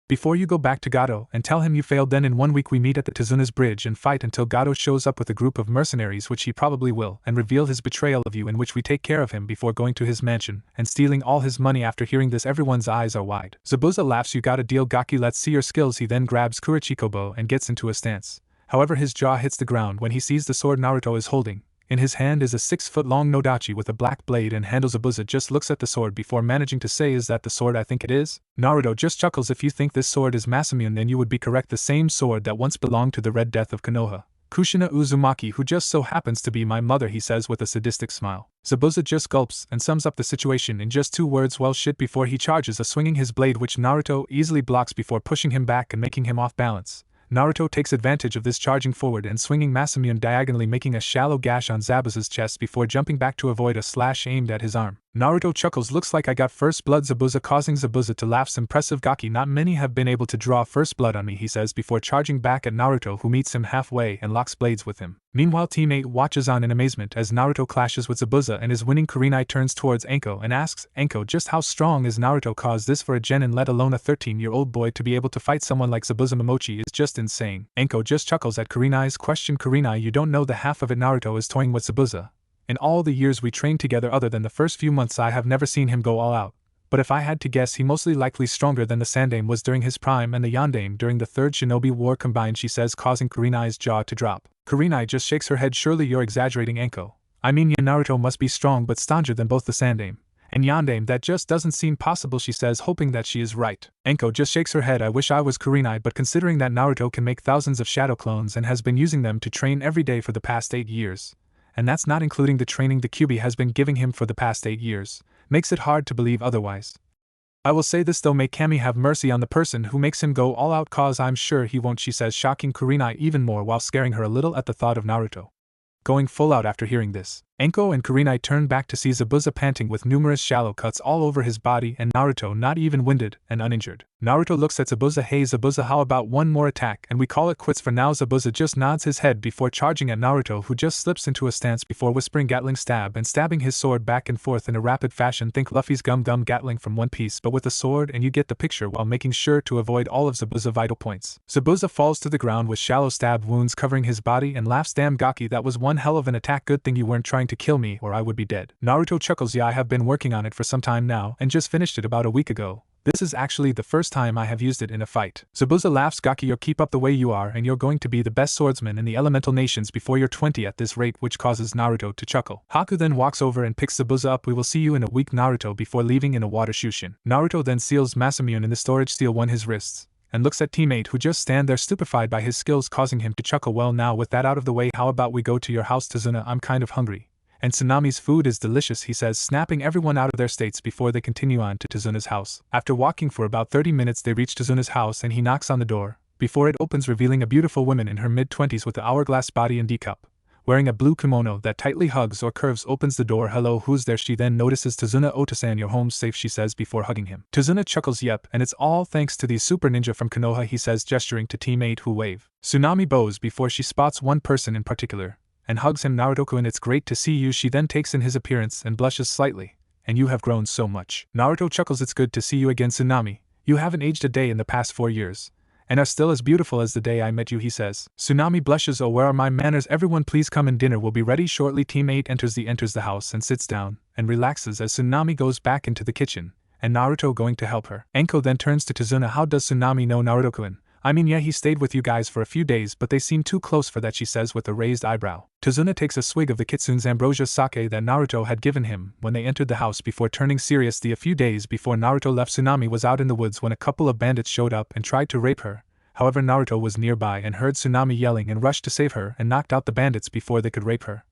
Before you go back to Gato and tell him you failed, then in 1 week we meet at the Tazuna's bridge and fight until Gato shows up with a group of mercenaries, which he probably will, and reveal his betrayal of you, in which we take care of him before going to his mansion and stealing all his money. After hearing this, everyone's eyes are wide. Zabuza laughs. You got a deal, Gaki, let's see your skills. He then grabs Kurachikobo and gets into a stance. However, his jaw hits the ground when he sees the sword Naruto is holding. In his hand is a 6-foot-long nodachi with a black blade and handle. Zabuza just looks at the sword before managing to say, is that the sword I think it is? Naruto just chuckles. If you think this sword is Masamune, then you would be correct. The same sword that once belonged to the Red Death of Konoha, Kushina Uzumaki, who just so happens to be my mother, he says with a sadistic smile. Zabuza just gulps and sums up the situation in just 2 words, well shit, before he charges, swinging his blade, which Naruto easily blocks before pushing him back and making him off balance. Naruto takes advantage of this, charging forward and swinging Masamune diagonally, making a shallow gash on Zabuza's chest before jumping back to avoid a slash aimed at his arm. Naruto chuckles. Looks like I got first blood, Zabuza, causing Zabuza to laugh. Impressive, Gaki. Not many have been able to draw first blood on me, he says before charging back at Naruto, who meets him halfway and locks blades with him. Meanwhile, Team 8 watches on in amazement as Naruto clashes with Zabuza and his winning. Kurenai turns towards Anko and asks, Anko, just how strong is Naruto? Cause this for a genin, let alone a 13-year-old boy, to be able to fight someone like Zabuza. Momochi is just insane. Anko just chuckles at Kurenai's question. Kurenai, you don't know the half of it. Naruto is toying with Zabuza. In all the years we trained together, other than the first few months, I have never seen him go all out. But if I had to guess, he mostly likely stronger than the Sandame was during his prime and the Yandame during the Third Shinobi War combined, she says, causing Kurenai's jaw to drop. Kurenai just shakes her head. Surely you're exaggerating, Anko. I mean, Naruto must be strong but stronger than both the Sandame and Yandame. That just doesn't seem possible, she says, hoping that she is right. Anko just shakes her head. I wish I was Kurenai, but considering that Naruto can make thousands of shadow clones and has been using them to train every day for the past 8 years, and that's not including the training the Kyuubi has been giving him for the past 8 years, makes it hard to believe otherwise. I will say this though, may Kami have mercy on the person who makes him go all out, cause I'm sure he won't, she says, shocking Kurenai even more while scaring her a little at the thought of Naruto going full out after hearing this. Enko and Kurenai turn back to see Zabuza panting with numerous shallow cuts all over his body and Naruto not even winded and uninjured. Naruto looks at Zabuza. Hey Zabuza, how about one more attack and we call it quits for now? Zabuza just nods his head before charging at Naruto, who just slips into a stance before whispering Gatling stab and stabbing his sword back and forth in a rapid fashion. Think Luffy's Gum Gum Gatling from One Piece but with a sword, and you get the picture, while making sure to avoid all of Zabuza's vital points. Zabuza falls to the ground with shallow stab wounds covering his body and laughs. Damn Gaki, that was one hell of an attack, good thing you weren't trying to kill me or I would be dead. Naruto chuckles. Yeah, I have been working on it for some time now and just finished it about a week ago. This is actually the first time I have used it in a fight. Zabuza laughs. Gaki, you keep up the way you are and you're going to be the best swordsman in the elemental nations before you're 20 at this rate, which causes Naruto to chuckle. Haku then walks over and picks Zabuza up. We will see you in a week, Naruto, before leaving in a water Shushin. Naruto then seals Masamune in the storage steel on his wrists and looks at teammate who just stand there stupefied by his skills, causing him to chuckle. Well, now with that out of the way, how about we go to your house, Tazuna? I'm kind of hungry. And Tsunami's food is delicious, he says, snapping everyone out of their states before they continue on to Tazuna's house. After walking for about 30 minutes they reach Tazuna's house and he knocks on the door, before it opens, revealing a beautiful woman in her mid-20s with an hourglass body and D-cup, wearing a blue kimono that tightly hugs or curves. Opens the door. Hello, who's there? She then notices Tazuna. Otosan, your home's safe, she says before hugging him. Tazuna chuckles. Yep, and it's all thanks to the super ninja from Konoha, he says, gesturing to teammate who wave. Tsunami bows before she spots one person in particular and hugs him. Naruto-kun, it's great to see you. She then takes in his appearance and blushes slightly. And you have grown so much. Naruto chuckles. It's good to see you again, Tsunami. You haven't aged a day in the past 4 years and are still as beautiful as the day I met you, he says. Tsunami blushes. Oh, where are my manners? Everyone please come in, dinner will be ready shortly. Teammate enters the house and sits down and relaxes as Tsunami goes back into the kitchen and Naruto going to help her. Enko then turns to Tazuna. How does Tsunami know Naruto-kun? I mean, yeah, he stayed with you guys for a few days, but they seem too close for that, she says with a raised eyebrow. Tazuna takes a swig of the Kitsune's ambrosia sake that Naruto had given him when they entered the house before turning serious. A few days before Naruto left, Tsunami was out in the woods when a couple of bandits showed up and tried to rape her. However, Naruto was nearby and heard Tsunami yelling and rushed to save her and knocked out the bandits before they could rape her,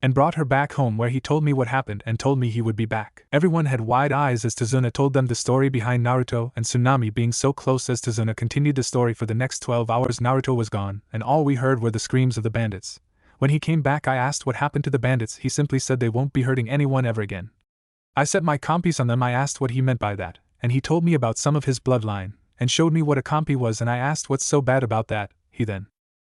and brought her back home, where he told me what happened and told me he would be back. Everyone had wide eyes as Tazuna told them the story behind Naruto and Tsunami being so close. As Tazuna continued the story for the next 12 hours, Naruto was gone, and all we heard were the screams of the bandits. When he came back, I asked what happened to the bandits. He simply said they won't be hurting anyone ever again. I set my compis on them. I asked what he meant by that, and he told me about some of his bloodline, and showed me what a compi was, and I asked what's so bad about that. He then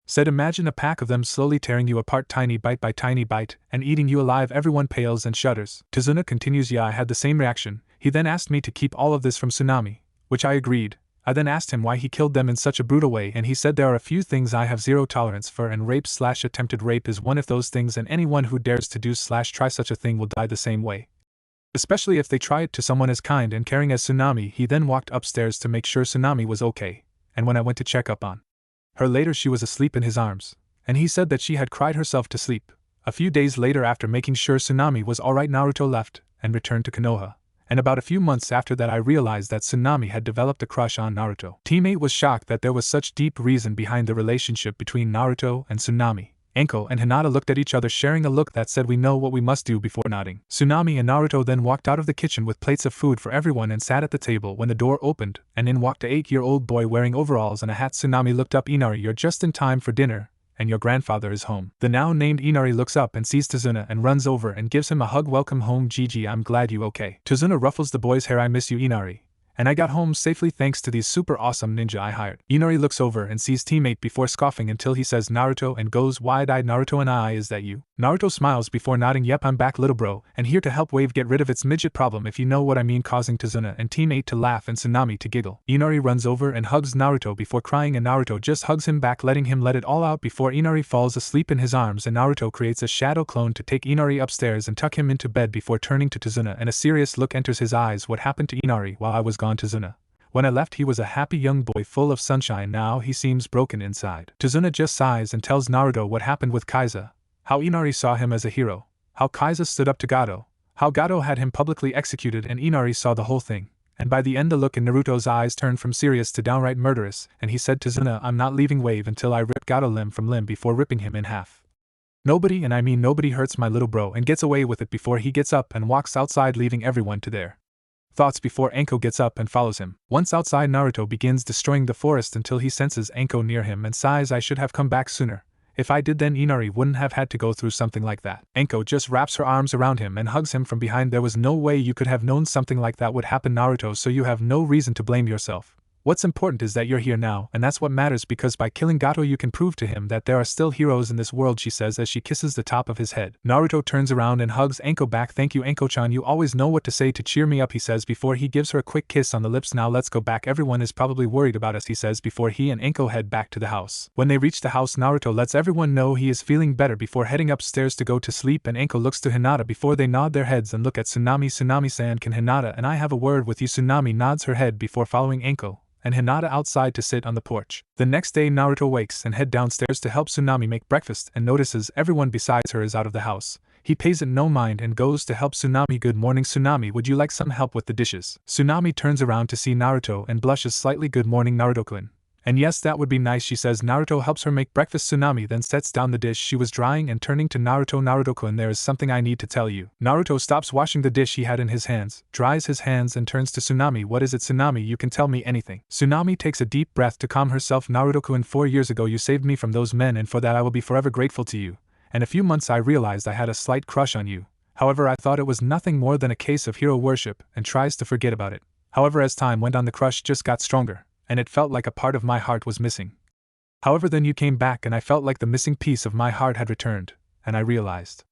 said, imagine a pack of them slowly tearing you apart tiny bite by tiny bite, and eating you alive. Everyone pales and shudders. Tazuna continues. Yeah, I had the same reaction. He then asked me to keep all of this from Tsunami, which I agreed. I then asked him why he killed them in such a brutal way, and he said there are a few things I have zero tolerance for, and rape/attempted rape is one of those things, and anyone who dares to do/try such a thing will die the same way, especially if they try it to someone as kind and caring as Tsunami. He then walked upstairs to make sure Tsunami was okay, and when I went to check up on her later, she was asleep in his arms, and he said that she had cried herself to sleep. A few days later, after making sure Tsunami was alright, Naruto left and returned to Konoha, and about a few months after that I realized that Tsunami had developed a crush on Naruto. Teammate was shocked that there was such deep reason behind the relationship between Naruto and Tsunami. Enko and Hinata looked at each other, sharing a look that said we know what we must do, before nodding. Tsunami and Naruto then walked out of the kitchen with plates of food for everyone and sat at the table when the door opened, and in walked an 8-year-old boy wearing overalls and a hat. Tsunami looked up. Inari, you're just in time for dinner, and your grandfather is home. The now named Inari looks up and sees Tazuna and runs over and gives him a hug. Welcome home, Gigi, I'm glad you okay. Tazuna ruffles the boy's hair. I miss you, Inari. And I got home safely thanks to these super awesome ninja I hired. Inari looks over and sees teammate before scoffing until he says Naruto and goes wide-eyed. Naruto and I, is that you? Naruto smiles before nodding. Yep, I'm back, little bro, and here to help Wave get rid of its midget problem, if you know what I mean, causing Tazuna and teammate to laugh and Tsunami to giggle. Inari runs over and hugs Naruto before crying, and Naruto just hugs him back, letting him let it all out before Inari falls asleep in his arms, and Naruto creates a shadow clone to take Inari upstairs and tuck him into bed before turning to Tazuna, and a serious look enters his eyes. What happened to Inari while I was gone, Tazuna? When I left he was a happy young boy full of sunshine, now he seems broken inside. Tazuna just sighs and tells Naruto what happened with Kaiza, how Inari saw him as a hero, how Kaiza stood up to Gato, how Gato had him publicly executed, and Inari saw the whole thing. And by the end the look in Naruto's eyes turned from serious to downright murderous, and he said, Tazuna, I'm not leaving Wave until I rip Gato limb from limb before ripping him in half. Nobody, and I mean nobody, hurts my little bro and gets away with it before he gets up and walks outside, leaving everyone to their thoughts before Anko gets up and follows him. Once outside, Naruto begins destroying the forest until he senses Anko near him and sighs, I should have come back sooner. If I did, then Inari wouldn't have had to go through something like that. Anko just wraps her arms around him and hugs him from behind. There was no way you could have known something like that would happen, Naruto, so you have no reason to blame yourself. What's important is that you're here now, and that's what matters, because by killing Gato you can prove to him that there are still heroes in this world, she says as she kisses the top of his head. Naruto turns around and hugs Anko back. Thank you, Anko-chan, you always know what to say to cheer me up, he says before he gives her a quick kiss on the lips. Now let's go back, everyone is probably worried about us, he says before he and Anko head back to the house. When they reach the house, Naruto lets everyone know he is feeling better before heading upstairs to go to sleep, and Anko looks to Hinata before they nod their heads and look at Tsunami. Tsunami-san, can Hinata and I have a word with you? Tsunami nods her head before following Anko and Hinata outside to sit on the porch. The next day, Naruto wakes and head downstairs to help Tsunami make breakfast and notices everyone besides her is out of the house. He pays it no mind and goes to help Tsunami. Good morning, Tsunami, would you like some help with the dishes? Tsunami turns around to see Naruto and blushes slightly. Good morning, Naruto-kun. And yes, that would be nice, she says. Naruto helps her make breakfast. Tsunami then sets down the dish she was drying and turning to Naruto. Naruto-kun, there is something I need to tell you. Naruto stops washing the dish he had in his hands, dries his hands and turns to Tsunami. What is it, Tsunami? You can tell me anything. Tsunami takes a deep breath to calm herself. Naruto-kun, 4 years ago you saved me from those men, and for that I will be forever grateful to you. In a few months I realized I had a slight crush on you. However, I thought it was nothing more than a case of hero worship and tries to forget about it. However, as time went on, the crush just got stronger, and it felt like a part of my heart was missing. However, then you came back and I felt like the missing piece of my heart had returned, and I realized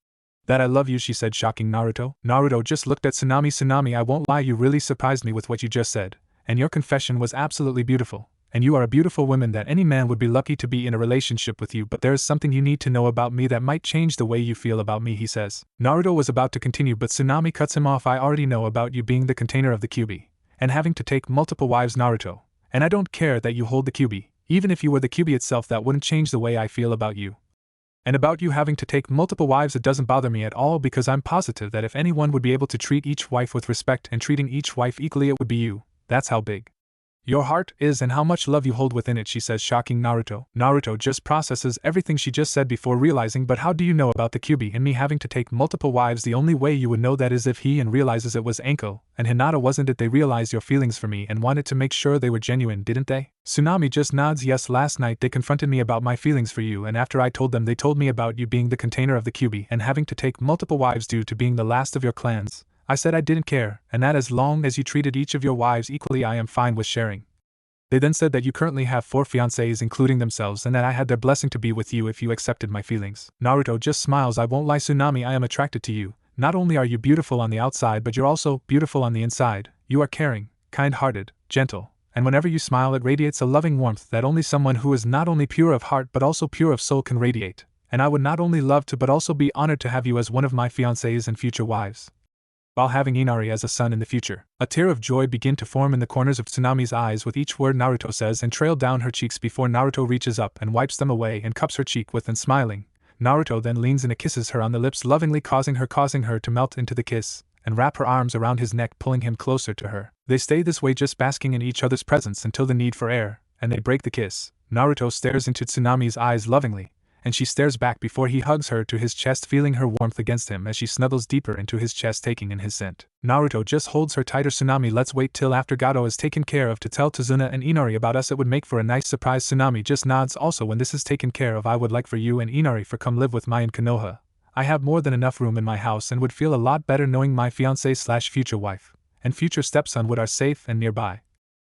that I love you, she said, shocking Naruto. Naruto just looked at Tsunami. Tsunami, I won't lie, you really surprised me with what you just said, and your confession was absolutely beautiful, and you are a beautiful woman that any man would be lucky to be in a relationship with you, but there is something you need to know about me that might change the way you feel about me, he says. Naruto was about to continue, but Tsunami cuts him off. I already know about you being the container of the Kyuubi, and having to take multiple wives, Naruto. And I don't care that you hold the Kyuubi. Even if you were the Kyuubi itself, that wouldn't change the way I feel about you. And about you having to take multiple wives, it doesn't bother me at all, because I'm positive that if anyone would be able to treat each wife with respect and treating each wife equally, it would be you. That's how big your heart is and how much love you hold within it, she says, shocking Naruto. Naruto just processes everything she just said before realizing, but how do you know about the Kyuubi and me having to take multiple wives? The only way you would know that is if he and realizes it was Anko and Hinata, wasn't it? They realized your feelings for me and wanted to make sure they were genuine, didn't they? Tsunami just nods. Yes, last night they confronted me about my feelings for you, and after I told them, they told me about you being the container of the Kyuubi and having to take multiple wives due to being the last of your clans. I said I didn't care, and that as long as you treated each of your wives equally, I am fine with sharing. They then said that you currently have 4 fiancés, including themselves, and that I had their blessing to be with you if you accepted my feelings. Naruto just smiles. I won't lie, Tsunami, I am attracted to you. Not only are you beautiful on the outside, but you're also beautiful on the inside. You are caring, kind-hearted, gentle, and whenever you smile it radiates a loving warmth that only someone who is not only pure of heart but also pure of soul can radiate. And I would not only love to but also be honored to have you as one of my fiancés and future wives, while having Inari as a son in the future. A tear of joy began to form in the corners of Tsunami's eyes with each word Naruto says and trailed down her cheeks before Naruto reaches up and wipes them away and cups her cheek with, and smiling, Naruto then leans in and kisses her on the lips lovingly, causing her to melt into the kiss and wrap her arms around his neck, pulling him closer to her. They stay this way, just basking in each other's presence until the need for air, and they break the kiss. Naruto stares into Tsunami's eyes lovingly, and she stares back before he hugs her to his chest, feeling her warmth against him as she snuggles deeper into his chest, taking in his scent. Naruto just holds her tighter. Tsunami, let's wait till after Gato is taken care of to tell Tazuna and Inari about us. It would make for a nice surprise. Tsunami just nods. Also, when this is taken care of, I would like for you and Inari for come live with me in Konoha. I have more than enough room in my house and would feel a lot better knowing my fiancé/future wife and future stepson would are safe and nearby.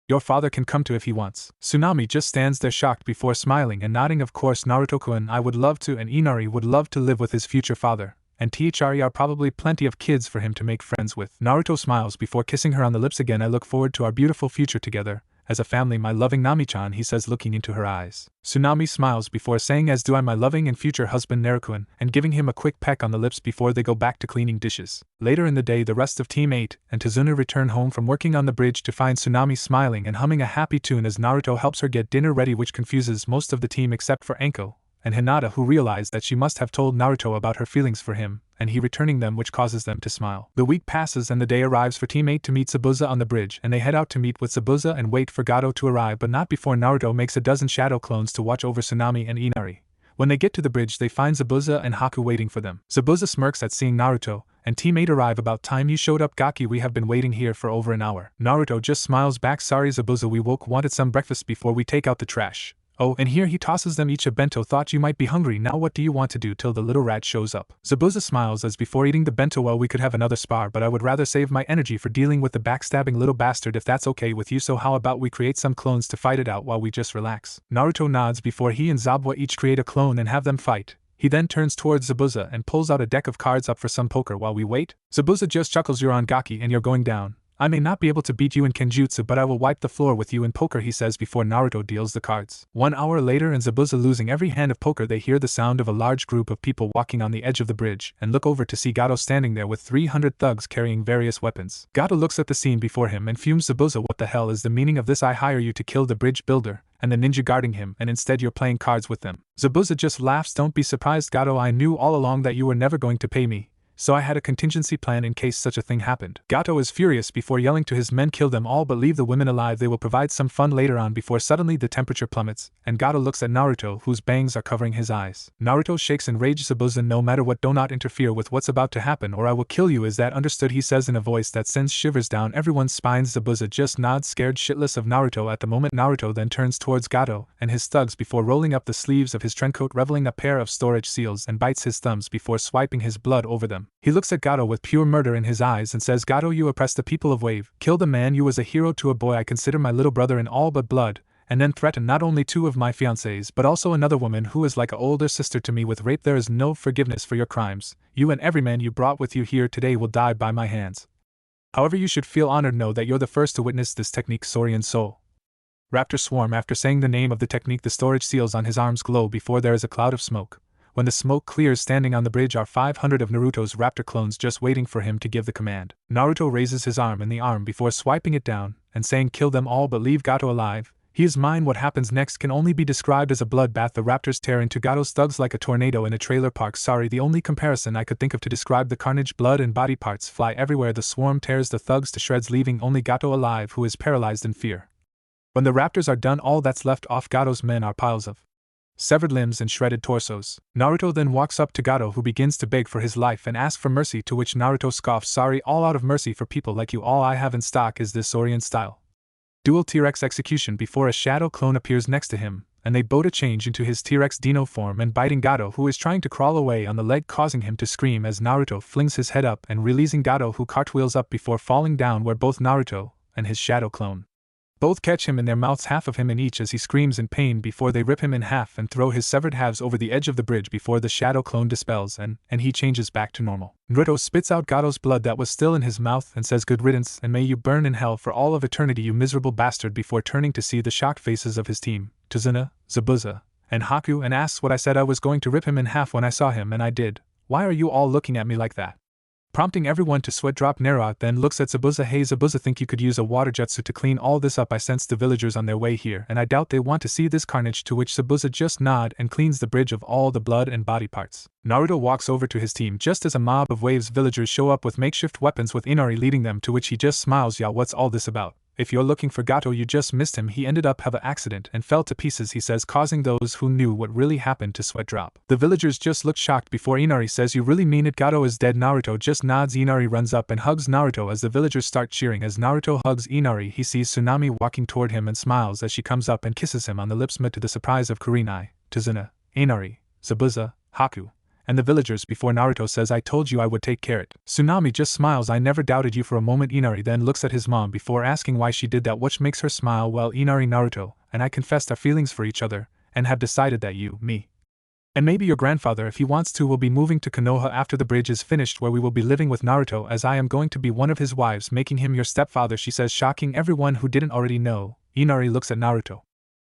Your father can come too if he wants. Tsunami just stands there shocked before smiling and nodding. Of course, Naruto-kun, I would love to, and Inari would love to live with his future father, and THRE are probably plenty of kids for him to make friends with. Naruto smiles before kissing her on the lips again. I look forward to our beautiful future together, as a family, my loving Nami-chan, he says, looking into her eyes. Tsunami smiles before saying, as do I, my loving and future husband Naruto-kun, and giving him a quick peck on the lips before they go back to cleaning dishes. Later in the day, the rest of Team 8 and Tazuna return home from working on the bridge to find Tsunami smiling and humming a happy tune as Naruto helps her get dinner ready, which confuses most of the team except for Anko and Hinata, who realize that she must have told Naruto about her feelings for him, and he returning them, which causes them to smile. The week passes and the day arrives for Team 8 to meet Zabuza on the bridge, and they head out to meet with Zabuza and wait for Gato to arrive, but not before Naruto makes a dozen shadow clones to watch over Tsunami and Inari, When they get to the bridge, they find Zabuza and Haku waiting for them. Zabuza smirks at seeing Naruto and teammate arrive. About time you showed up, Gaki. We have been waiting here for over an hour. Naruto just smiles back. Sorry Zabuza, we wanted some breakfast before we take out the trash. Oh, and here he tosses them each a bento. Thought you might be hungry. Now what do you want to do till the little rat shows up? Zabuza smiles as before eating the bento. Well, we could have another spar, but I would rather save my energy for dealing with the backstabbing little bastard if that's okay with you. So how about we create some clones to fight it out while we just relax? Naruto nods before he and Zabuza each create a clone and have them fight. He then turns towards Zabuza and pulls out a deck of cards. Up for some poker while we wait? Zabuza just chuckles. You're on, Gaki, and you're going down. I may not be able to beat you in Kenjutsu, but I will wipe the floor with you in poker, he says before Naruto deals the cards. 1 hour later, and Zabuza losing every hand of poker, they hear the sound of a large group of people walking on the edge of the bridge and look over to see Gato standing there with 300 thugs carrying various weapons. Gato looks at the scene before him and fumes. Zabuza, what the hell is the meaning of this? I hire you to kill the bridge builder and the ninja guarding him, and instead you're playing cards with them. Zabuza just laughs. Don't be surprised, Gato. I knew all along that you were never going to pay me, so I had a contingency plan in case such a thing happened. Gato is furious before yelling to his men, kill them all but leave the women alive. They will provide some fun later on. Before suddenly the temperature plummets, and Gato looks at Naruto, whose bangs are covering his eyes. Naruto shakes in rage. Zabuza, no matter what, do not interfere with what's about to happen or I will kill you. Is that understood? He says in a voice that sends shivers down everyone's spines. Zabuza just nods, scared shitless of Naruto at the moment. Naruto then turns towards Gato and his thugs before rolling up the sleeves of his trenchcoat, revealing a pair of storage seals, and bites his thumbs before swiping his blood over them. He looks at Gato with pure murder in his eyes and says, Gato, you oppress the people of Wave. Kill the man you was a hero to, a boy I consider my little brother in all but blood, and then threaten not only 2 of my fiancées but also another woman who is like a older sister to me with rape. There is no forgiveness for your crimes. You and every man you brought with you here today will die by my hands. However, you should feel honored. Know that you're the first to witness this technique, Saurian Soul. Raptor Swarm. After saying the name of the technique, the storage seals on his arms glow before there is a cloud of smoke. When the smoke clears, standing on the bridge are 500 of Naruto's raptor clones just waiting for him to give the command. Naruto raises his arm in the arm before swiping it down and saying, kill them all but leave Gato alive. He is mine. What happens next can only be described as a bloodbath. The raptors tear into Gato's thugs like a tornado in a trailer park. Sorry, the only comparison I could think of to describe the carnage. Blood and body parts fly everywhere. The swarm tears the thugs to shreds, leaving only Gato alive, who is paralyzed in fear. When the raptors are done, all that's left of Gato's men are piles of severed limbs and shredded torsos. Naruto then walks up to Gato, who begins to beg for his life and ask for mercy, to which Naruto scoffs, sorry, all out of mercy for people like you. All I have in stock is this Saurian style dual T-Rex execution. Before a shadow clone appears next to him, and they both change into his T-Rex Dino form and biting Gato, who is trying to crawl away on the leg, causing him to scream as Naruto flings his head up and releasing Gato, who cartwheels up before falling down, where both Naruto and his shadow clone both catch him in their mouths, half of him in each, as he screams in pain before they rip him in half and throw his severed halves over the edge of the bridge before the shadow clone dispels and he changes back to normal. Naruto spits out Gato's blood that was still in his mouth and says, good riddance, and may you burn in hell for all of eternity, you miserable bastard, before turning to see the shocked faces of his team, Tazuna, Zabuza, and Haku, and asks what I said. I was going to rip him in half when I saw him, and I did. Why are you all looking at me like that? Prompting everyone to sweat drop. Naruto then looks at Zabuza. Hey Zabuza, think you could use a water jutsu to clean all this up? I sense the villagers on their way here, and I doubt they want to see this carnage, to which Zabuza just nod and cleans the bridge of all the blood and body parts. Naruto walks over to his team just as a mob of Wave's villagers show up with makeshift weapons, with Inari leading them, to which he just smiles. Yeah, what's all this about? If you're looking for Gato, you just missed him. He ended up have an accident and fell to pieces, he says, causing those who knew what really happened to sweat drop. The villagers just look shocked before Inari says, you really mean it? Gato is dead? Naruto just nods. Inari runs up and hugs Naruto as the villagers start cheering. As Naruto hugs Inari, he sees Tsunami walking toward him and smiles as she comes up and kisses him on the lips, to the surprise of Karin, Tazuna, Inari, Zabuza, Haku, and the villagers, before Naruto says, I told you I would take care of it. Tsunami just smiles. I never doubted you for a moment. Inari then looks at his mom before asking why she did that, which makes her smile. Well, Inari, Naruto and I confessed our feelings for each other and have decided that you, me, and maybe your grandfather, if he wants to, will be moving to Konoha after the bridge is finished, where we will be living with Naruto, as I am going to be one of his wives, making him your stepfather, she says, shocking everyone who didn't already know. Inari looks at Naruto,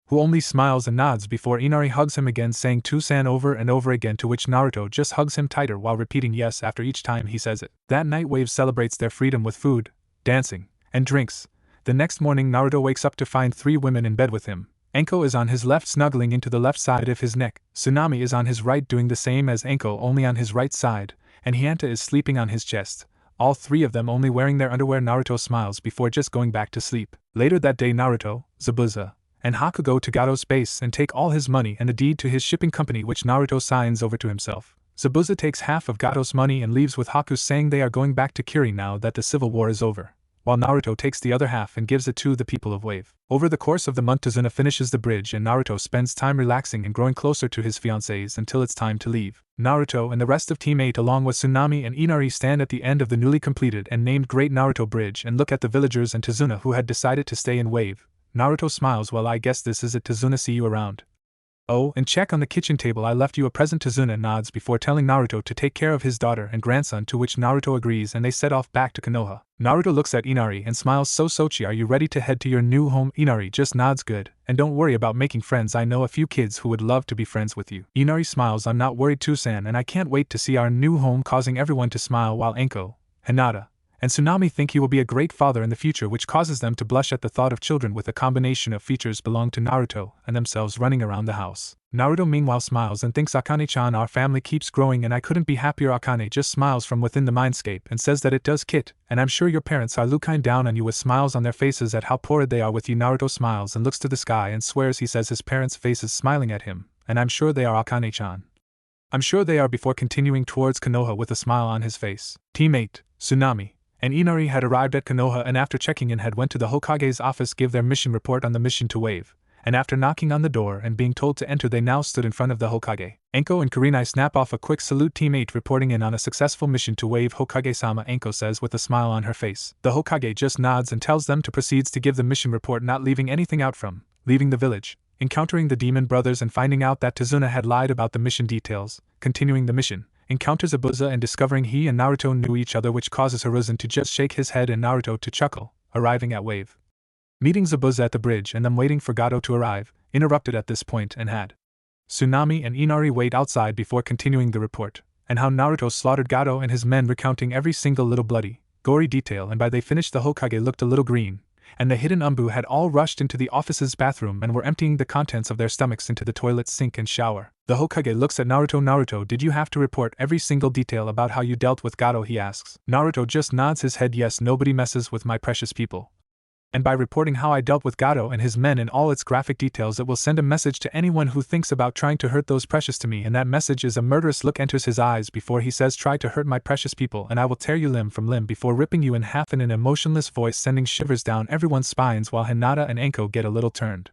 who only smiles and nods before Inari hugs him again, saying "Tusan" over and over again, to which Naruto just hugs him tighter while repeating yes after each time he says it. That night, Wave celebrates their freedom with food, dancing, and drinks. The next morning, Naruto wakes up to find 3 women in bed with him. Enko is on his left, snuggling into the left side of his neck. Tsunami is on his right, doing the same as Enko, only on his right side, and Hinata is sleeping on his chest. All 3 of them only wearing their underwear. Naruto smiles before just going back to sleep. Later that day, Naruto, Zabuza, and Haku go to Gato's base and take all his money and the deed to his shipping company, which Naruto signs over to himself. Zabuza takes half of Gato's money and leaves with Haku, saying they are going back to Kiri now that the civil war is over, while Naruto takes the other half and gives it to the people of Wave. Over the course of the month, Tazuna finishes the bridge and Naruto spends time relaxing and growing closer to his fiancées until it's time to leave. Naruto and the rest of Team 8 along with Tsunami and Inari stand at the end of the newly completed and named Great Naruto Bridge and look at the villagers and Tazuna, who had decided to stay in Wave. Naruto smiles. Well, I guess this is it, Tazuna, see you around. Oh, and check on the kitchen table, I left you a present. Tazuna nods before telling Naruto to take care of his daughter and grandson, to which Naruto agrees and they set off back to Konoha. Naruto looks at Inari and smiles. So Sochi, are you ready to head to your new home? Inari just nods. Good, and don't worry about making friends, I know a few kids who would love to be friends with you. Inari smiles. I'm not worried too, San, and I can't wait to see our new home, causing everyone to smile, while Anko, Hinata, and Tsunami think he will be a great father in the future, which causes them to blush at the thought of children with a combination of features belong to Naruto and themselves running around the house. Naruto meanwhile smiles and thinks, Akane-chan, our family keeps growing and I couldn't be happier. Akane just smiles from within the mindscape and says that it does, Kit, and I'm sure your parents are looking down on you with smiles on their faces at how poor they are with you. Naruto smiles and looks to the sky and swears he says his parents' faces smiling at him, and I'm sure they are, Akane-chan. I'm sure they are, before continuing towards Konoha with a smile on his face. Team 8, Tsunami, and Inari had arrived at Konoha and after checking in had went to the Hokage's office give their mission report on the mission to Wave, and after knocking on the door and being told to enter they now stood in front of the Hokage. Anko and Karinai snap off a quick salute. Team 8 reporting in on a successful mission to Wave. Hokage-sama, Anko says with a smile on her face. The Hokage just nods and tells them to proceed to give the mission report, not leaving anything out from leaving the village, encountering the demon brothers and finding out that Tazuna had lied about the mission details, continuing the mission, encounters Zabuza and discovering he and Naruto knew each other, which causes Hiruzen to just shake his head and Naruto to chuckle, arriving at Wave. Meeting Zabuza at the bridge and them waiting for Gato to arrive, interrupted at this point and had Tsunami and Inari wait outside before continuing the report, and how Naruto slaughtered Gato and his men, recounting every single little bloody, gory detail, and by they finished the Hokage looked a little green, and the hidden Umbu had all rushed into the office's bathroom and were emptying the contents of their stomachs into the toilet, sink and shower. The Hokage looks at Naruto. Naruto, did you have to report every single detail about how you dealt with Gato, he asks. Naruto just nods his head. Yes, nobody messes with my precious people. And by reporting how I dealt with Gato and his men in all its graphic details, it will send a message to anyone who thinks about trying to hurt those precious to me, and that message is a murderous look enters his eyes before he says, try to hurt my precious people and I will tear you limb from limb before ripping you in half, in an emotionless voice sending shivers down everyone's spines, while Hinata and Anko get a little turned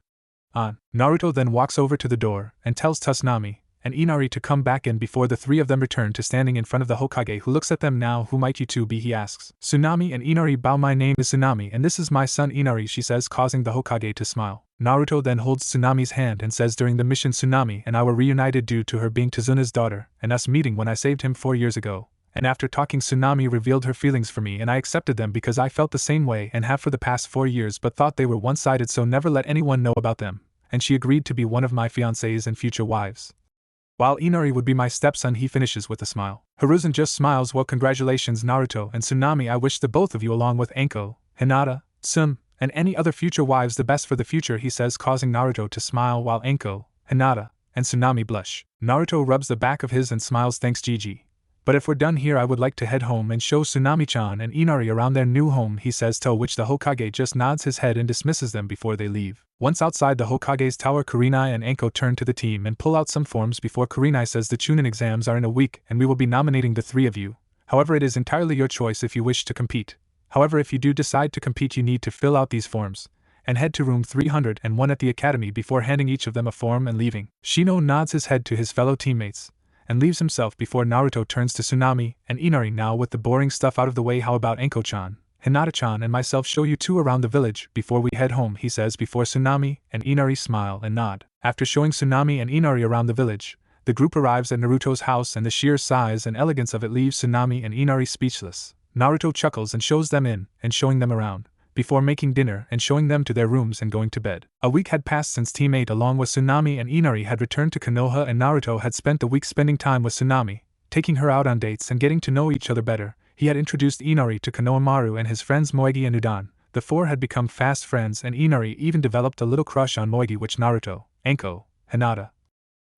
on. Naruto then walks over to the door and tells Tsunami and Inari to come back in before the three of them return to standing in front of the Hokage, who looks at them. Now, who might you two be, he asks. Tsunami and Inari bow. My name is Tsunami and this is my son Inari, she says, causing the Hokage to smile. Naruto then holds Tsunami's hand and says, during the mission Tsunami and I were reunited due to her being Tazuna's daughter and us meeting when I saved him 4 years ago. And after talking, Tsunami revealed her feelings for me and I accepted them because I felt the same way and have for the past 4 years, but thought they were one-sided, so never let anyone know about them, and she agreed to be one of my fiancées and future wives. While Inari would be my stepson, he finishes with a smile. Hiruzen just smiles. Well, congratulations Naruto and Tsunami, I wish the both of you along with Anko, Hinata, Tsum, and any other future wives the best for the future, he says, causing Naruto to smile while Anko, Hinata, and Tsunami blush. Naruto rubs the back of his and smiles. Thanks Gigi. But if we're done here I would like to head home and show Tsunami-chan and Inari around their new home, he says, to which the Hokage just nods his head and dismisses them before they leave. Once outside the Hokage's tower, Karinai and Anko turn to the team and pull out some forms before Karinai says the Chunin exams are in a week and we will be nominating the three of you. However, it is entirely your choice if you wish to compete. However, if you do decide to compete you need to fill out these forms and head to room 301 at the academy before handing each of them a form and leaving. Shino nods his head to his fellow teammates and leaves himself before Naruto turns to Tsunami and Inari. Now with the boring stuff out of the way, how about Anko-chan, Hinata-chan and myself show you two around the village before we head home, he says before Tsunami and Inari smile and nod. After showing Tsunami and Inari around the village, the group arrives at Naruto's house and the sheer size and elegance of it leaves Tsunami and Inari speechless. Naruto chuckles and shows them in and showing them around, before making dinner and showing them to their rooms and going to bed. A week had passed since Team 8 along with Tsunami and Inari had returned to Konoha, and Naruto had spent the week spending time with Tsunami, taking her out on dates and getting to know each other better. He had introduced Inari to Konohamaru and his friends Moegi and Udan. The four had become fast friends and Inari even developed a little crush on Moegi, which Naruto, Anko, Hinata,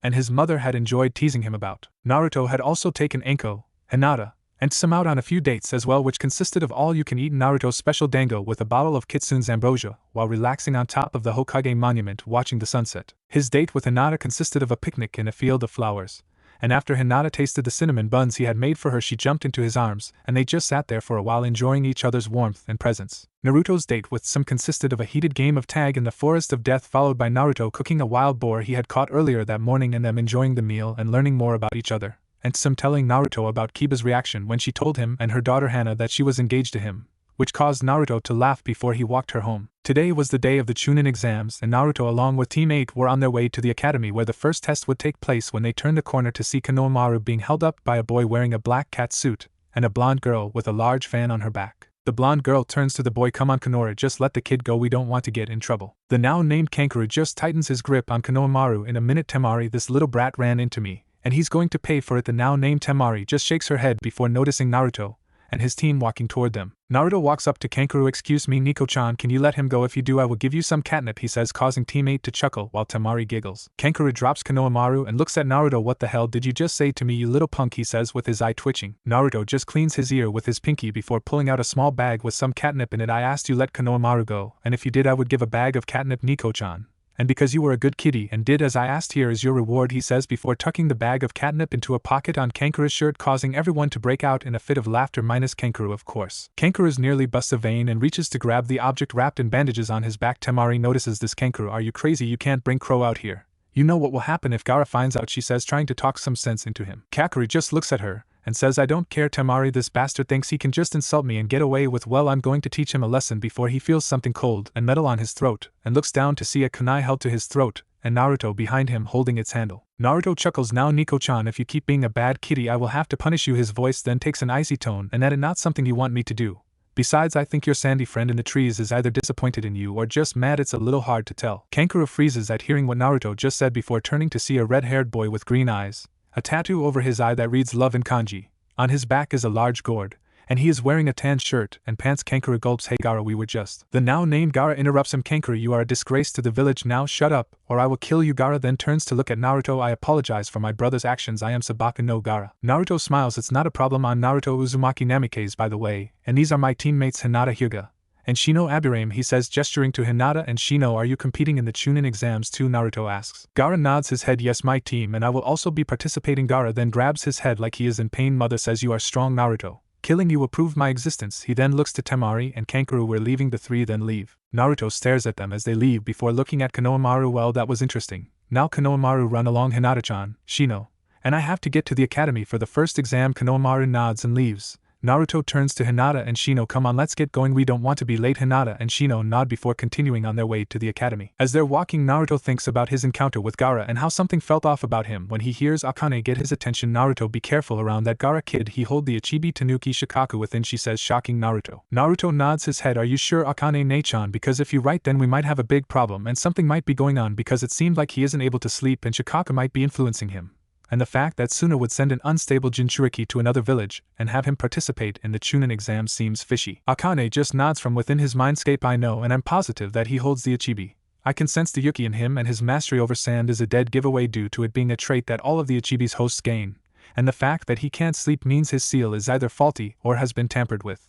and his mother had enjoyed teasing him about. Naruto had also taken Anko, Hinata, and some out on a few dates as well, which consisted of all-you-can-eat Naruto's special dango with a bottle of Kitsune's ambrosia, while relaxing on top of the Hokage monument watching the sunset. His date with Hinata consisted of a picnic in a field of flowers, and after Hinata tasted the cinnamon buns he had made for her, she jumped into his arms, and they just sat there for a while enjoying each other's warmth and presence. Naruto's date with some consisted of a heated game of tag in the Forest of Death, followed by Naruto cooking a wild boar he had caught earlier that morning and them enjoying the meal and learning more about each other, and some telling Naruto about Kiba's reaction when she told him and her daughter Hana that she was engaged to him, which caused Naruto to laugh before he walked her home. Today was the day of the Chunin exams, and Naruto along with Team 8 were on their way to the academy where the first test would take place when they turned the corner to see Konohamaru being held up by a boy wearing a black cat suit and a blonde girl with a large fan on her back. The blonde girl turns to the boy, "Come on Konohamaru, just let the kid go, we don't want to get in trouble." The now named Kankuro just tightens his grip on Konohamaru. "In a minute Temari, this little brat ran into me, and he's going to pay for it." The now named Temari just shakes her head before noticing Naruto and his team walking toward them. Naruto walks up to Kankuro. "Excuse me, Nico-chan, can you let him go? If you do, I will give you some catnip," he says, causing teammate to chuckle while Temari giggles. Kankuro drops Konohamaru and looks at Naruto. "What the hell did you just say to me, you little punk?" he says with his eye twitching. Naruto just cleans his ear with his pinky before pulling out a small bag with some catnip in it. "I asked you let Konohamaru go, and if you did I would give a bag of catnip, Nico-chan. And because you were a good kitty and did as I asked, here is your reward," he says before tucking the bag of catnip into a pocket on Kankuro's shirt, causing everyone to break out in a fit of laughter minus Kankuro, of course. Kankuro's nearly busts a vein and reaches to grab the object wrapped in bandages on his back. Temari notices this. "Kankuro, are you crazy? You can't bring Crow out here. You know what will happen if Gaara finds out," she says, trying to talk some sense into him. Kankuro just looks at her and says, "I don't care, Temari, this bastard thinks he can just insult me and get away with, well, I'm going to teach him a lesson," before he feels something cold and metal on his throat and looks down to see a kunai held to his throat and Naruto behind him holding its handle. Naruto chuckles. "Now Nico-chan, if you keep being a bad kitty I will have to punish you." His voice then takes an icy tone, "and that is not something you want me to do. Besides, I think your sandy friend in the trees is either disappointed in you or just mad. It's a little hard to tell." Kankuro freezes at hearing what Naruto just said before turning to see a red-haired boy with green eyes, a tattoo over his eye that reads love in kanji. On his back is a large gourd, and he is wearing a tan shirt and pants. Kankuro gulps. "Hey Gaara, we were just..." The now named Gaara interrupts him. "Kankuro, you are a disgrace to the village. Now shut up, or I will kill you." Gaara then turns to look at Naruto. "I apologize for my brother's actions. I am Sabaku no Gaara." Naruto smiles. "It's not a problem. I'm Naruto Uzumaki Namikaze, by the way, and these are my teammates Hinata Hyuga and Shino Abirame," he says, gesturing to Hinata and Shino. "Are you competing in the Chunin exams too?" Naruto asks. Gaara nods his head. "Yes, my team, and I will also be participating." Gaara then grabs his head like he is in pain. "Mother says you are strong, Naruto. Killing you will prove my existence." He then looks to Temari and Kankuro. "We're leaving." The three then leave. Naruto stares at them as they leave before looking at Konohamaru. "Well, that was interesting. Now Konohamaru, run along." "Hinata-chan, Shino, and I have to get to the academy for the first exam." Konohamaru nods and leaves. Naruto turns to Hinata and Shino. "Come on, let's get going, we don't want to be late." Hinata and Shino nod before continuing on their way to the academy. As they're walking, Naruto thinks about his encounter with Gaara and how something felt off about him when he hears Akane get his attention. "Naruto, be careful around that Gaara kid, he hold the Ichibi Tanuki Shikaku within," she says, shocking Naruto. Naruto nods his head. "Are you sure, Akane-ne-chan? Because if you're right then we might have a big problem and something might be going on, because it seemed like he isn't able to sleep and Shikaku might be influencing him. And the fact that Suna would send an unstable Jinchuriki to another village and have him participate in the Chunin exam seems fishy." Akane just nods from within his mindscape. "I know, and I'm positive that he holds the Ichibi. I can sense the Yuki in him, and his mastery over sand is a dead giveaway due to it being a trait that all of the Ichibi's hosts gain, and the fact that he can't sleep means his seal is either faulty or has been tampered with.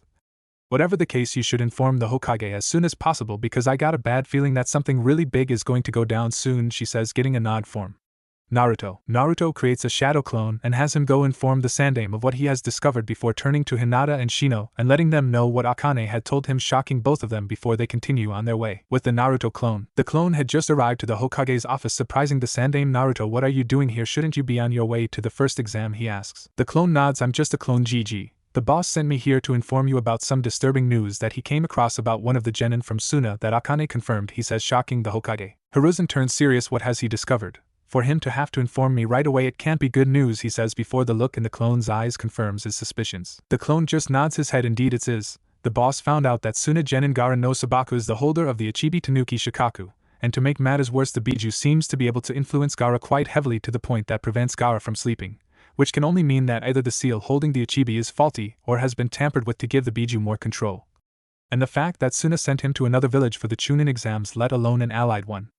Whatever the case, you should inform the Hokage as soon as possible, because I got a bad feeling that something really big is going to go down soon," she says, getting a nod from Naruto creates a shadow clone and has him go inform the Sandaime of what he has discovered before turning to Hinata and Shino and letting them know what Akane had told him, shocking both of them before they continue on their way. With the Naruto clone, the clone had just arrived to the Hokage's office, surprising the Sandaime. "Naruto, what are you doing here? Shouldn't you be on your way to the first exam?" he asks. The clone nods. "I'm just a clone, GG. The boss sent me here to inform you about some disturbing news that he came across about one of the genin from Suna that Akane confirmed," he says, shocking the Hokage. Hiruzen turns serious. "What has he discovered? For him to have to inform me right away, it can't be good news," he says before the look in the clone's eyes confirms his suspicions. The clone just nods his head. "Indeed it is. The boss found out that Suna Genin Gaara no Sabaku is the holder of the Ichibi Tanuki Shikaku, and to make matters worse, the Biju seems to be able to influence Gaara quite heavily to the point that prevents Gaara from sleeping, which can only mean that either the seal holding the Ichibi is faulty or has been tampered with to give the Biju more control. And the fact that Suna sent him to another village for the Chunin exams, let alone an allied one,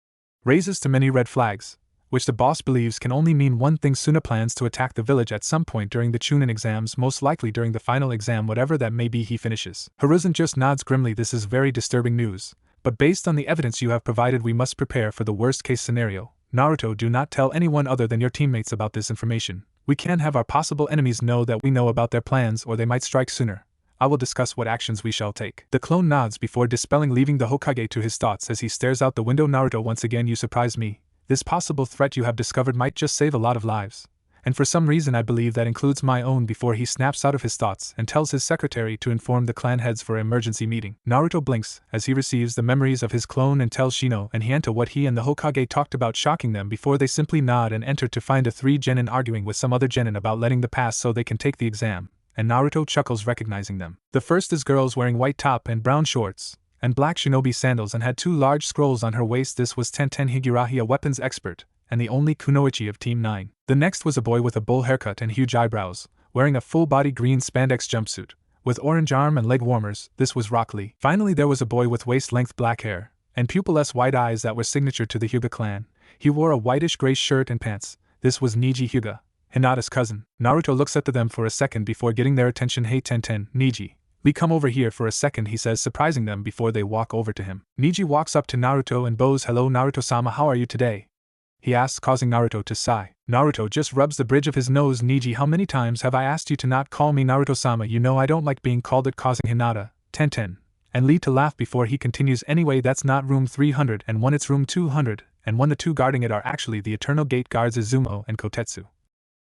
raises too many red flags. which the boss believes can only mean one thing: Suna plans to attack the village at some point during the Chunin exams, most likely during the final exam, whatever that may be he finishes. Hiruzen just nods grimly. This is very disturbing news, but based on the evidence you have provided we must prepare for the worst case scenario. Naruto, do not tell anyone other than your teammates about this information. We can't have our possible enemies know that we know about their plans, or they might strike sooner. I will discuss what actions we shall take. The clone nods before dispelling, leaving the Hokage to his thoughts as he stares out the window. Naruto, once again you surprise me. This possible threat you have discovered might just save a lot of lives. And for some reason I believe that includes my own. Before he snaps out of his thoughts and tells his secretary to inform the clan heads for an emergency meeting. Naruto blinks as he receives the memories of his clone and tells Shino and Hinata what he and the Hokage talked about, shocking them before they simply nod and enter to find the three genin arguing with some other genin about letting them pass so they can take the exam, and Naruto chuckles recognizing them. The first is girls wearing white top and brown shorts, and black shinobi sandals, and had two large scrolls on her waist. This was Tenten Higurahi, a weapons expert, and the only kunoichi of Team 9. The next was a boy with a bull haircut and huge eyebrows, wearing a full-body green spandex jumpsuit, with orange arm and leg warmers. This was Rock Lee. Finally there was a boy with waist-length black hair, and pupilless white eyes that were signature to the Hyuga clan. He wore a whitish-gray shirt and pants. This was Niji Hyuga, Hinata's cousin. Naruto looks at them for a second before getting their attention. Hey Tenten, Niji. Lee, come over here for a second, he says, surprising them before they walk over to him. Niji walks up to Naruto and bows. Hello Naruto-sama, how are you today? He asks, causing Naruto to sigh. Naruto just rubs the bridge of his nose. Niji, how many times have I asked you to not call me Naruto-sama? You know I don't like being called it, causing Hinata, Tenten, and Lee to laugh before he continues. Anyway, that's not room 301, it's room 200, and the two guarding it are actually the eternal gate guards Izumo and Kotetsu.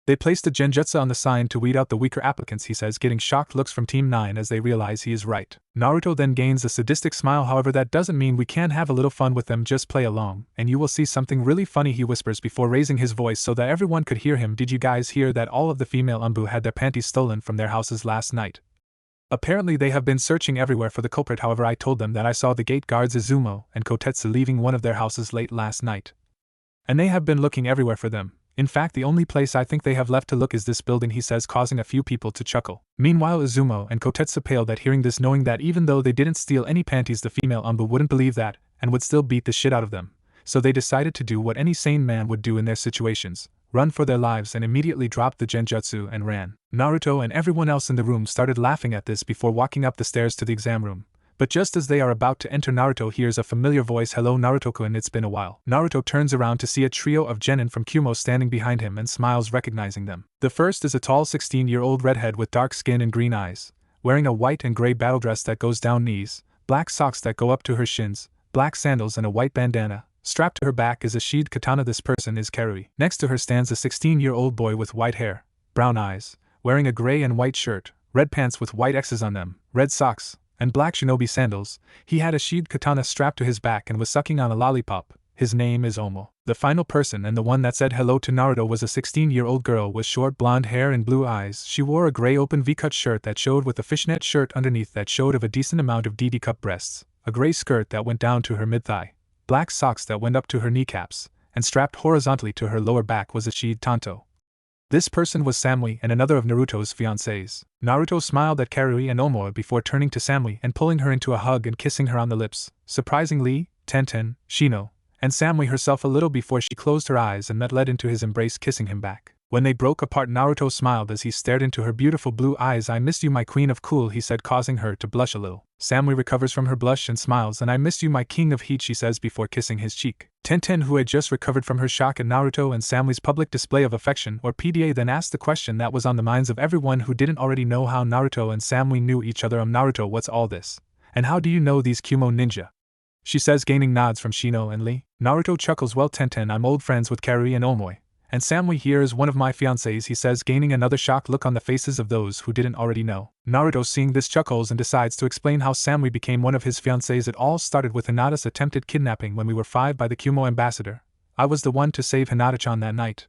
They placed a genjutsu on the sign to weed out the weaker applicants, he says, getting shocked looks from Team 9 as they realize he is right. Naruto then gains a sadistic smile. However, that doesn't mean we can't have a little fun with them, just play along, and you will see something really funny, he whispers before raising his voice so that everyone could hear him. Did you guys hear that all of the female Umbu had their panties stolen from their houses last night? Apparently they have been searching everywhere for the culprit. However, I told them that I saw the gate guards Izumo and Kotetsu leaving one of their houses late last night, and they have been looking everywhere for them. In fact, the only place I think they have left to look is this building, he says, causing a few people to chuckle. Meanwhile, Izumo and Kotetsu paled at hearing this, knowing that even though they didn't steal any panties, the female Umbu wouldn't believe that, and would still beat the shit out of them. So they decided to do what any sane man would do in their situations, run for their lives, and immediately dropped the genjutsu and ran. Naruto and everyone else in the room started laughing at this before walking up the stairs to the exam room. But just as they are about to enter, Naruto hears a familiar voice. Hello Naruto-kun, it's been a while. Naruto turns around to see a trio of genin from Kyuubi standing behind him and smiles recognizing them. The first is a tall 16-year-old redhead with dark skin and green eyes, wearing a white and gray battle dress that goes down knees, black socks that go up to her shins, black sandals and a white bandana. Strapped to her back is a sheathed katana. This person is Kyuubi. Next to her stands a 16-year-old boy with white hair, brown eyes, wearing a gray and white shirt, red pants with white X's on them, red socks, and black shinobi sandals. He had a sheathed katana strapped to his back and was sucking on a lollipop. His name is Omo. The final person, and the one that said hello to Naruto, was a 16-year-old girl with short blonde hair and blue eyes. She wore a gray open V-cut shirt that showed with a fishnet shirt underneath that showed of a decent amount of DD-cup breasts, a gray skirt that went down to her mid-thigh, black socks that went up to her kneecaps, and strapped horizontally to her lower back was a sheathed tanto. This person was Samui and another of Naruto's fiancés. Naruto smiled at Kyuubi and Omoa before turning to Samui and pulling her into a hug and kissing her on the lips, surprising Lee, Tenten, Shino, and Samui herself a little before she closed her eyes and led into his embrace, kissing him back. When they broke apart, Naruto smiled as he stared into her beautiful blue eyes. I missed you, my queen of cool, he said, causing her to blush a little. Samui recovers from her blush and smiles. And I missed you, my king of heat, she says before kissing his cheek. Tenten, who had just recovered from her shock at Naruto and Samui's public display of affection, or PDA, then asked the question that was on the minds of everyone who didn't already know: how Naruto and Samui knew each other. Naruto, what's all this? And how do you know these Kyuubi ninja? She says, gaining nods from Shino and Lee. Naruto chuckles. Well, Tenten, I'm old friends with Kyuubi and Omoi. And Samui here is one of my fiancés, he says, gaining another shocked look on the faces of those who didn't already know. Naruto, seeing this, chuckles and decides to explain how Samui became one of his fiancés. It all started with Hinata's attempted kidnapping when we were 5 by the Kyuubi ambassador. I was the one to save Hinata-chan that night.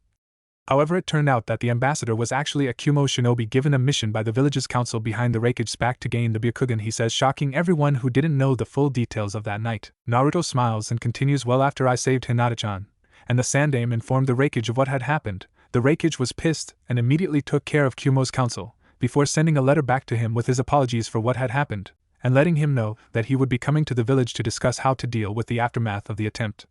However, it turned out that the ambassador was actually a Kyuubi shinobi given a mission by the village's council behind the Raikage back to gain the Byakugan, he says, shocking everyone who didn't know the full details of that night. Naruto smiles and continues, well, after I saved Hinata-chan and the Sandame informed the Raikage of what had happened, the Raikage was pissed and immediately took care of Kyuubi's council, before sending a letter back to him with his apologies for what had happened, and letting him know that he would be coming to the village to discuss how to deal with the aftermath of the attempt.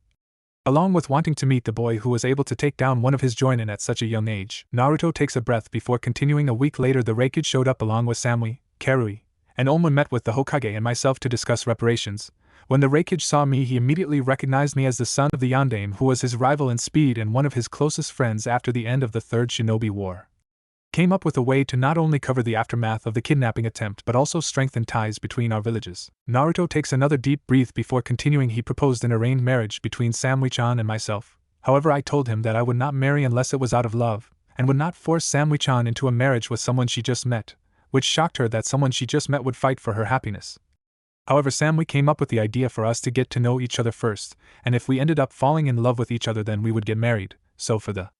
along with wanting to meet the boy who was able to take down one of his Chunin at such a young age. Naruto takes a breath before continuing. A week later the Raikage showed up along with Samui, Kyuubi, and Oma met with the Hokage and myself to discuss reparations. When the Raikage saw me he immediately recognized me as the son of the Yondaime who was his rival in speed and one of his closest friends after the end of the Third Shinobi War. Came up with a way to not only cover the aftermath of the kidnapping attempt but also strengthen ties between our villages. Naruto takes another deep breath before continuing. He proposed an arranged marriage between Samui-chan and myself. However, I told him that I would not marry unless it was out of love, and would not force Samui-chan into a marriage with someone she just met, which shocked her that someone she just met would fight for her happiness. However, Samui came up with the idea for us to get to know each other first, and if we ended up falling in love with each other then we would get married. So for the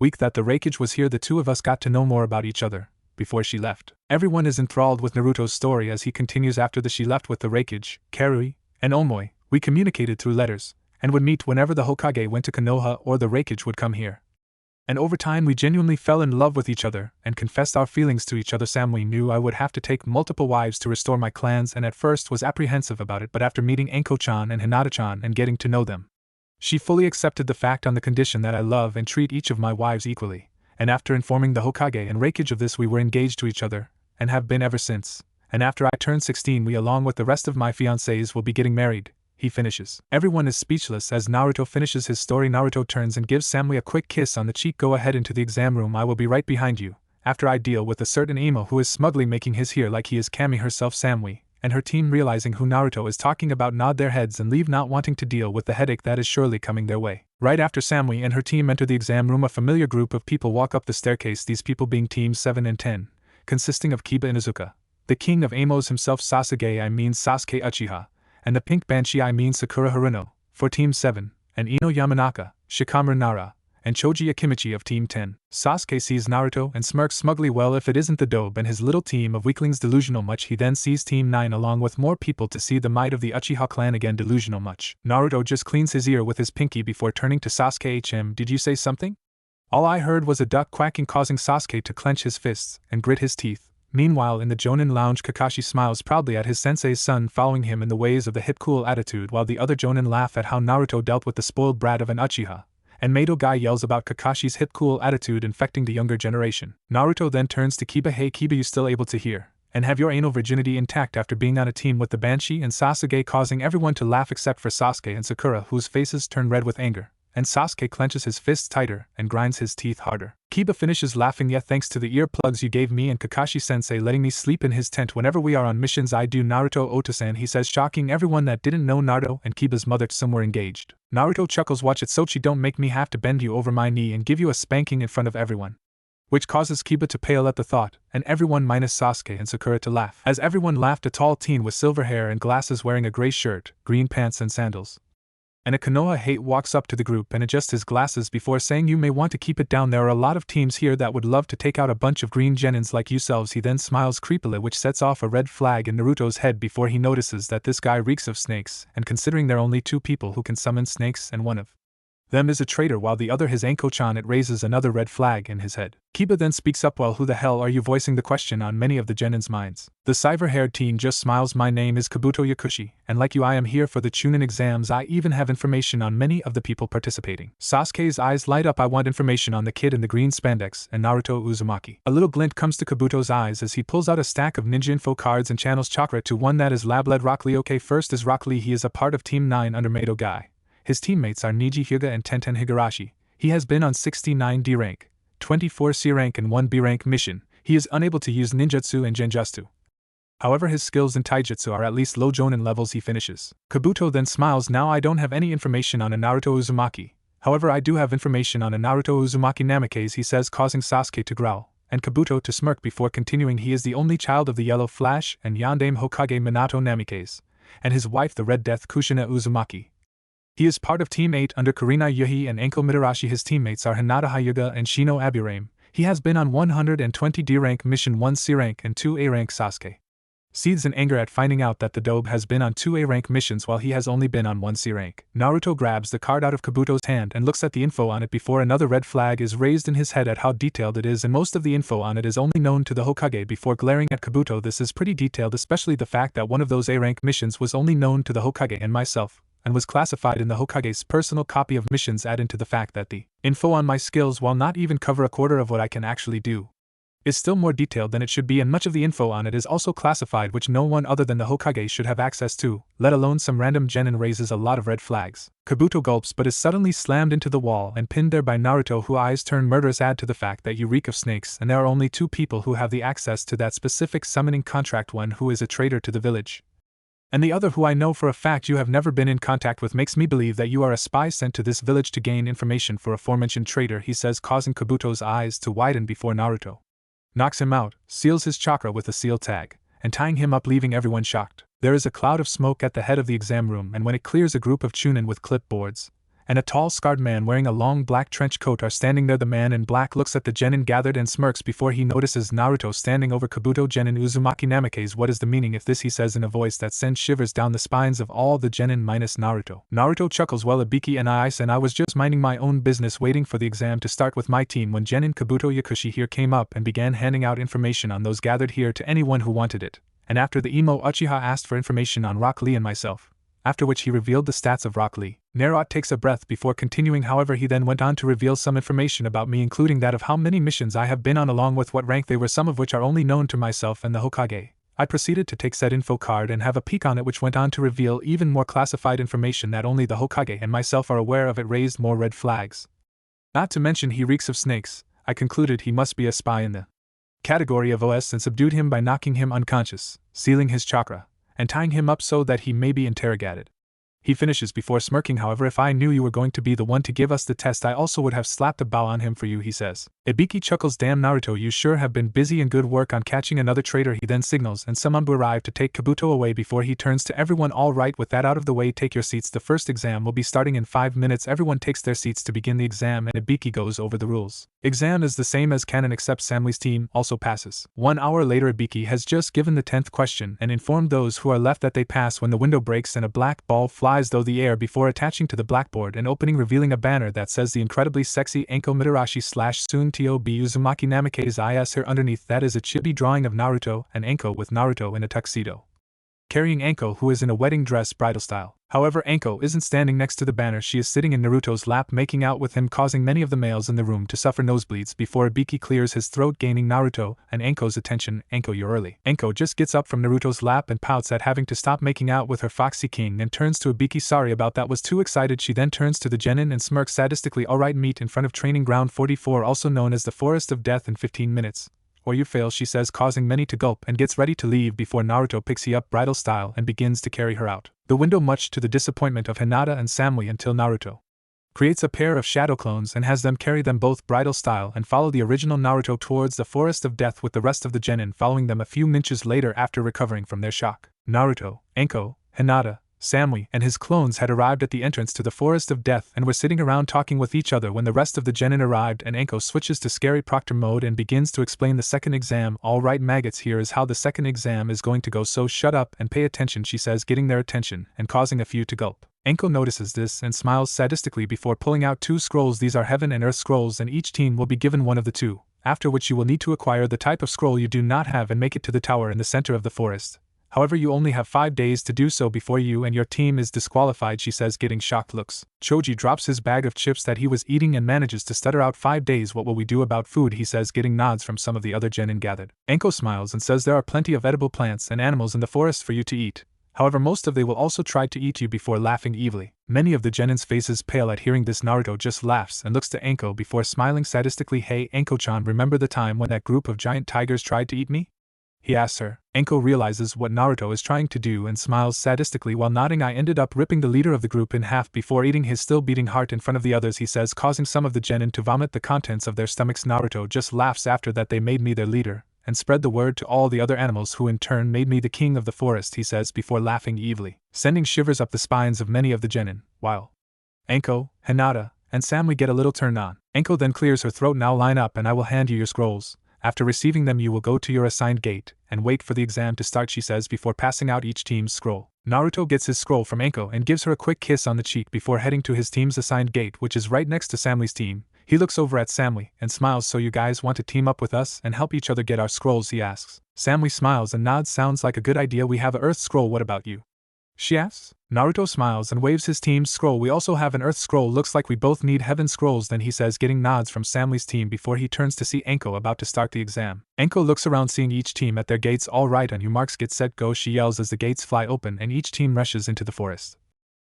week that the Raikage was here the two of us got to know more about each other, before she left. Everyone is enthralled with Naruto's story as he continues after she left with the Raikage, Kyuubi, and Omoi. We communicated through letters, and would meet whenever the Hokage went to Konoha or the Raikage would come here. And over time we genuinely fell in love with each other, and confessed our feelings to each other. Samui knew I would have to take multiple wives to restore my clans and at first was apprehensive about it, but after meeting Anko-chan and Hinata-chan and getting to know them, she fully accepted the fact on the condition that I love and treat each of my wives equally, and after informing the Hokage and Raikage of this we were engaged to each other, and have been ever since, and after I turned 16 we along with the rest of my fiancés will be getting married, he finishes. Everyone is speechless as Naruto finishes his story. Naruto turns and gives Samui a quick kiss on the cheek. Go ahead into the exam room, I will be right behind you, after I deal with a certain emo who is smugly making his hair like he is Kami herself. Samui and her team, realizing who Naruto is talking about, nod their heads and leave, not wanting to deal with the headache that is surely coming their way. Right after Samui and her team enter the exam room, a familiar group of people walk up the staircase, these people being teams 7 and 10, consisting of Kiba Inuzuka, the king of Amos himself, Sasuke Sasuke Uchiha, and the pink banshee Sakura Haruno, for team 7, and Ino Yamanaka, Shikamaru Nara, and Choji Akimichi of Team 10. Sasuke sees Naruto and smirks smugly. Well, if it isn't the Dobe and his little team of weaklings, delusional much. He then sees Team 9 along with more people to see the might of the Uchiha clan again, delusional much. Naruto just cleans his ear with his pinky before turning to Sasuke. Did you say something? All I heard was a duck quacking, causing Sasuke to clench his fists and grit his teeth. Meanwhile, in the Jonin lounge, Kakashi smiles proudly at his sensei's son following him in the ways of the hip cool attitude, while the other Jonin laugh at how Naruto dealt with the spoiled brat of an Uchiha. And Mato Guy yells about Kakashi's hip cool attitude infecting the younger generation. Naruto then turns to Kiba. Hey Kiba, you still able to hear and have your anal virginity intact after being on a team with the Banshee and Sasuke, causing everyone to laugh except for Sasuke and Sakura, whose faces turn red with anger, and Sasuke clenches his fists tighter and grinds his teeth harder. Kiba finishes laughing. Yeah, thanks to the earplugs you gave me and Kakashi-sensei letting me sleep in his tent whenever we are on missions, I do. Naruto Otosan, he says, shocking everyone that didn't know Naruto and Kiba's mother Tsum were engaged. Naruto chuckles, watch it Sochi, don't make me have to bend you over my knee and give you a spanking in front of everyone. Which causes Kiba to pale at the thought, and everyone minus Sasuke and Sakura to laugh. As everyone laughed, a tall teen with silver hair and glasses wearing a gray shirt, green pants and sandals, and a Konoha hate walks up to the group and adjusts his glasses before saying, you may want to keep it down, there are a lot of teams here that would love to take out a bunch of green genins like yourselves. He then smiles creepily, which sets off a red flag in Naruto's head before he notices that this guy reeks of snakes, and considering there are only 2 people who can summon snakes and one of them is a traitor while the other is Anko-chan, it raises another red flag in his head. Kiba then speaks up, well, who the hell are you, voicing the question on many of the genins' minds. The silver-haired teen just smiles, my name is Kabuto Yakushi, and like you I am here for the Chunin exams. I even have information on many of the people participating. Sasuke's eyes light up, I want information on the kid in the green spandex and Naruto Uzumaki. A little glint comes to Kabuto's eyes as he pulls out a stack of ninja info cards and channels chakra to one that is lab-led. Rock Lee. Okay, first is Rock Lee, he is a part of Team 9 under Mato Guy. His teammates are Niji Hyuga and Tenten Higurashi. He has been on 69 D rank, 24 C rank and 1 B rank mission. He is unable to use ninjutsu and genjutsu. However, his skills in taijutsu are at least low jonin levels. He finishes. Kabuto then smiles, now I don't have any information on a Naruto Uzumaki. However, I do have information on a Naruto Uzumaki Namikaze, he says, causing Sasuke to growl, and Kabuto to smirk before continuing. He is the only child of the Yellow Flash and Yondaime Hokage Minato Namikaze, and his wife the Red Death Kushina Uzumaki. He is part of Team 8 under Karina Yuhi and Anko Mitarashi. His teammates are Hinata Hyuga and Shino Aburame. He has been on 120 D rank mission, 1 C rank and 2 A rank. Sasuke seethes in anger at finding out that the Dobe has been on 2 A rank missions while he has only been on 1 C rank. Naruto grabs the card out of Kabuto's hand and looks at the info on it before another red flag is raised in his head at how detailed it is, and most of the info on it is only known to the Hokage. Before glaring at Kabuto, this is pretty detailed, especially the fact that one of those A rank missions was only known to the Hokage and myself, and was classified in the Hokage's personal copy of missions, add into the fact that the info on my skills, while not even cover a quarter of what I can actually do, is still more detailed than it should be, and much of the info on it is also classified, which no one other than the Hokage should have access to, let alone some random genin. Raises a lot of red flags. Kabuto gulps but is suddenly slammed into the wall and pinned there by Naruto, whose eyes turn murderous. Add to the fact that you reek of snakes, and there are only 2 people who have the access to that specific summoning contract, one who is a traitor to the village, and the other who I know for a fact you have never been in contact with, makes me believe that you are a spy sent to this village to gain information for aforementioned traitor, he says, causing Kabuto's eyes to widen before Naruto knocks him out, seals his chakra with a seal tag, and tying him up, leaving everyone shocked. There is a cloud of smoke at the head of the exam room, and when it clears, a group of Chunin with clipboards and a tall scarred man wearing a long black trench coat are standing there. The man in black looks at the genin gathered and smirks before he notices Naruto standing over Kabuto. Genin Uzumaki Namikaze, what is the meaning of this, he says in a voice that sends shivers down the spines of all the genin minus Naruto. Naruto chuckles, well, Ibiki and I was just minding my own business waiting for the exam to start with my team when Genin Kabuto Yakushi here came up and began handing out information on those gathered here to anyone who wanted it, and after the emo Uchiha asked for information on Rock Lee and myself, after which he revealed the stats of Rock Lee. Naruto takes a breath before continuing, however he then went on to reveal some information about me, including that of how many missions I have been on along with what rank they were, some of which are only known to myself and the Hokage. I proceeded to take said info card and have a peek on it, which went on to reveal even more classified information that only the Hokage and myself are aware of. It raised more red flags. Not to mention he reeks of snakes. I concluded he must be a spy in the category of OS and subdued him by knocking him unconscious, sealing his chakra, and tying him up so that he may be interrogated. He finishes before smirking, however, if I knew you were going to be the one to give us the test, I also would have slapped a bow on him for you, he says. Ibiki chuckles, damn Naruto, you sure have been busy and good work on catching another traitor. He then signals and some Anbu arrive to take Kabuto away before he turns to everyone, all right, with that out of the way, take your seats, the first exam will be starting in 5 minutes. Everyone takes their seats to begin the exam and Ibiki goes over the rules. Exam is the same as canon except Samli's team also passes. 1 hour later, Ibiki has just given the 10th question and informed those who are left that they pass when the window breaks and a black ball flies through the air before attaching to the blackboard and opening, revealing a banner that says the incredibly sexy Enko Mitarashi / Soon Tob Uzumaki Namikaze is here. Underneath that is a chibi drawing of Naruto and Enko, with Naruto in a tuxedo, carrying Enko, who is in a wedding dress bridal style. However, Enko isn't standing next to the banner, she is sitting in Naruto's lap making out with him, causing many of the males in the room to suffer nosebleeds before Ibiki clears his throat, gaining Naruto and Enko's attention. Enko, you're early. Enko just gets up from Naruto's lap and pouts at having to stop making out with her foxy king and turns to Ibiki, sorry about that, was too excited. She then turns to the genin and smirks sadistically, alright, meet in front of training ground 44, also known as the Forest of Death, in 15 minutes. Or you fail, she says, causing many to gulp, and gets ready to leave before Naruto picks her up bridal style and begins to carry her out the window, much to the disappointment of Hinata and Samui, until Naruto creates a pair of shadow clones and has them carry them both bridal style and follow the original Naruto towards the Forest of Death, with the rest of the genin following them a few inches later after recovering from their shock. Naruto, Enko, Hinata, Samui, and his clones had arrived at the entrance to the Forest of Death and were sitting around talking with each other when the rest of the genin arrived, and Enko switches to scary proctor mode and begins to explain the second exam. Alright maggots, here is how the second exam is going to go, so shut up and pay attention, she says, getting their attention and causing a few to gulp. Enko notices this and smiles sadistically before pulling out 2 scrolls. These are Heaven and Earth scrolls, and each team will be given one of the 2, after which you will need to acquire the type of scroll you do not have and make it to the tower in the center of the forest. However, you only have 5 days to do so before you and your team is disqualified, she says, getting shocked looks. Choji drops his bag of chips that he was eating and manages to stutter out, 5 days, what will we do about food, he says, getting nods from some of the other genin gathered. Enko smiles and says there are plenty of edible plants and animals in the forest for you to eat. However, most of they will also try to eat you, before laughing evilly. Many of the genin's faces pale at hearing this. Naruto just laughs and looks to Enko before smiling sadistically. Hey Enko-chan, remember the time when that group of giant tigers tried to eat me? He asks her. Enko realizes what Naruto is trying to do and smiles sadistically while nodding. I ended up ripping the leader of the group in half before eating his still beating heart in front of the others, he says, causing some of the genin to vomit the contents of their stomachs. Naruto just laughs after that. They made me their leader and spread the word to all the other animals, who in turn made me the king of the forest, he says, before laughing evilly, sending shivers up the spines of many of the genin, while Enko, Hinata, and Samui get a little turned on. Enko then clears her throat. Now line up and I will hand you your scrolls. After receiving them you will go to your assigned gate and wait for the exam to start, she says, before passing out each team's scroll. Naruto gets his scroll from Enko and gives her a quick kiss on the cheek before heading to his team's assigned gate, which is right next to Samui's team. He looks over at Samui and smiles. So you guys want to team up with us and help each other get our scrolls, he asks. Samui smiles and nods. Sounds like a good idea. We have a earth scroll, what about you? she asks. Naruto smiles and waves his team's scroll. We also have an earth scroll, looks like we both need heaven scrolls, then he says, getting nods from Samly's team before he turns to see Enko about to start the exam. Enko looks around seeing each team at their gates. All right, on your marks, get set, go, she yells as the gates fly open and each team rushes into the forest.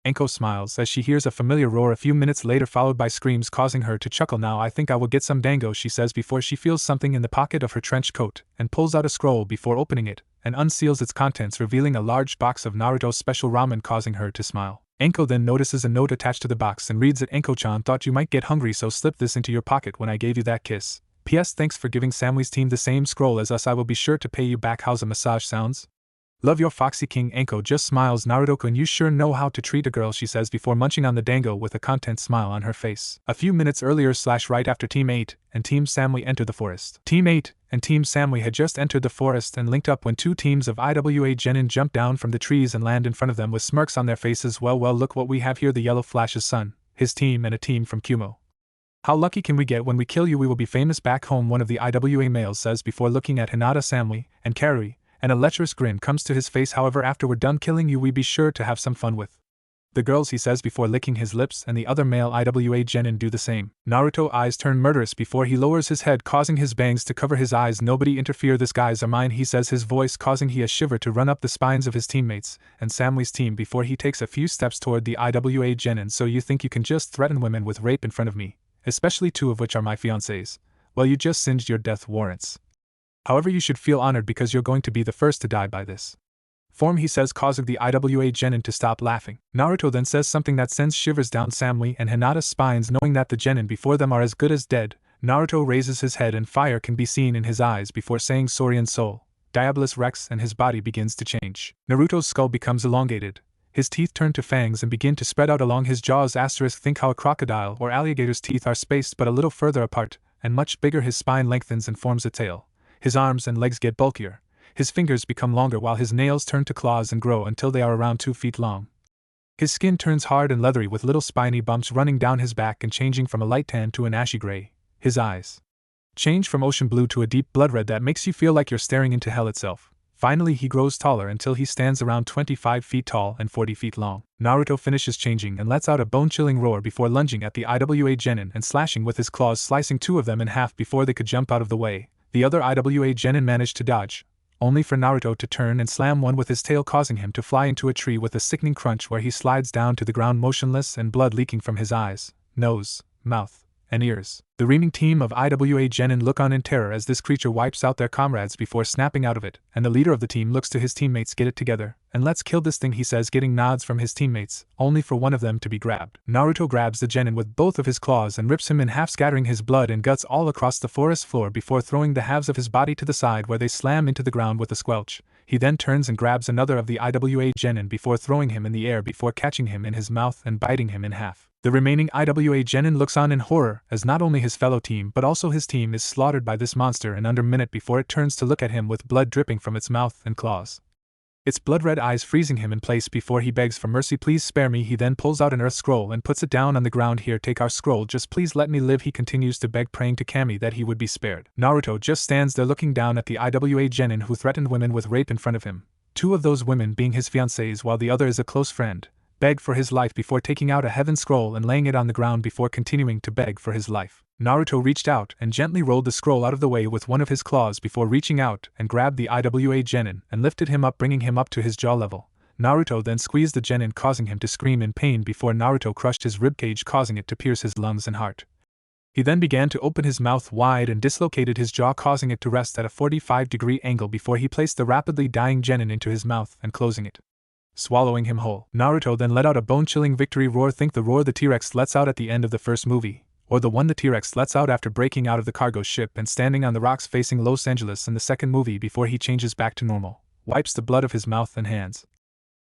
Enko smiles as she hears a familiar roar a few minutes later, followed by screams causing her to chuckle. Now I think I will get some dango, she says before she feels something in the pocket of her trench coat and pulls out a scroll before opening it and unseals its contents, revealing a large box of Naruto's special ramen, causing her to smile. Enko then notices a note attached to the box and reads it. Enko-chan, thought you might get hungry, so slipped this into your pocket when I gave you that kiss. P.S. Thanks for giving Samly's team the same scroll as us. I will be sure to pay you back. How's a massage sounds? Love your Foxy King. Enko just smiles. Naruto-kun, you sure know how to treat a girl, she says before munching on the dango with a content smile on her face. A few minutes earlier / right after Team 8 and Team Samly enter the forest. Team 8 and Team Samly had just entered the forest and linked up when two teams of IWA genin jump down from the trees and land in front of them with smirks on their faces. Well, look what we have here. The yellow Flash's son, his team, and a team from Kumo. How lucky can we get? When we kill you we will be famous back home, one of the IWA males says before looking at Hinata, Samly, and Karin, and a lecherous grin comes to his face. However, after we're done killing you we be sure to have some fun with the girls, he says before licking his lips, and the other male IWA genin do the same. Naruto's eyes turn murderous before he lowers his head, causing his bangs to cover his eyes. Nobody interfere, this guys are mine, he says, his voice causing a shiver to run up the spines of his teammates and Samly's team before he takes a few steps toward the IWA genin. So you think you can just threaten women with rape in front of me, especially two of which are my fiancés? Well, you just singed your death warrants. However, you should feel honored because you're going to be the first to die by this form, he says, causing the IWA genin to stop laughing. Naruto then says something that sends shivers down Samly and Hinata's spines, knowing that the genin before them are as good as dead. Naruto raises his head and fire can be seen in his eyes before saying Saurian Soul, Diabolus Rex, and his body begins to change. Naruto's skull becomes elongated. His teeth turn to fangs and begin to spread out along his jaws. Think how a crocodile or alligator's teeth are spaced but a little further apart and much bigger. His spine lengthens and forms a tail. His arms and legs get bulkier. His fingers become longer while his nails turn to claws and grow until they are around 2 feet long. His skin turns hard and leathery with little spiny bumps running down his back and changing from a light tan to an ashy gray. His eyes change from ocean blue to a deep blood red that makes you feel like you're staring into hell itself. Finally, he grows taller until he stands around 25 feet tall and 40 feet long. Naruto finishes changing and lets out a bone-chilling roar before lunging at the IWA genin and slashing with his claws, slicing 2 of them in half before they could jump out of the way. The other IWA genin managed to dodge, only for Naruto to turn and slam one with his tail, causing him to fly into a tree with a sickening crunch where he slides down to the ground motionless and blood leaking from his eyes, nose, mouth, and ears. The remaining team of IWA genin look on in terror as this creature wipes out their comrades before snapping out of it, and the leader of the team looks to his teammates. Get it together, and let's kill this thing, he says, getting nods from his teammates, only for one of them to be grabbed. Naruto grabs the genin with both of his claws and rips him in half, scattering his blood and guts all across the forest floor before throwing the halves of his body to the side where they slam into the ground with a squelch. He then turns and grabs another of the IWA genin before throwing him in the air before catching him in his mouth and biting him in half. The remaining IWA genin looks on in horror as not only his fellow team but also his team is slaughtered by this monster in under a minute before it turns to look at him with blood dripping from its mouth and claws, its blood-red eyes freezing him in place before he begs for mercy. Please spare me. He then pulls out an earth scroll and puts it down on the ground. Here, take our scroll, just please let me live, he continues to beg, praying to Kami that he would be spared. Naruto just stands there looking down at the IWA genin who threatened women with rape in front of him, 2 of those women being his fiancées while the other is a close friend, beg for his life before taking out a heaven scroll and laying it on the ground before continuing to beg for his life. Naruto reached out and gently rolled the scroll out of the way with one of his claws before reaching out and grabbed the IWA genin and lifted him up, bringing him up to his jaw level. Naruto then squeezed the genin, causing him to scream in pain before Naruto crushed his ribcage, causing it to pierce his lungs and heart. He then began to open his mouth wide and dislocated his jaw, causing it to rest at a 45-degree angle before he placed the rapidly dying genin into his mouth and closing it, swallowing him whole. Naruto then let out a bone-chilling victory roar. Think the roar the T-Rex lets out at the end of the first movie, or the one the T-Rex lets out after breaking out of the cargo ship and standing on the rocks facing Los Angeles in the second movie before he changes back to normal, wipes the blood of his mouth and hands,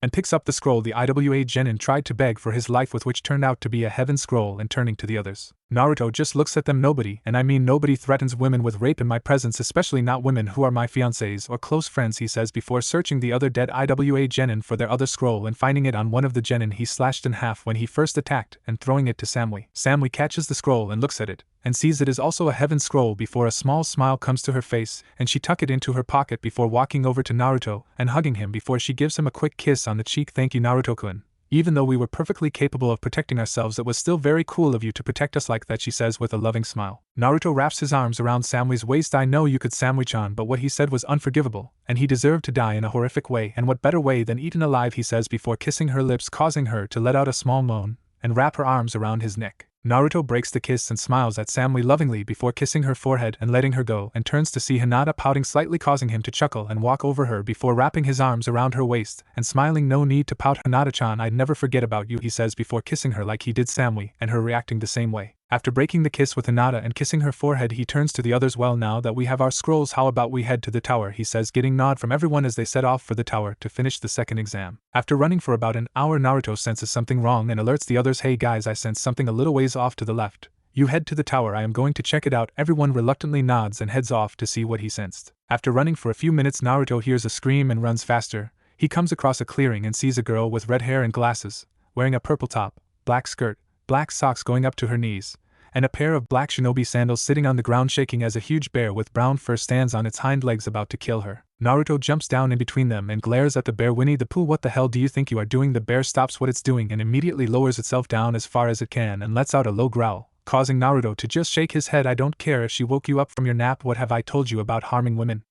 and picks up the scroll the IWA genin tried to beg for his life with, which turned out to be a heaven scroll, and turning to the others. Naruto just looks at them. Nobody, and I mean nobody, threatens women with rape in my presence, especially not women who are my fiancés or close friends, he says before searching the other dead IWA genin for their other scroll and finding it on one of the genin he slashed in half when he first attacked and throwing it to Samui. Samui catches the scroll and looks at it, and sees it is also a heaven scroll before a small smile comes to her face and she tuck it into her pocket before walking over to Naruto and hugging him before she gives him a quick kiss on the cheek. Thank you, Naruto-kun. Even though we were perfectly capable of protecting ourselves, it was still very cool of you to protect us like that, she says with a loving smile. Naruto wraps his arms around Samui's waist. I know you could, Samui-chan, but what he said was unforgivable, and he deserved to die in a horrific way, and what better way than eaten alive, he says before kissing her lips, causing her to let out a small moan and wrap her arms around his neck. Naruto breaks the kiss and smiles at Samui lovingly before kissing her forehead and letting her go, and turns to see Hinata pouting slightly, causing him to chuckle and walk over her before wrapping his arms around her waist and smiling. No need to pout, Hinata-chan, I'd never forget about you, he says before kissing her like he did Samui, and her reacting the same way. After breaking the kiss with Hinata and kissing her forehead, he turns to the others. Well, now that we have our scrolls, how about we head to the tower, he says, getting nod from everyone as they set off for the tower to finish the second exam. After running for about an hour, Naruto senses something wrong and alerts the others. Hey guys, I sense something a little ways off to the left. You head to the tower, I am going to check it out. Everyone reluctantly nods and heads off to see what he sensed. After running for a few minutes, Naruto hears a scream and runs faster. He comes across a clearing and sees a girl with red hair and glasses, wearing a purple top, black skirt, black socks going up to her knees, and a pair of black shinobi sandals, sitting on the ground shaking as a huge bear with brown fur stands on its hind legs about to kill her. Naruto jumps down in between them and glares at the bear. Winnie the Pooh, what the hell do you think you are doing? The bear stops what it's doing and immediately lowers itself down as far as it can and lets out a low growl, causing Naruto to just shake his head. I don't care if she woke you up from your nap. What have I told you about harming women?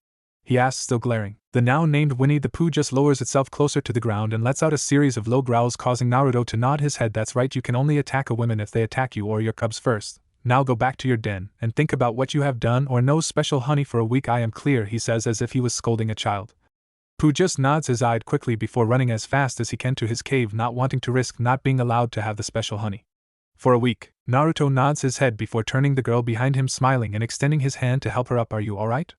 He asks, still glaring. The now named Winnie the Pooh just lowers itself closer to the ground and lets out a series of low growls, causing Naruto to nod his head. That's right, you can only attack a woman if they attack you or your cubs first. Now go back to your den and think about what you have done, or no special honey for a week. I am clear, he says as if he was scolding a child. Pooh just nods his eye quickly before running as fast as he can to his cave, not wanting to risk not being allowed to have the special honey. For a week, Naruto nods his head before turning the girl behind him, smiling and extending his hand to help her up. Are you alright?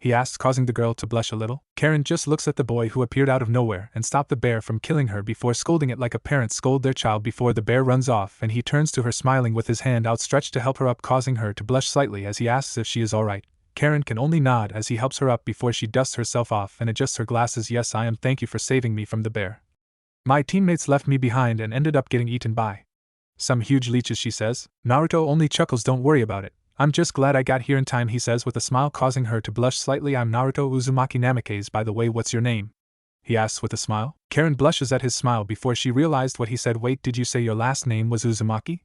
He asks, causing the girl to blush a little. Karin just looks at the boy who appeared out of nowhere and stopped the bear from killing her before scolding it like a parent scold their child before the bear runs off, and he turns to her smiling with his hand outstretched to help her up, causing her to blush slightly as he asks if she is alright. Karin can only nod as he helps her up before she dusts herself off and adjusts her glasses. Yes, I am. Thank you for saving me from the bear. My teammates left me behind and ended up getting eaten by some huge leeches, she says. Naruto only chuckles. Don't worry about it. I'm just glad I got here in time, he says with a smile, causing her to blush slightly. I'm Naruto Uzumaki Namikaze, by the way. What's your name? He asks with a smile. Karin blushes at his smile before she realized what he said. Wait, did you say your last name was Uzumaki?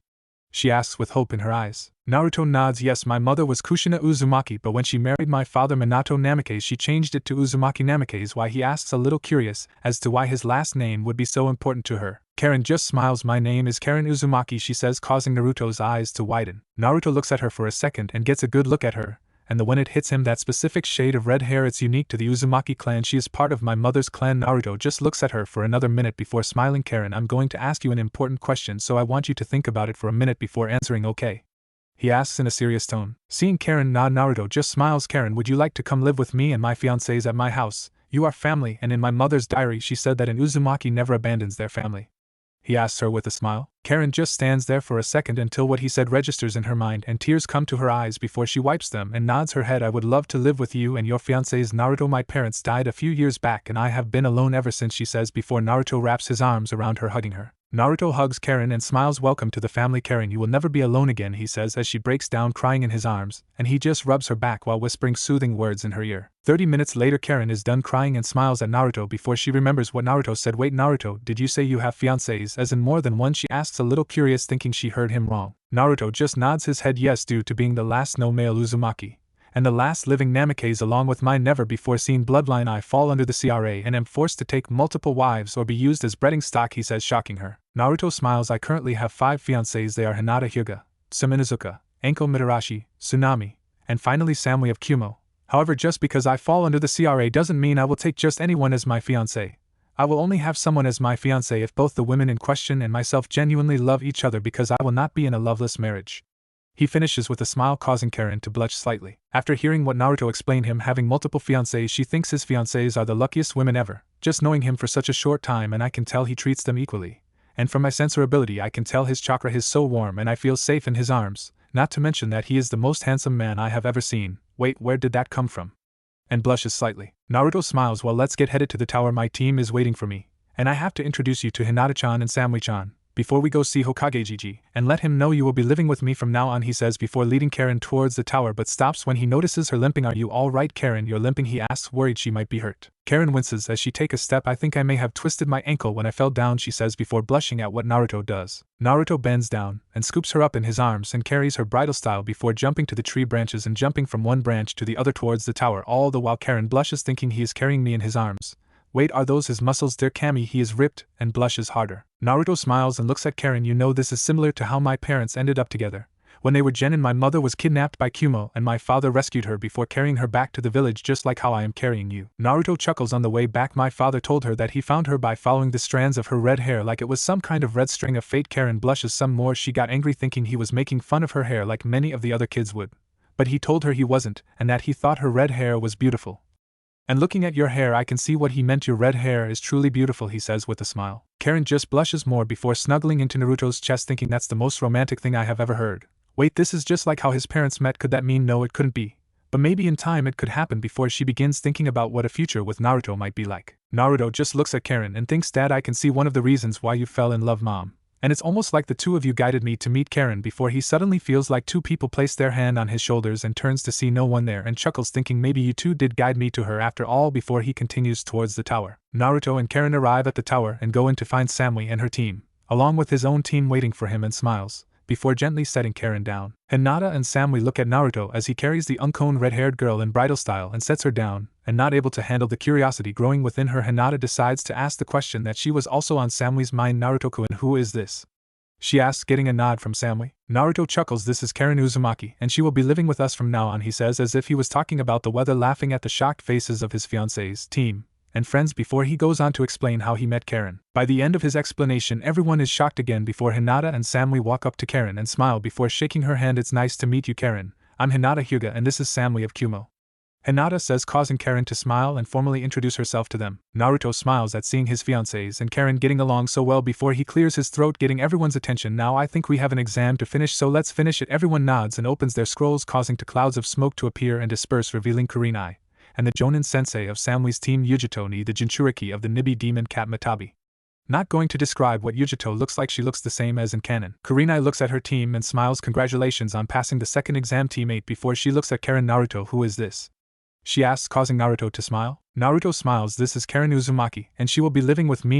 She asks with hope in her eyes. Naruto nods. Yes, my mother was Kushina Uzumaki, but when she married my father Minato Namikaze, she changed it to Uzumaki Namikaze. Why? He asks, a little curious as to why his last name would be so important to her. Karin just smiles. My name is Karin Uzumaki, she says, causing Naruto's eyes to widen. Naruto looks at her for a second and gets a good look at her, and when it hits him, that specific shade of red hair, it's unique to the Uzumaki clan. She is part of my mother's clan. Naruto just looks at her for another minute before smiling. Karin, I'm going to ask you an important question, so I want you to think about it for a minute before answering, okay? He asks in a serious tone. Seeing Karin nod, Naruto just smiles. Karin, would you like to come live with me and my fiancés at my house? You are family, and in my mother's diary she said that an Uzumaki never abandons their family. He asks her with a smile. Karin just stands there for a second until what he said registers in her mind and tears come to her eyes before she wipes them and nods her head. I would love to live with you and your fiancés, Naruto. My parents died a few years back and I have been alone ever since, she says before Naruto wraps his arms around her, hugging her. Naruto hugs Karin and smiles. Welcome to the family, Karin. You will never be alone again, he says as she breaks down crying in his arms, and he just rubs her back while whispering soothing words in her ear. 30 minutes later, Karin is done crying and smiles at Naruto before she remembers what Naruto said. Wait, Naruto, did you say you have fiancés, as in more than one? She asks, a little curious, thinking she heard him wrong. Naruto just nods his head yes, due to being the last no male Uzumaki and the last living Namikaze along with my never before seen bloodline, I fall under the CRA and am forced to take multiple wives or be used as breeding stock, he says, shocking her. Naruto smiles. I currently have 5 fiancés. They are Hinata Hyuga, Suminazuka, Enko Mitarashi, Tsunami, and finally Samui of Kumo. However, just because I fall under the CRA doesn't mean I will take just anyone as my fiancé. I will only have someone as my fiancé if both the women in question and myself genuinely love each other, because I will not be in a loveless marriage. He finishes with a smile, causing Karin to blush slightly. After hearing what Naruto explained, him having multiple fiancés, she thinks his fiancés are the luckiest women ever, just knowing him for such a short time, and I can tell he treats them equally. And from my sensor ability I can tell his chakra is so warm and I feel safe in his arms, not to mention that he is the most handsome man I have ever seen. Wait, where did that come from? And blushes slightly. Naruto smiles. Well, let's get headed to the tower, my team is waiting for me, and I have to introduce you to Hinata-chan and Samui-chan, before we go see Hokage Gigi, and let him know you will be living with me from now on, he says before leading Karin towards the tower but stops when he notices her limping. Are you alright, Karin? You're limping, he asks, worried she might be hurt. Karin winces as she takes a step. I think I may have twisted my ankle when I fell down, she says before blushing at what Naruto does. Naruto bends down and scoops her up in his arms and carries her bridal style before jumping to the tree branches and jumping from one branch to the other towards the tower, all the while Karin blushes thinking he is carrying me in his arms. Wait, are those his muscles? Dear Kami, he is ripped, and blushes harder. Naruto smiles and looks at Karin. You know, this is similar to how my parents ended up together. When they were genin, my mother was kidnapped by Kumo and my father rescued her before carrying her back to the village, just like how I am carrying you. Naruto chuckles. On the way back my father told her that he found her by following the strands of her red hair like it was some kind of red string of fate. Karin blushes some more. She got angry thinking he was making fun of her hair like many of the other kids would. But he told her he wasn't, and that he thought her red hair was beautiful. And looking at your hair I can see what he meant. Your red hair is truly beautiful, he says with a smile. Karin just blushes more before snuggling into Naruto's chest thinking that's the most romantic thing I have ever heard. Wait, this is just like how his parents met. Could that mean? No, it couldn't be. But maybe in time it could happen. Before she begins thinking about what a future with Naruto might be like. Naruto just looks at Karin and thinks, Dad, I can see one of the reasons why you fell in love, Mom. And it's almost like the two of you guided me to meet Karin. Before he suddenly feels like two people place their hand on his shoulders and turns to see no one there and chuckles thinking maybe you two did guide me to her after all before he continues towards the tower. Naruto and Karin arrive at the tower and go in to find Samui and her team, along with his own team waiting for him, and smiles, before gently setting Karin down. Hinata and Samui look at Naruto as he carries the uncombed red-haired girl in bridal style and sets her down, and not able to handle the curiosity growing within her, Hinata decides to ask the question that she was also on Samui's mind. Naruto-kun, who is this? She asks, getting a nod from Samui. Naruto chuckles. This is Karin Uzumaki, and she will be living with us from now on, he says as if he was talking about the weather, laughing at the shocked faces of his fiancé's team and friends before he goes on to explain how he met Karin. By the end of his explanation everyone is shocked again before Hinata and Samui walk up to Karin and smile before shaking her hand. It's nice to meet you, Karin. I'm Hinata Hyuga and this is Samui of Kumo. Hinata says, causing Karin to smile and formally introduce herself to them. Naruto smiles at seeing his fiancés and Karin getting along so well before he clears his throat, getting everyone's attention. Now I think we have an exam to finish, so let's finish it. Everyone nods and opens their scrolls, causing clouds of smoke to appear and disperse, revealing Kurinai and the Jonin sensei of Samui's team, Yujito ni, the Jinchuriki of the Nibi demon cat Matabi. Not going to describe what Yujito looks like, she looks the same as in canon. Kurinai looks at her team and smiles. Congratulations on passing the second exam, teammate, before she looks at Karin. Naruto, who is this? She asks, causing Naruto to smile. Naruto smiles. This is Karin Uzumaki, and she will be living with me